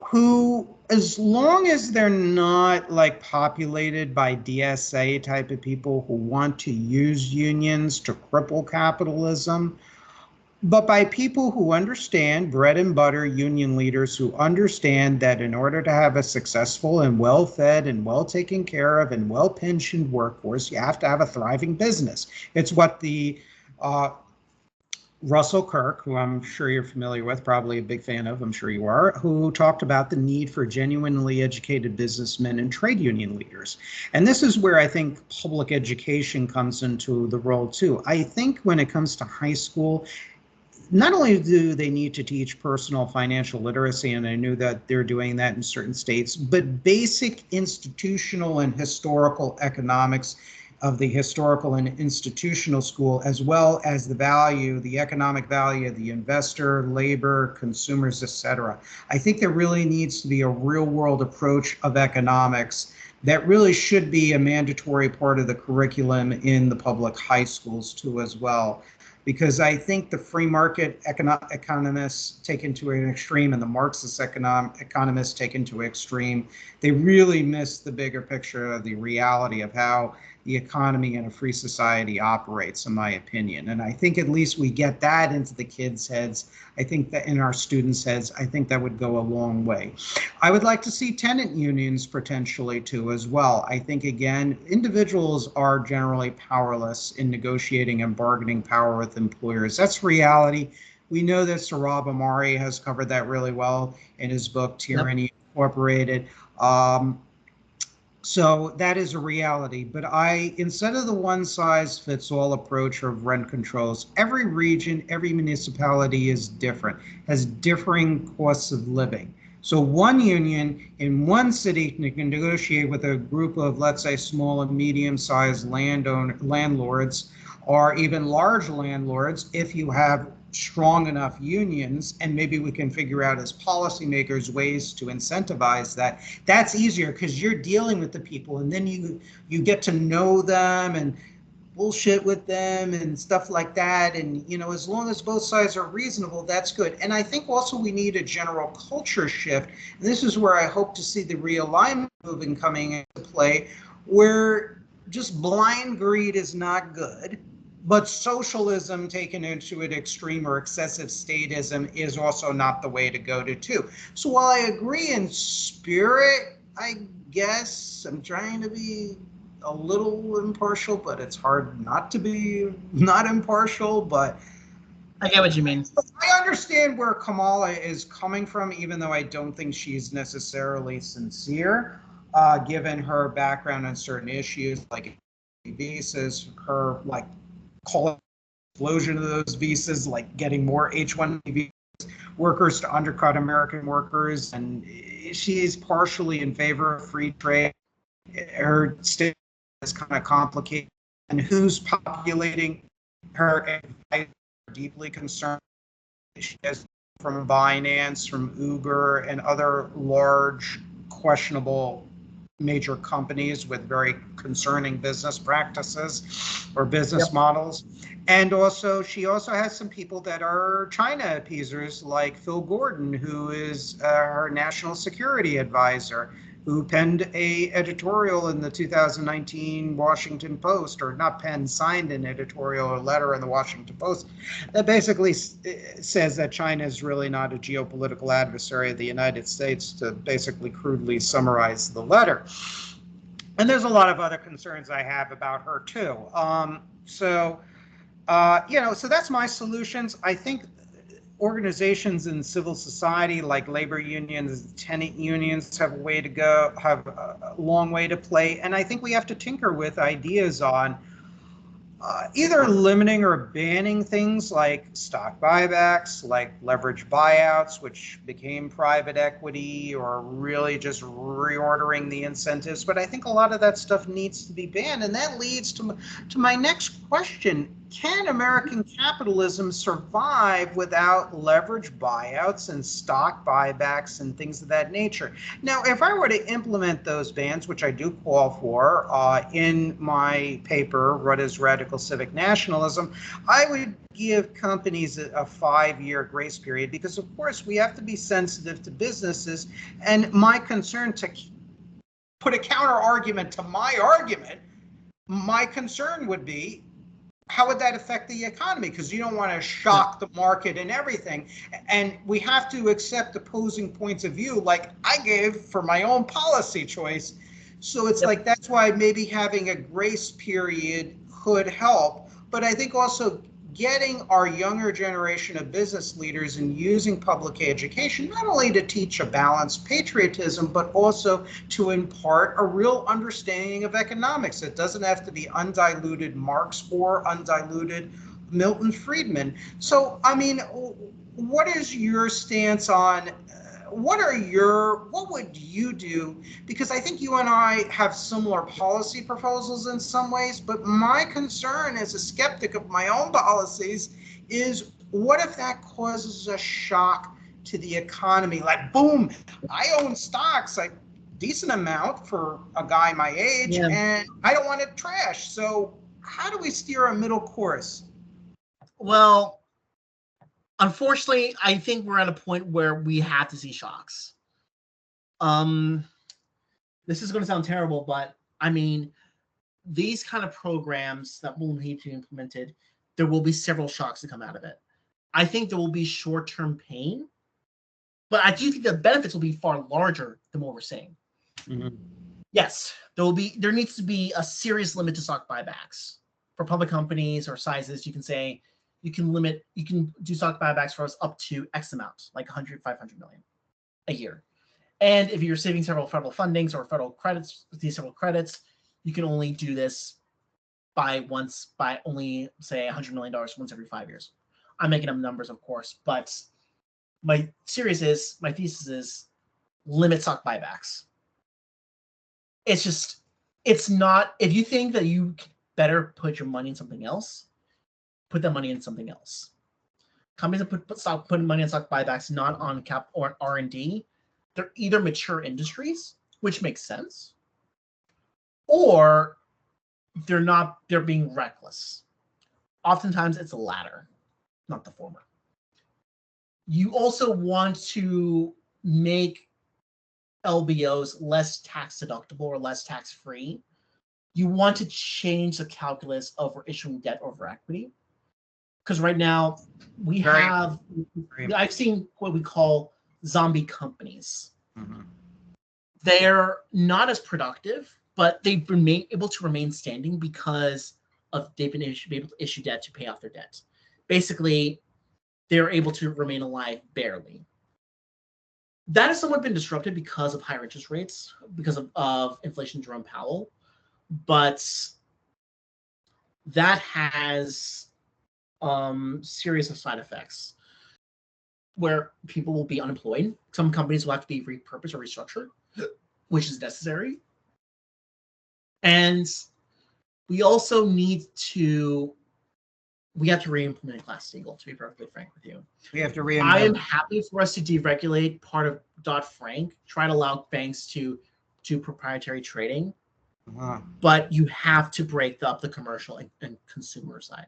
who, as long as they're not like populated by DSA type of people who want to use unions to cripple capitalism, but by people who understand, bread and butter union leaders who understand that in order to have a successful and well-fed and well-taken care of and well-pensioned workforce, you have to have a thriving business. It's what the Russell Kirk, who I'm sure you're familiar with, probably a big fan of, I'm sure you are, who talked about the need for genuinely educated businessmen and trade union leaders. And this is where I think public education comes into the role too. I think when it comes to high school, not only do they need to teach personal financial literacy, and I knew that they're doing that in certain states, but basic institutional and historical economics of the historical and institutional school, as well as the value, the economic value of the investor, labor, consumers, etc. I think there really needs to be a real world approach of economics that really should be a mandatory part of the curriculum in the public high schools too as well. Because I think the free market economists taken to an extreme and the Marxist economists taken to an extreme, they really miss the bigger picture of the reality of how the economy in a free society operates, in my opinion. And I think at least we get that into the kids' heads. I think that in our students' heads, I think that would go a long way. I would like to see tenant unions potentially too as well. I think, again, individuals are generally powerless in negotiating and bargaining power with employers. That's reality. We know that Sohrab Ahmari has covered that really well in his book, Tyranny Incorporated. So that is a reality. But instead of the one size fits all approach of rent controls, every region, every municipality is different, has differing costs of living. So one union in one city can negotiate with a group of, let's say, small and medium-sized landlords, or even large landlords, if you have strong enough unions, and maybe we can figure out as policymakers ways to incentivize that. That's easier because you're dealing with the people, and then you get to know them and bullshit with them and stuff like that. And as long as both sides are reasonable, that's good. And I think also we need a general culture shift. And this is where I hope to see the realignment movement coming into play, where just blind greed is not good. But socialism taken into an extreme or excessive statism is also not the way to go to too. So while I agree in spirit, I guess I'm trying to be a little impartial, but it's hard not to be not impartial. But I get what you mean. I understand where Kamala is coming from, even though I don't think she's necessarily sincere, given her background on certain issues like visas, her like call explosion of those visas, like getting more H-1B visas, workers to undercut American workers, and she's partially in favor of free trade. Her state is kind of complicated, and who's populating her advice are deeply concerned. She has from Binance, from Uber, and other large, questionable major companies with very concerning business practices or business models. And also, she also has some people that are China appeasers, like Phil Gordon, who is her national security advisor, who penned a editorial in the 2019 Washington Post, or not penned, signed an editorial or letter in the Washington Post that basically says that China is really not a geopolitical adversary of the United States, to basically crudely summarize the letter. And there's a lot of other concerns I have about her too. So that's my solutions. I think organizations in civil society like labor unions, tenant unions have a way to go, have a long way to play. And I think we have to tinker with ideas on either limiting or banning things like stock buybacks, like leverage buyouts, which became private equity, or really just reordering the incentives. But I think a lot of that stuff needs to be banned. And that leads to my next question. Can American capitalism survive without leverage buyouts and stock buybacks and things of that nature? Now, if I were to implement those bans, which I do call for in my paper, What is Radical Civic Nationalism, I would give companies a 5-year grace period, because, of course, we have to be sensitive to businesses. And my concern, to put a counter argument to my argument, my concern would be, how would that affect the economy? Because you don't want to shock the market and everything. And we have to accept opposing points of view, like I gave for my own policy choice. So it's like, that's why maybe having a grace period could help. But I think also getting our younger generation of business leaders and using public education, not only to teach a balanced patriotism, but also to impart a real understanding of economics. It doesn't have to be undiluted Marx or undiluted Milton Friedman. So, I mean, what is your stance on what would you do? Because I think you and I have similar policy proposals in some ways, but my concern as a skeptic of my own policies is, what if that causes a shock to the economy? Like, boom, I own stocks, like decent amount for a guy my age, and I don't want it trashed. So how do we steer a middle course? Well, unfortunately, I think we're at a point where we have to see shocks. This is going to sound terrible, but I mean, these kind of programs that will need to be implemented, there will be several shocks to come out of it. I think there will be short-term pain, but I do think the benefits will be far larger than what we're seeing. Mm-hmm. Yes, there needs to be a serious limit to stock buybacks for public companies or sizes. You can say, you can do stock buybacks for us up to X amount, like 100, 500 million a year. And if you're saving several federal fundings or federal credits, several credits, you can only do this by only, say, $100 million once every 5 years. I'm making up numbers, of course, but my thesis is limit stock buybacks. It's not, if you think that you better put your money in something else, put that money in something else. Companies that put money in stock buybacks, not on cap or R&D, they're either mature industries, which makes sense, or they're being reckless. Oftentimes it's the latter, not the former. You also want to make LBOs less tax deductible or less tax free. You want to change the calculus of issuing debt over equity. Because right now I've seen what we call zombie companies. Mm-hmm. They're not as productive, but they've been able to remain standing because they've been able to issue debt to pay off their debt. Basically, they're able to remain alive barely. That has somewhat been disrupted because of higher interest rates, because of inflation, Jerome Powell. But that has series of side effects. where people will be unemployed. Some companies will have to be repurposed or restructured, which is necessary. And we also we have to re-implement Glass-Steagall, to be perfectly frank with you. We have to I am reinvent. happy for us to deregulate part of Dodd-Frank, try to allow banks to do proprietary trading, but you have to break up the commercial and consumer side.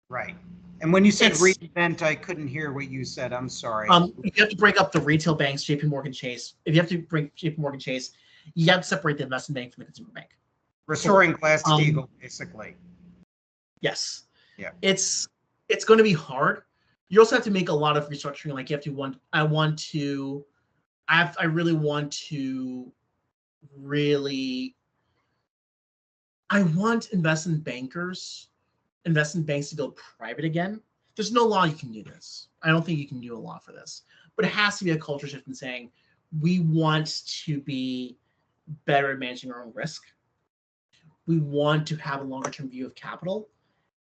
Right. And when you said reinvent, I couldn't hear what you said. I'm sorry. If you have to break up the retail banks, JP Morgan Chase, if you have to break JP Morgan Chase, you have to separate the investment bank from the consumer bank. Restoring Glass-Steagall, basically. Yes. Yeah. It's going to be hard. You also have to make a lot of restructuring. Like you have to I really want to I want investment banks to go private again. There's no law you can do this. I don't think you can do a law for this. But it has to be a culture shift in saying we want to be better at managing our own risk. We want to have a longer term view of capital.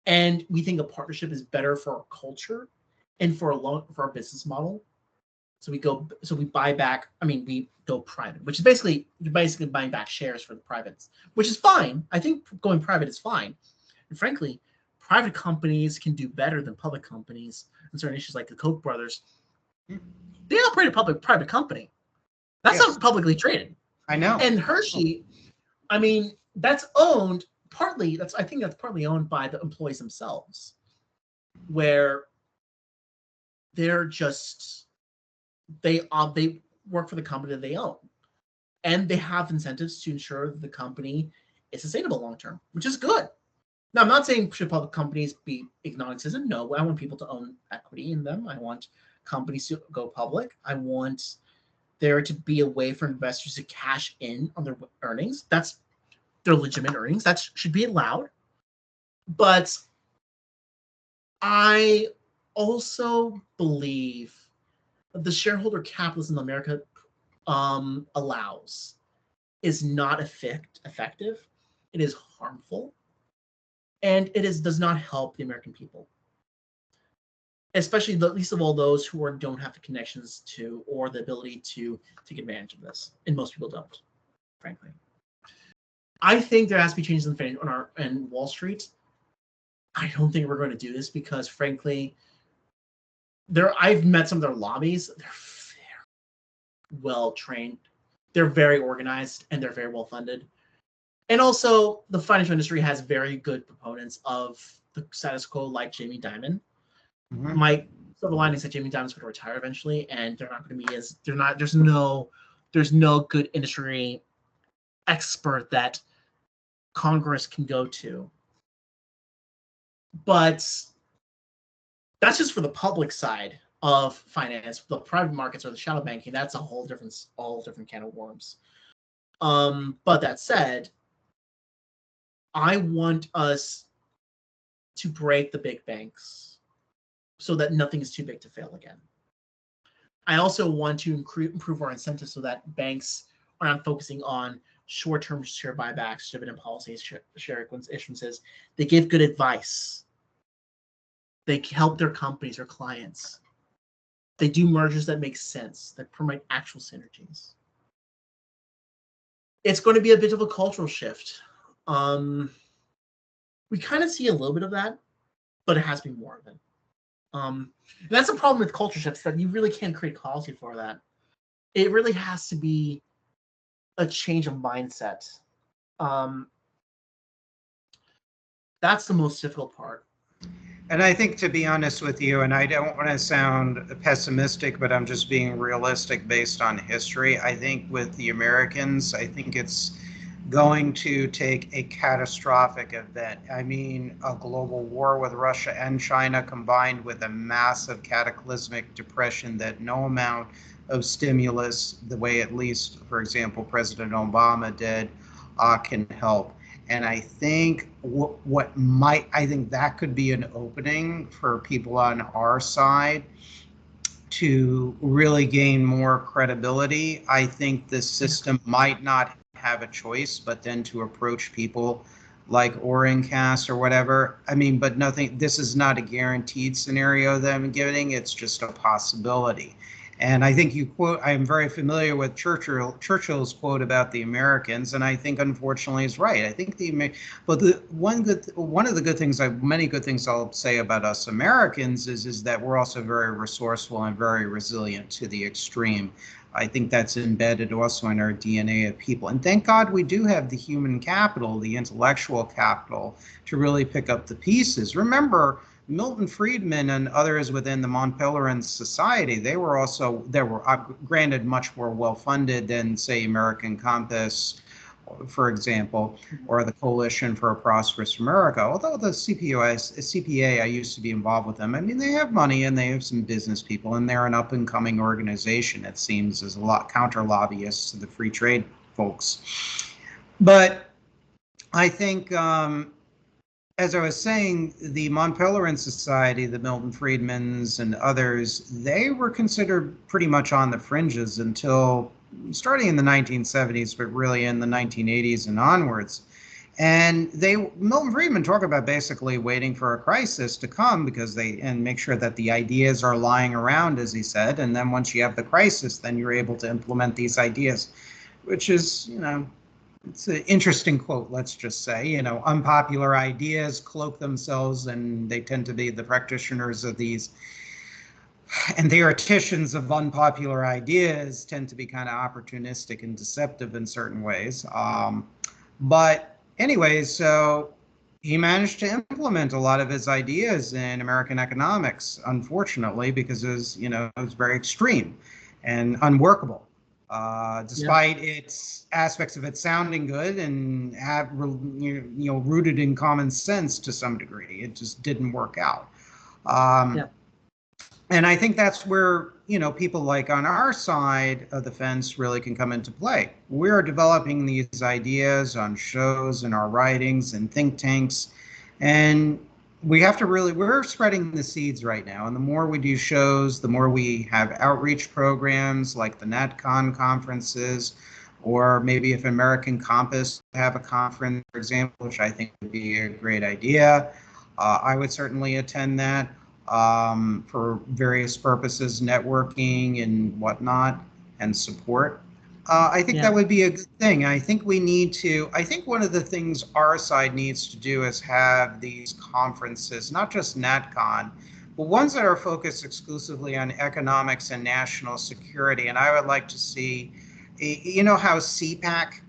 And we think a partnership is better for our culture and for our business model. So we go private, which is basically buying back shares for the privates, which is fine. I think going private is fine. And frankly, private companies can do better than public companies in certain issues, like the Koch brothers. They operate a private company. That's not publicly traded. I know. And Hershey, I mean, that's owned partly. I think that's partly owned by the employees themselves, where they're just they work for the company that they own, and they have incentives to ensure that the company is sustainable long term, which is good. Now, I'm not saying should public companies be non-existent. No, I want people to own equity in them. I want companies to go public. I want there to be a way for investors to cash in on their earnings. That's their legitimate earnings. That should be allowed. But I also believe that the shareholder capitalism America allows is not effective. It is harmful. And it does not help the American people, especially least of all those who don't have the connections to or the ability to take advantage of this. And most people don't, frankly. I think there has to be changes in Wall Street. I don't think we're going to do this because, frankly, I've met some of their lobbies. They're very well trained. They're very organized and they're very well funded. And also, the financial industry has very good proponents of the status quo, like Jamie Dimon. Mm-hmm. My silver lining is that Jamie Dimon's going to retire eventually, and they're not going to be there's no good industry expert that Congress can go to. But that's just for the public side of finance. The private markets or the shadow banking, that's a whole different can of worms. But that said, I want us to break the big banks so that nothing is too big to fail again. I also want to improve our incentives so that banks are not focusing on short-term share buybacks, dividend policies, share issuances. They give good advice. They help their companies or clients. They do mergers that make sense, that promote actual synergies. It's going to be a bit of a cultural shift. We kind of see a little bit of that, but it has to be more of it. That's the problem with culture shifts, that you really can't create policy for that. It really has to be a change of mindset. That's the most difficult part. And I think, to be honest with you, and I don't want to sound pessimistic, but I'm just being realistic based on history. I think with the Americans, I think it's going to take a catastrophic event. I mean, a global war with Russia and China combined with a massive cataclysmic depression that no amount of stimulus, the way at least, for example, President Obama did, can help. And I think I think that could be an opening for people on our side to really gain more credibility. I think the system might not have a choice, but then to approach people like Orincast or whatever. I mean, but nothing, this is not a guaranteed scenario that I'm giving. It's just a possibility. And I think you quote, I'm very familiar with Churchill's quote about the Americans, and I think unfortunately is right. I think but the one of the good things, many good things I'll say about us Americans is that we're also very resourceful and very resilient to the extreme. I think that's embedded also in our DNA of people. And thank God we do have the human capital, the intellectual capital to really pick up the pieces. Remember, Milton Friedman and others within the Mont Pelerin Society, they were granted much more well-funded than, say, American Compass, for example, or the Coalition for a Prosperous America. Although the CPA, I used to be involved with them. I mean, they have money and they have some business people, and they're an up-and-coming organization, it seems, as a lot counter-lobbyists to the free trade folks. But I think, as I was saying, the Mont Pelerin Society, the Milton Friedmans and others, they were considered pretty much on the fringes until starting in the 1970s, but really in the 1980s and onwards. And Milton Friedman talked about basically waiting for a crisis to come and make sure that the ideas are lying around, as he said. And then once you have the crisis, then you're able to implement these ideas, which is, it's an interesting quote, let's just say. Unpopular ideas cloak themselves, and they tend to be the practitioners of these and theoreticians of unpopular ideas tend to be kind of opportunistic and deceptive in certain ways. But anyways, so he managed to implement a lot of his ideas in American economics, unfortunately, because it was very extreme and unworkable. Despite its aspects of it sounding good and rooted in common sense to some degree, it just didn't work out. And I think that's where people like on our side of the fence really can come into play. We're developing these ideas on shows and our writings and think tanks, and we have to we're spreading the seeds right now. And the more we do shows, the more we have outreach programs like the NatCon conferences, or maybe if American Compass have a conference, for example, which I think would be a great idea. I would certainly attend that for various purposes, networking and whatnot, and support. I think that would be a good thing. I think one of the things our side needs to do is have these conferences, not just NatCon, but ones that are focused exclusively on economics and national security. And I would like to see, how CPAC,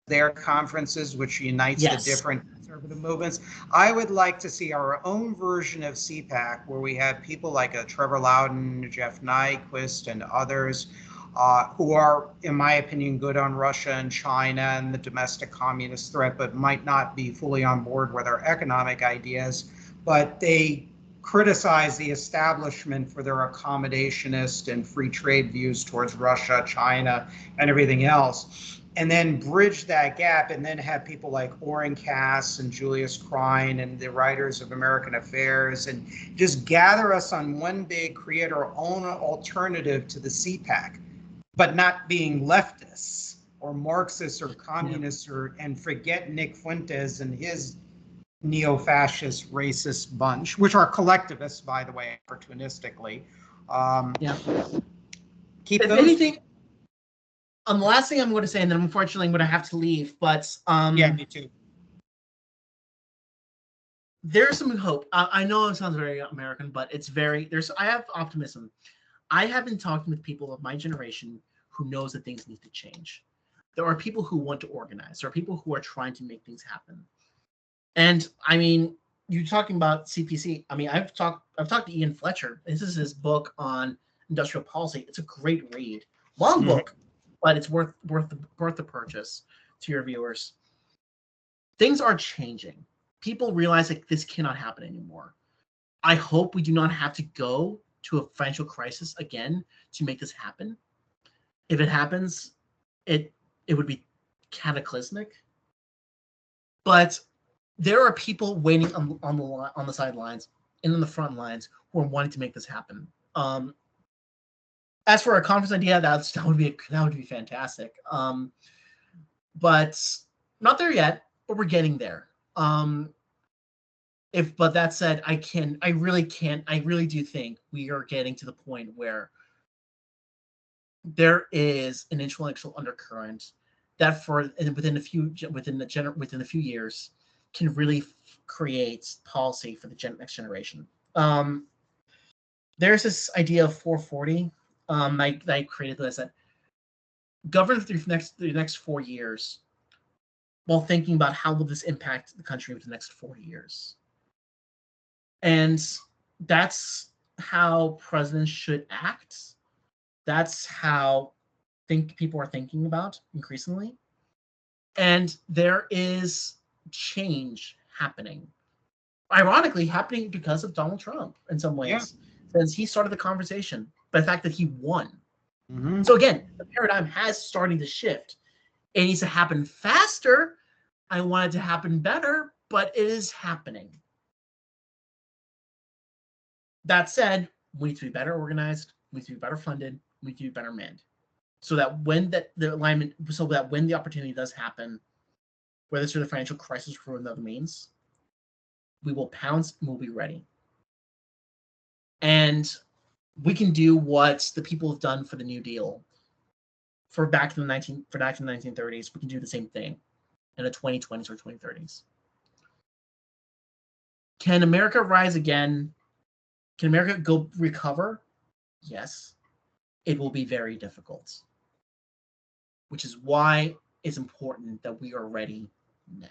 their conferences, which unites the different conservative movements. I would like to see our own version of CPAC, where we have people like Trevor Loudon, Jeff Nyquist, and others, who are, in my opinion, good on Russia and China and the domestic communist threat, but might not be fully on board with our economic ideas. But they criticize the establishment for their accommodationist and free trade views towards Russia, China, and everything else. And then bridge that gap, and then have people like Orrin Cass and Julius Krein and the writers of American Affairs, and just gather us on one big, create our own alternative to the CPAC, but not being leftists or Marxists or communists, and forget Nick Fuentes and his neo-fascist racist bunch, which are collectivists, by the way, opportunistically. Keep if those. Anything. The last thing I'm going to say, and then unfortunately I'm going to have to leave, but me too. There's some hope. I know it sounds very American, but I have optimism. I have been talking with people of my generation who knows that things need to change. There are people who want to organize. There are people who are trying to make things happen. And I mean, you're talking about CPC. I mean, I've talked to Ian Fletcher. This is his book on industrial policy. It's a great read. Long book, but it's worth the purchase to your viewers. Things are changing. People realize that this cannot happen anymore. I hope we do not have to go to a financial crisis again to make this happen. If it happens, it would be cataclysmic. But there are people waiting on the sidelines and on the front lines who are wanting to make this happen. As for a conference idea, that would be fantastic. But not there yet. But we're getting there. But that said, I really do think we are getting to the point where there is an intellectual undercurrent that within a few years can really create policy for the next generation. There's this idea of 440. I created this that govern through the next 4 years while thinking about how will this impact the country over the next 40 years. And that's how presidents should act. That's how people are thinking about increasingly. And there is change happening. Ironically, happening because of Donald Trump in some ways, since he started the conversation, by the fact that he won. Mm-hmm. So again, the paradigm has starting to shift. It needs to happen faster. I want it to happen better, but it is happening. That said, we need to be better organized, we need to be better funded, we need to be better manned. So that when when the opportunity does happen, whether it's through the financial crisis or another means, we will pounce and we'll be ready. And we can do what the people have done for the New Deal. For back in the 1930s, we can do the same thing in the 2020s or 2030s. Can America rise again? Can America recover? Yes. It will be very difficult, which is why it's important that we are ready now.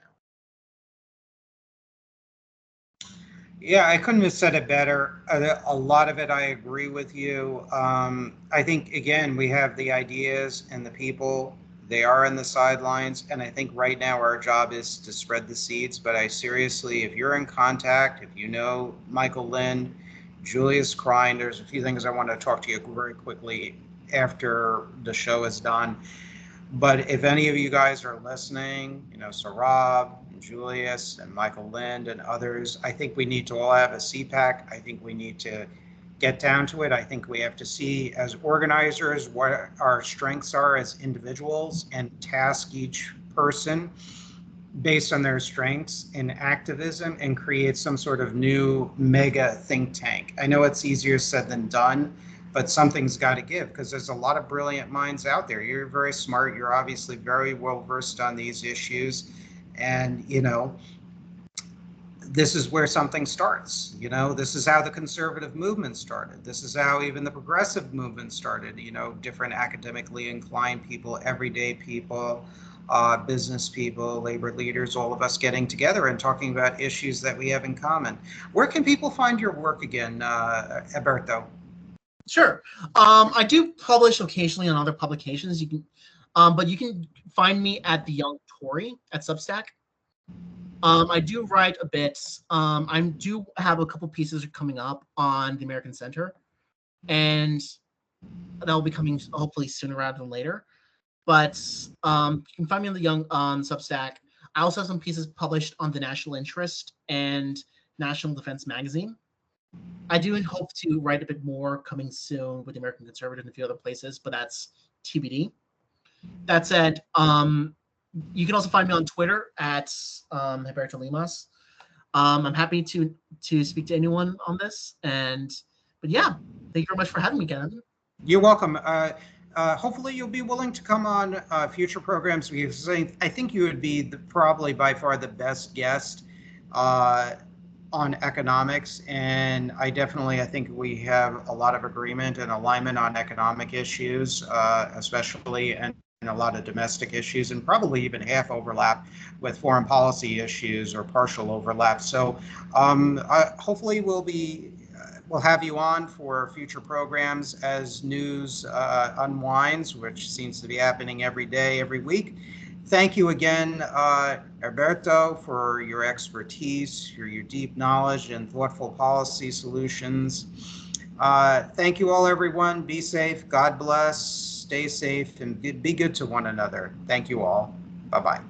Yeah, I couldn't have said it better. A lot of it, I agree with you. I think, again, we have the ideas and the people. They are in the sidelines. And I think right now our job is to spread the seeds. But I seriously, if you're in contact, if you know Michael Lind, Julius Krein, there's a few things I want to talk to you very quickly after the show is done. But if any of you guys are listening, Sarab, and Julius, and Michael Lind, and others, I think we need to all have a CPAC. I think we need to get down to it. I think we have to see as organizers what our strengths are as individuals and task each person based on their strengths in activism and create some sort of new mega think tank. I know it's easier said than done, but something's got to give because there's a lot of brilliant minds out there. You're very smart. You're obviously very well versed on these issues. And, this is where something starts. This is how the conservative movement started. This is how even the progressive movement started, different academically inclined people, everyday people, business people, labor leaders, all of us getting together and talking about issues that we have in common. Where can people find your work again, Heberto? Sure. I do publish occasionally on other publications. But you can find me at the Young Tory at Substack. I do write a bit. I do have a couple pieces coming up on the American Center, and that will be coming hopefully sooner rather than later. But you can find me on the Young Substack. I also have some pieces published on the National Interest and National Defense Magazine. I do hope to write a bit more coming soon with the American Conservative and a few other places, but that's TBD. That said, you can also find me on Twitter at Heberto Limas. I'm happy to speak to anyone on this. But yeah, thank you very much for having me, Kevin. You're welcome. Hopefully you'll be willing to come on future programs because I think you would be probably by far the best guest on economics, and I think we have a lot of agreement and alignment on economic issues, especially and a lot of domestic issues, and probably even half overlap with foreign policy issues or partial overlap. So hopefully we'll have you on for future programs as news unwinds, which seems to be happening every day, every week. Thank you again, Heberto, for your expertise, for your deep knowledge and thoughtful policy solutions. Thank you all, everyone. Be safe. God bless. Stay safe and be good to one another. Thank you all. Bye-bye.